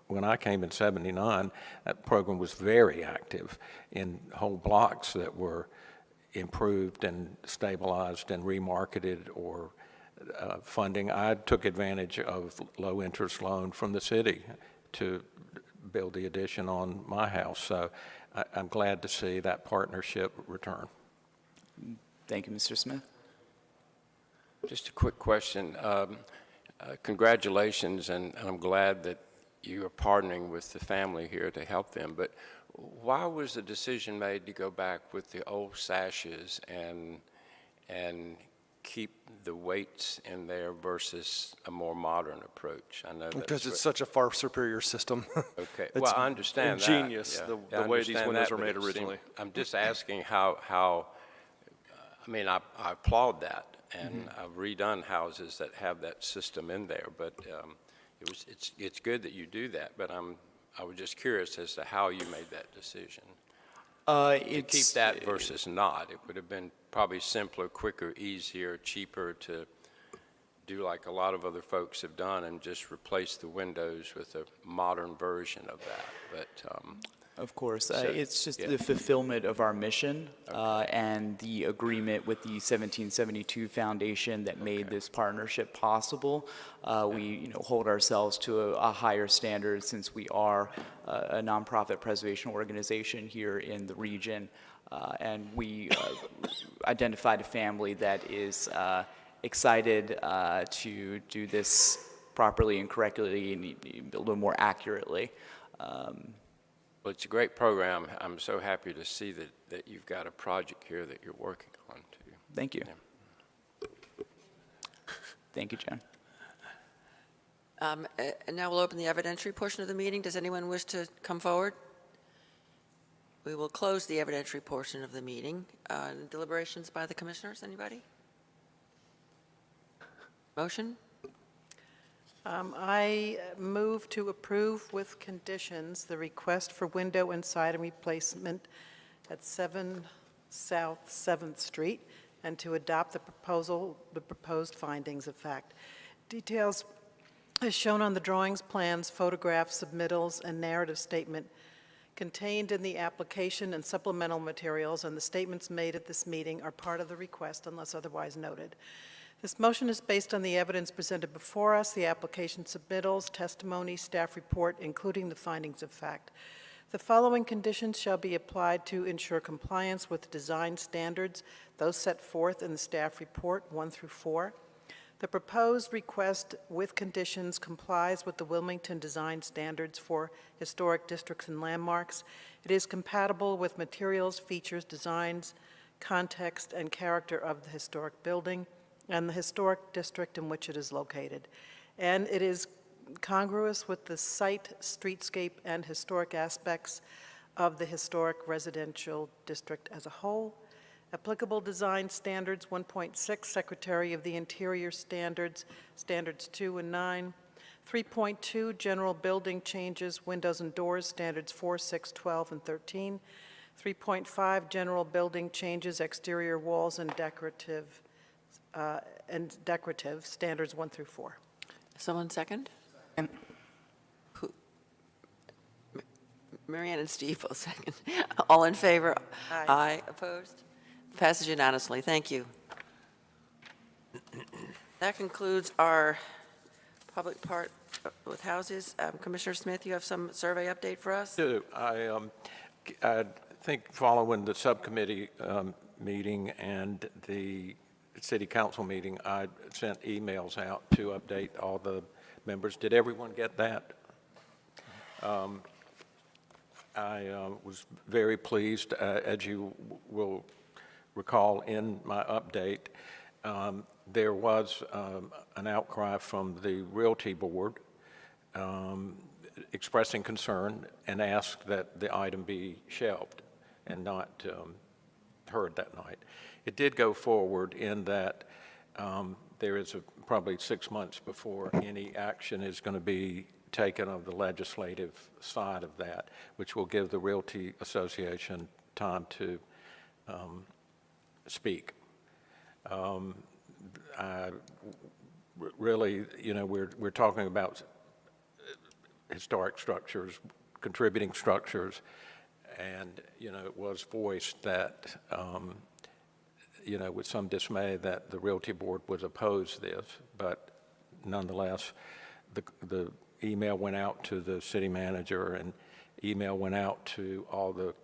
When I came in '79, that program was very active in whole blocks that were improved and stabilized and remarketed or funding. I took advantage of low-interest loan from the city to build the addition on my house. So I'm glad to see that partnership return. Thank you, Mr. Smith. Just a quick question. Congratulations, and I'm glad that you are partnering with the family here to help them. But why was the decision made to go back with the old sashes and keep the weights in there versus a more modern approach? I know because it's such a far superior system. Okay. Well, I understand that. Ingenious, the way these windows were made originally. I'm just asking how. I mean, I applaud that, and I've redone houses that have that system in there, but it's good that you do that. But I was just curious as to how you made that decision. To keep that versus not. It would have been probably simpler, quicker, easier, cheaper to do like a lot of other folks have done and just replace the windows with a modern version of that. But of course, it's just the fulfillment of our mission and the agreement with the 1772 Foundation that made this partnership possible. We hold ourselves to a higher standard since we are a nonprofit preservation organization here in the region. And we identified a family that is excited to do this properly and correctly and a little more accurately. Well, it's a great program. I'm so happy to see that you've got a project here that you're working on, too. Thank you. Yeah. Thank you, Jen. And now we'll open the evidentiary portion of the meeting. Does anyone wish to come forward? We will close the evidentiary portion of the meeting. Deliberations by the commissioners, anybody? Motion? I move to approve with conditions the request for window and siding replacement at 7 South 7th Street and to adopt the proposed findings of fact. Details as shown on the drawings, plans, photographs, submittals, and narrative statement contained in the application and supplemental materials and the statements made at this meeting are part of the request unless otherwise noted. This motion is based on the evidence presented before us, the application submittals, testimony, staff report, including the findings of fact. The following conditions shall be applied to ensure compliance with design standards, those set forth in the staff report 1 through 4. The proposed request with conditions complies with the Wilmington design standards for historic districts and landmarks. It is compatible with materials, features, designs, context, and character of the historic building and the historic district in which it is located. And it is congruous with the site, streetscape, and historic aspects of the historic residential district as a whole. Applicable design standards 1.6, Secretary of the Interior Standards, Standards 2 and 9. 3.2, General Building Changes, Windows and Doors, Standards 4, 6, 12, and 13. 3.5, General Building Changes, Exterior Walls and Decorative, Standards 1 through 4. Someone second? Who? Marianne and Steve both second. All in favor? Aye. Aye. Opposed? Passes unanimously. Thank you. That concludes our public part with houses. Commissioner Smith, you have some survey update for us? I think following the subcommittee meeting and the city council meeting, I sent emails out to update all the members. Did everyone get that? I was very pleased, as you will recall in my update, there was an outcry from the Realty Board expressing concern and asked that the item be shelved and not heard that night. It did go forward in that there is probably 6 months before any action is going to be taken of the legislative side of that, which will give the Realty Association time to speak. Really, you know, we're talking about historic structures, contributing structures, and, you know, it was voiced that, you know, with some dismay that the Realty Board would oppose this, but nonetheless, the email went out to the city manager and email went out to all the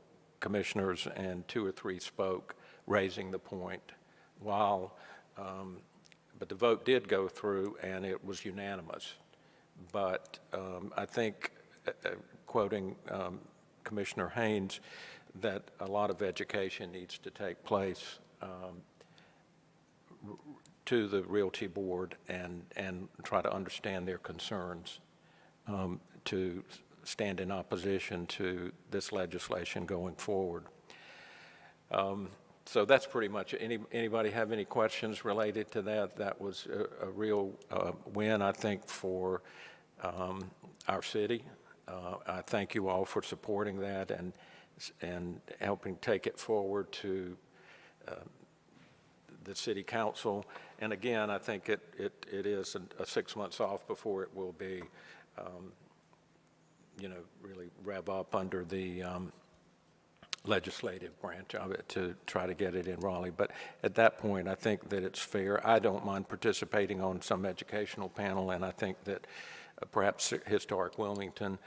commissioners, and 2 or 3 spoke, raising the point while, but the vote did go through and it was unanimous. But I think, quoting Commissioner Haynes, that a lot of education needs to take place to the Realty Board and try to understand their concerns to stand in opposition to this legislation going forward. So that's pretty much it. Anybody have any questions related to that? That was a real win, I think, for our city. I thank you all for supporting that and helping take it forward to the city council. And again, I think it is a 6 months off before it will be, you know, really rev up under the legislative branch of it to try to get it in Raleigh. But at that point, I think that it's fair. I don't mind participating on some educational panel, and I think that perhaps Historic Wilmington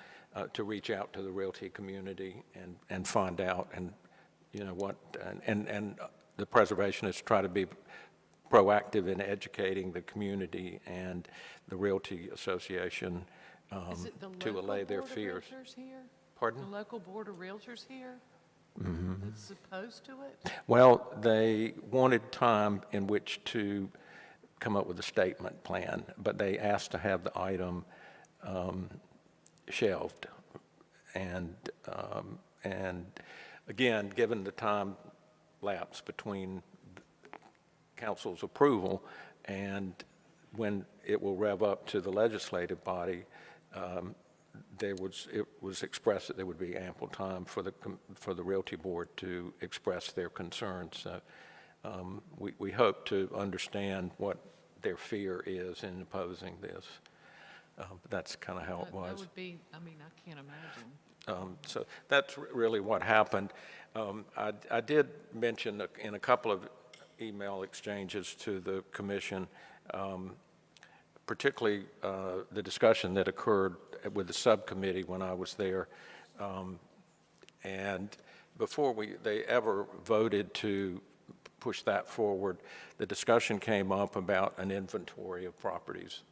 to reach out to the realty community and find out, and you know what, and the preservationists try to be proactive in educating the community and the Realty Association to allay their fears. Pardon? The local board of realtors here? Mm-hmm. That's opposed to it? Well, they wanted time in which to come up with a statement plan, but they asked to have the item shelved. And again, given the time lapse between council's approval and when it will rev up to the legislative body, it was expressed that there would be ample time for the Realty Board to express their concerns. So we hope to understand what their fear is in opposing this. That's kind of how it was. That would be, I mean, I can't imagine. So that's really what happened. I did mention in a couple of email exchanges to the commission, particularly the discussion that occurred with the subcommittee when I was there. And before they ever voted to push that forward, the discussion came up about an inventory of properties,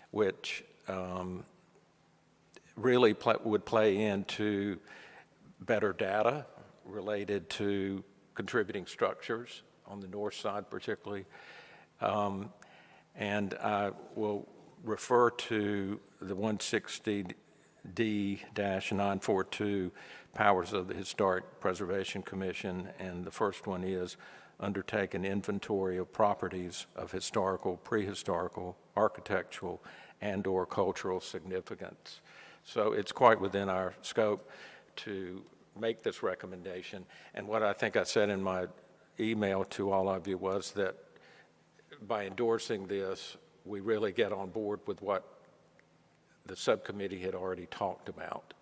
which really would play into better data related to contributing structures on the north side particularly. And I will refer to the 160D-942 powers of the Historic Preservation Commission, and the first one is undertake an inventory of properties of historical, prehistorical, architectural, and/or cultural significance. So it's quite within our scope to make this recommendation. And what I think I said in my email to all of you was that by endorsing this, we really get on board with what the subcommittee had already talked about.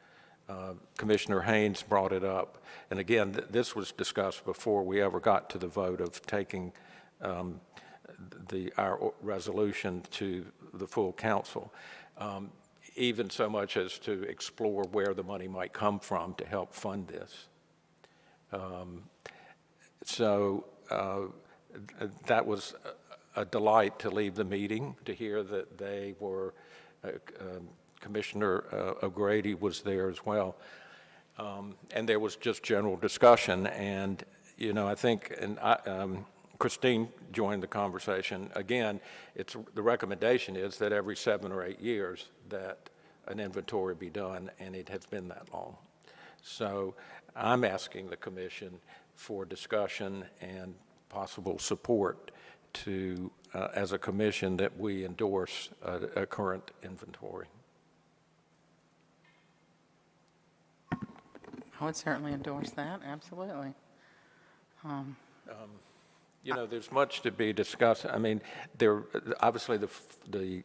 Commissioner Haynes brought it up. And again, this was discussed before we ever got to the vote of taking our resolution to the full council, even so much as to explore where the money might come from to help fund this. So that was a delight to leave the meeting, to hear that they were, Commissioner O'Grady was there as well. And there was just general discussion, and you know, I think, and Christine joined the conversation. Again, the recommendation is that every 7 or 8 years that an inventory be done, and it has been that long. So I'm asking the commission for discussion and possible support to, as a commission, that we endorse a current inventory. I would certainly endorse that, absolutely. You know, there's much to be discussed. I mean, obviously the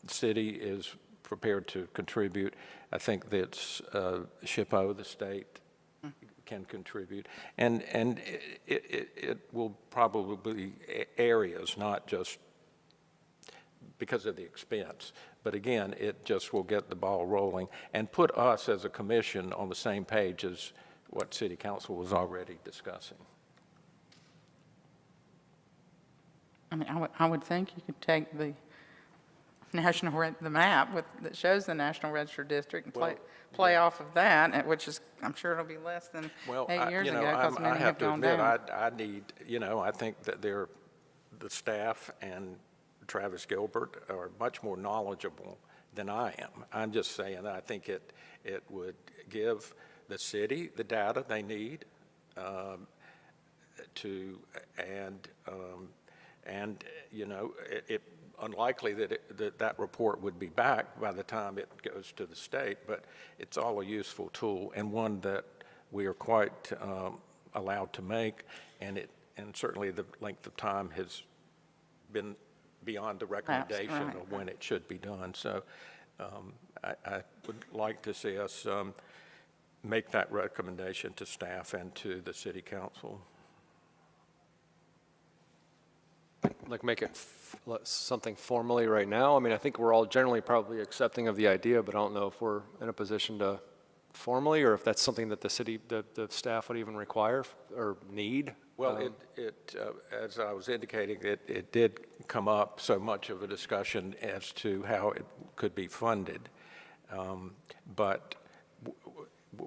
city is prepared to contribute. I think that SHPO, the state, can contribute. And it will probably be areas, not just because of the expense. But again, it just will get the ball rolling and put us as a commission on the same page as what City Council was already discussing. I mean, I would think you could take the the map that shows the National Register District and play off of that, which is, I'm sure it'll be less than 8 years ago because many have gone down. I need, you know, I think that the staff and Travis Gilbert are much more knowledgeable than I am. I'm just saying that I think it would give the city the data they need and you know, unlikely that that report would be back by the time it goes to the state, but it's all a useful tool and one that we are quite allowed to make, and certainly the length of time has been beyond the recommendation of when it should be done. So I would like to see us make that recommendation to staff and to the city council. Like make it something formally right now? I mean, I think we're all generally probably accepting of the idea, but I don't know if we're in a position to formally, or if that's something that the city, the staff would even require or need. Well, as I was indicating, it did come up so much of a discussion as to how it could be funded. But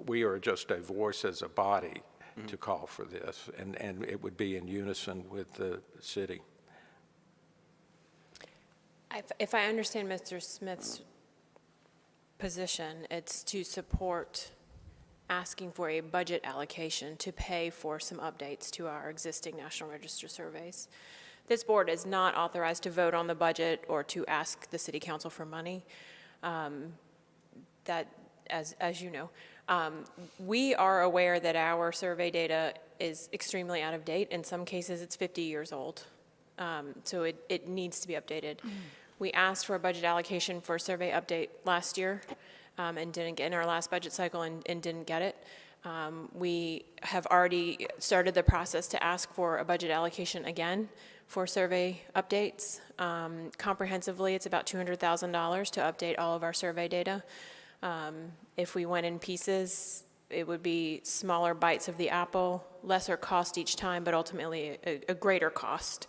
we are just a voice as a body to call for this, and it would be in unison with the city. If I understand Mr. Smith's position, it's to support asking for a budget allocation to pay for some updates to our existing National Register surveys. This board is not authorized to vote on the budget or to ask the city council for money. That, as you know, we are aware that our survey data is extremely out of date. In some cases, it's 50 years old. So it needs to be updated. We asked for a budget allocation for a survey update last year and didn't get in our last budget cycle and didn't get it. We have already started the process to ask for a budget allocation again for survey updates. Comprehensively, it's about $200,000 to update all of our survey data. If we went in pieces, it would be smaller bites of the apple, lesser cost each time, but ultimately a greater cost.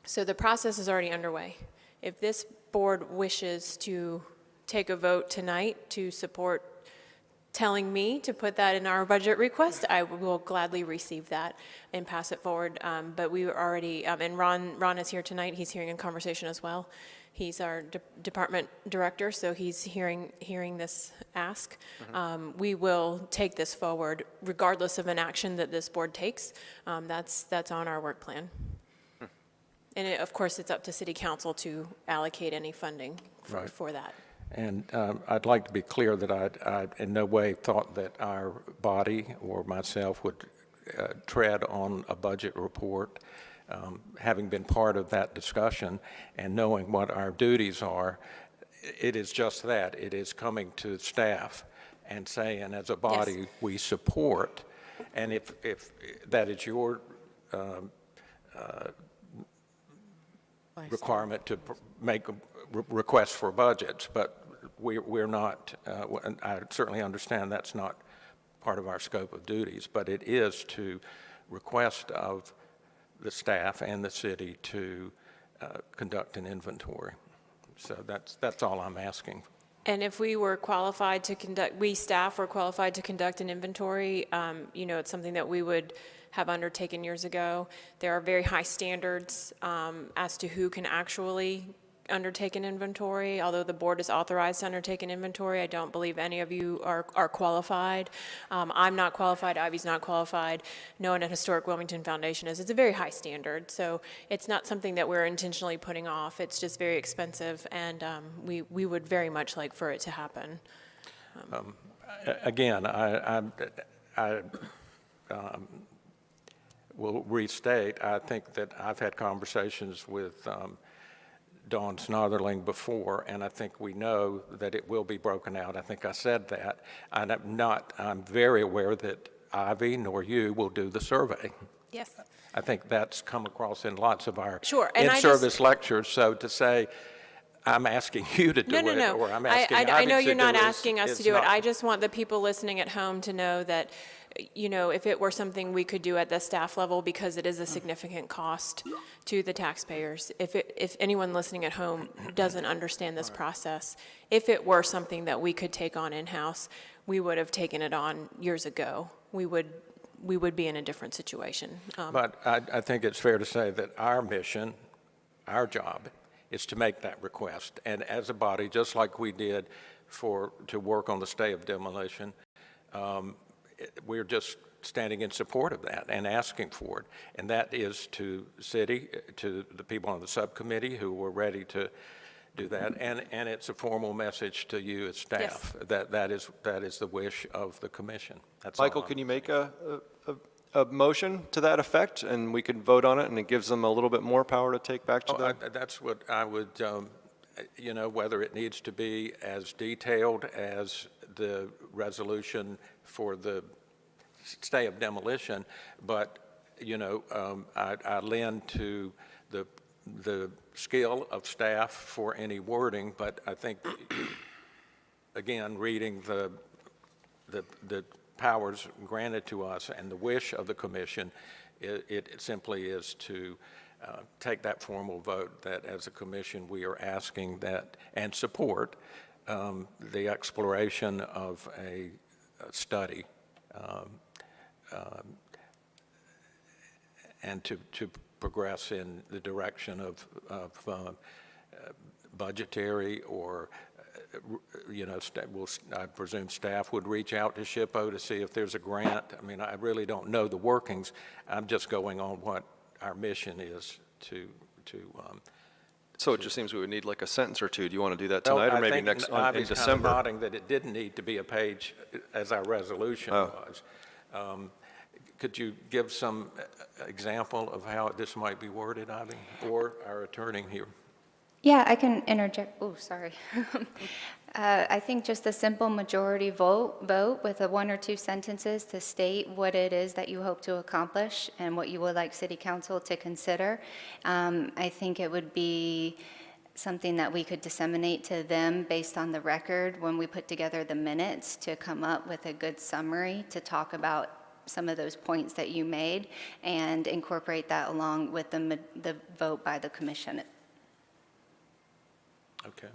So the process is already underway. If this board wishes to take a vote tonight to support telling me to put that in our budget request, I will gladly receive that and pass it forward. But we were already, and Ron is here tonight. He's hearing a conversation as well. He's our department director, so he's hearing this ask. We will take this forward regardless of an action that this board takes. That's on our work plan. And of course, it's up to City Council to allocate any funding for that. And I'd like to be clear that I in no way thought that our body or myself would tread on a budget report. Having been part of that discussion and knowing what our duties are, it is just that. It is coming to staff and saying, as a body, yes, we support. And if that is your requirement to make requests for budgets, but we're not, I certainly understand that's not part of our scope of duties, but it is to request of the staff and the city to conduct an inventory. So that's all I'm asking. And if we were qualified to conduct, we staff were qualified to conduct an inventory, it's something that we would have undertaken years ago. There are very high standards as to who can actually undertake an inventory. Although the board is authorized to undertake an inventory, I don't believe any of you are qualified. I'm not qualified, Ivy's not qualified, no one at Historic Wilmington Foundation is. It's a very high standard, so it's not something that we're intentionally putting off. It's just very expensive, and we would very much like for it to happen. Again, I will restate, I think that I've had conversations with Dawn Snotherling before, and I think we know that it will be broken out. I think I said that. I'm very aware that Ivy nor you will do the survey. Yes. I think that's come across in lots of our Sure, and in-service lectures. So to say, I'm asking you to do it, or I'm asking Ivy to do it. I know you're not is- asking us is to do it. not- I just want the people listening at home to know that, if it were something we could do at the staff level, because it is a significant cost to the taxpayers. If anyone listening at home doesn't understand this process, if it were something that we could take on in-house, we would have taken it on years ago. We would be in a different situation. But I think it's fair to say that our mission, our job, is to make that request. And as a body, just like we did to work on the stay of demolition, we're just standing in support of that and asking for it. And that is to city, to the people on the subcommittee who were ready to do that. And it's a formal message to you as staff. Yes. That is the wish of the commission. That's Michael, can you make a motion to that effect, and we can vote on it, and it gives them a little bit more power to take back to them? That's what I would, whether it needs to be as detailed as the resolution for the stay of demolition, but, I lend to the skill of staff for any wording, but I think, again, reading the powers granted to us and the wish of the commission, it simply is to take that formal vote that as a commission we are asking that and support the exploration of a study and to progress in the direction of budgetary or I presume staff would reach out to SHPO to see if there's a grant. I mean, I really don't know the workings. I'm just going on what our mission is to. So it just seems we would need like a sentence or two. Do you want to do that tonight, or maybe in December? Kind of nodding that it didn't need to be a page as our resolution was. Could you give some example of how this might be worded, Ivy, or our attorney here? Yeah, I can interject. Oh, sorry. I think just a simple majority vote with a 1 or 2 sentences to state what it is that you hope to accomplish and what you would like City Council to consider. I think it would be something that we could disseminate to them based on the record when we put together the minutes to come up with a good summary to talk about some of those points that you made and incorporate that along with the vote by the commission. Okay.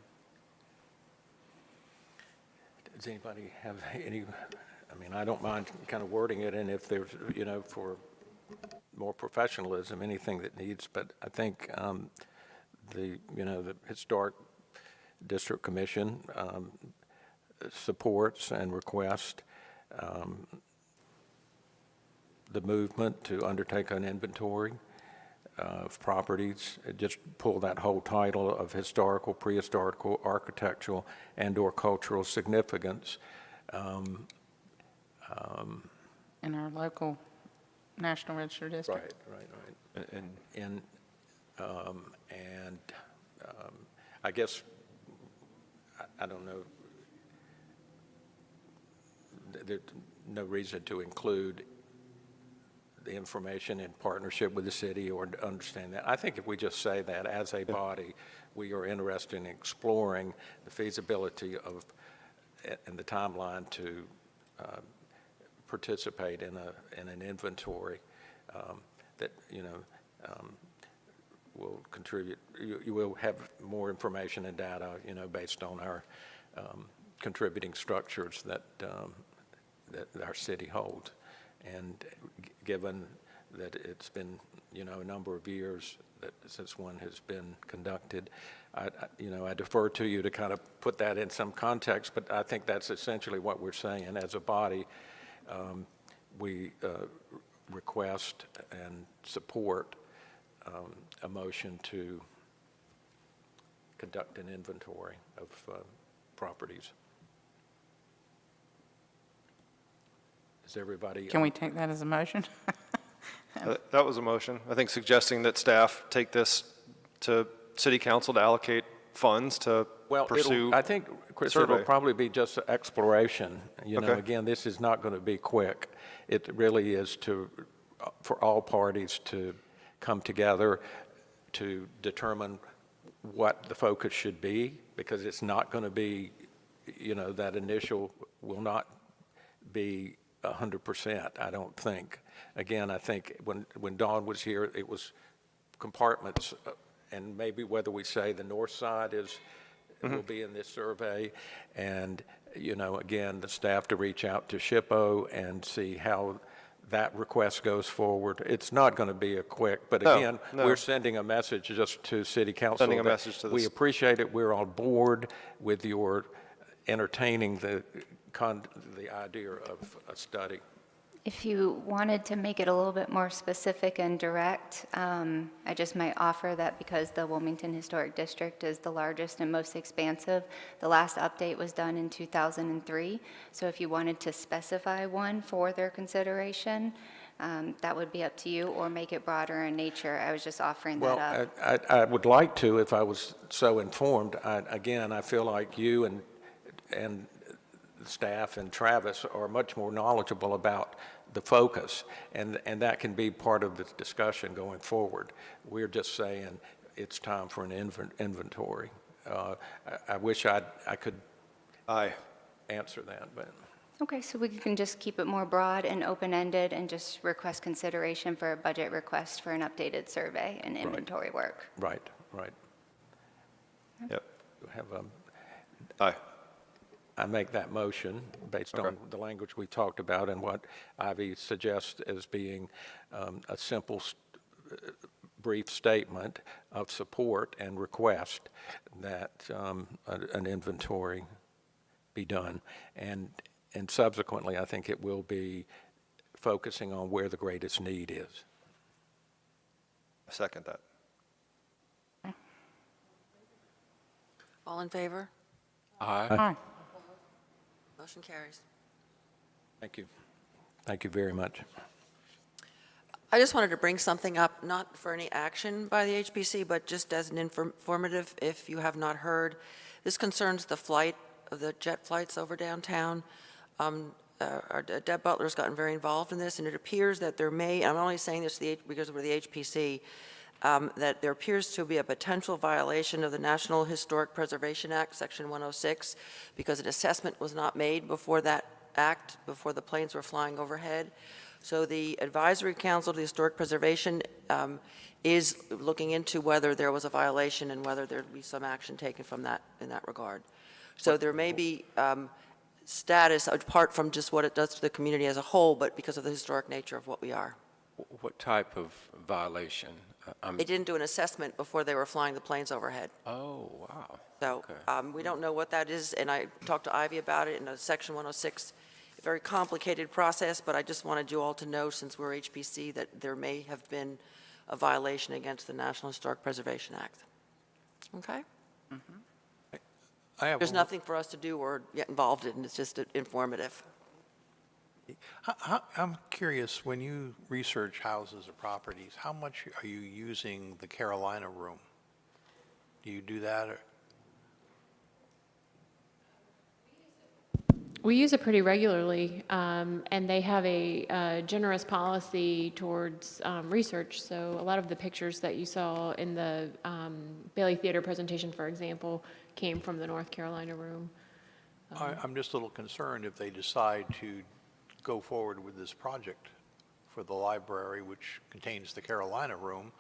Does anybody have any, I don't mind kind of wording it, and if there's, for more professionalism, anything that needs, but I think the Historic District Commission supports and requests the movement to undertake an inventory of properties. Just pull that whole title of historical, prehistorical, architectural, and/or cultural significance. In our local National Register district. Right. And I guess, I don't know, there's no reason to include the information in partnership with the city or to understand that. I think if we just say that as a body, we are interested in exploring the feasibility of and the timeline to participate in an inventory that will contribute. You will have more information and data, based on our contributing structures that our city holds. And given that it's been, a number of years since one has been conducted, I defer to you to kind of put that in some context, but I think that's essentially what we're saying. As a body, we request and support a motion to conduct an inventory of properties. Is everybody? Can we take that as a motion? That was a motion. I think suggesting that staff take this to city council to allocate funds to pursue. I think, Chris, it'll probably be just exploration. Okay. Again, this is not going to be quick. It really is for all parties to come together to determine what the focus should be, because it's not going to be, that initial will not be 100%, I don't think. Again, I think when Dawn was here, it was compartments, and maybe whether we say the north side will be in this survey, and, again, the staff to reach out to SHPO and see how that request goes forward. It's not going to be a quick, but again, we're sending a message just to city council. Sending a message to we appreciate it. We're on board with your entertaining the idea of a study. If you wanted to make it a little bit more specific and direct, I just might offer that because the Wilmington Historic District is the largest and most expansive, the last update was done in 2003. So if you wanted to specify one for their consideration, that would be up to you, or make it broader in nature. I was just offering that up. Well, I would like to, if I was so informed. Again, I feel like you and staff and Travis are much more knowledgeable about the focus, and that can be part of the discussion going forward. We're just saying it's time for an inventory. I wish I could answer that, but. Okay, so we can just keep it more broad and open-ended and just request consideration for a budget request for an updated survey and inventory work. Right. Yep. Have Aye. I make that motion based on the language we talked about and what Ivy suggests as being a simple, brief statement of support and request that an inventory be done. And subsequently, I think it will be focusing on where the greatest need is. I second that. All in favor? Aye. Motion carries. Thank you. Thank you very much. I just wanted to bring something up, not for any action by the HPC, but just as an informative, if you have not heard. This concerns the flight of the jet flights over downtown. Deb Butler's gotten very involved in this, and it appears that there may, and I'm only saying this because we're the HPC, that there appears to be a potential violation of the National Historic Preservation Act, Section 106, because an assessment was not made before that act, before the planes were flying overhead. So the Advisory Council to the Historic Preservation is looking into whether there was a violation and whether there'd be some action taken from that in that regard. So there may be status apart from just what it does to the community as a whole, but because of the historic nature of what we are. What type of violation? They didn't do an assessment before they were flying the planes overhead. Oh, wow. So we don't know what that is, and I talked to Ivy about it in a Section 106, a very complicated process, but I just wanted you all to know, since we're HPC, that there may have been a violation against the National Historic Preservation Act. Okay? There's nothing for us to do or get involved in. It's just informative. I'm curious, when you research houses or properties, how much are you using the Carolina room? Do you do that? Or? We use it pretty regularly, and they have a generous policy towards research. So a lot of the pictures that you saw in the Bailey Theater presentation, for example, came from the North Carolina room. I'm just a little concerned if they decide to go forward with this project for the library, which contains the Carolina room.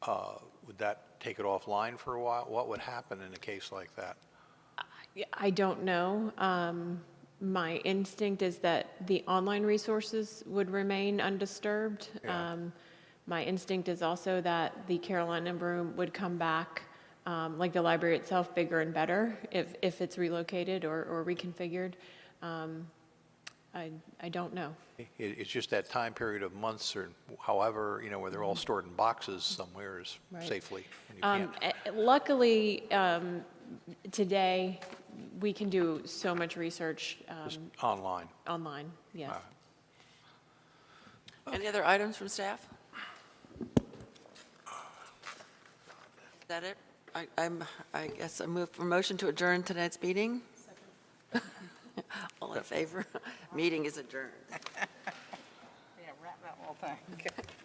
Would that take it offline for a while? What would happen in a case like that? I don't know. My instinct is that the online resources would remain undisturbed. My instinct is also that the Carolina room would come back, like the library itself, bigger and better if it's relocated or reconfigured. I don't know. It's just that time period of months or however, where they're all stored in boxes somewhere safely. And you can't. Luckily, today, we can do so much research. Just online. Online, yes. Any other items from staff? Is that it? I guess I move for motion to adjourn tonight's meeting. All in favor? Meeting is adjourned. Yeah, wrap that whole thing.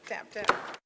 Tap, tap.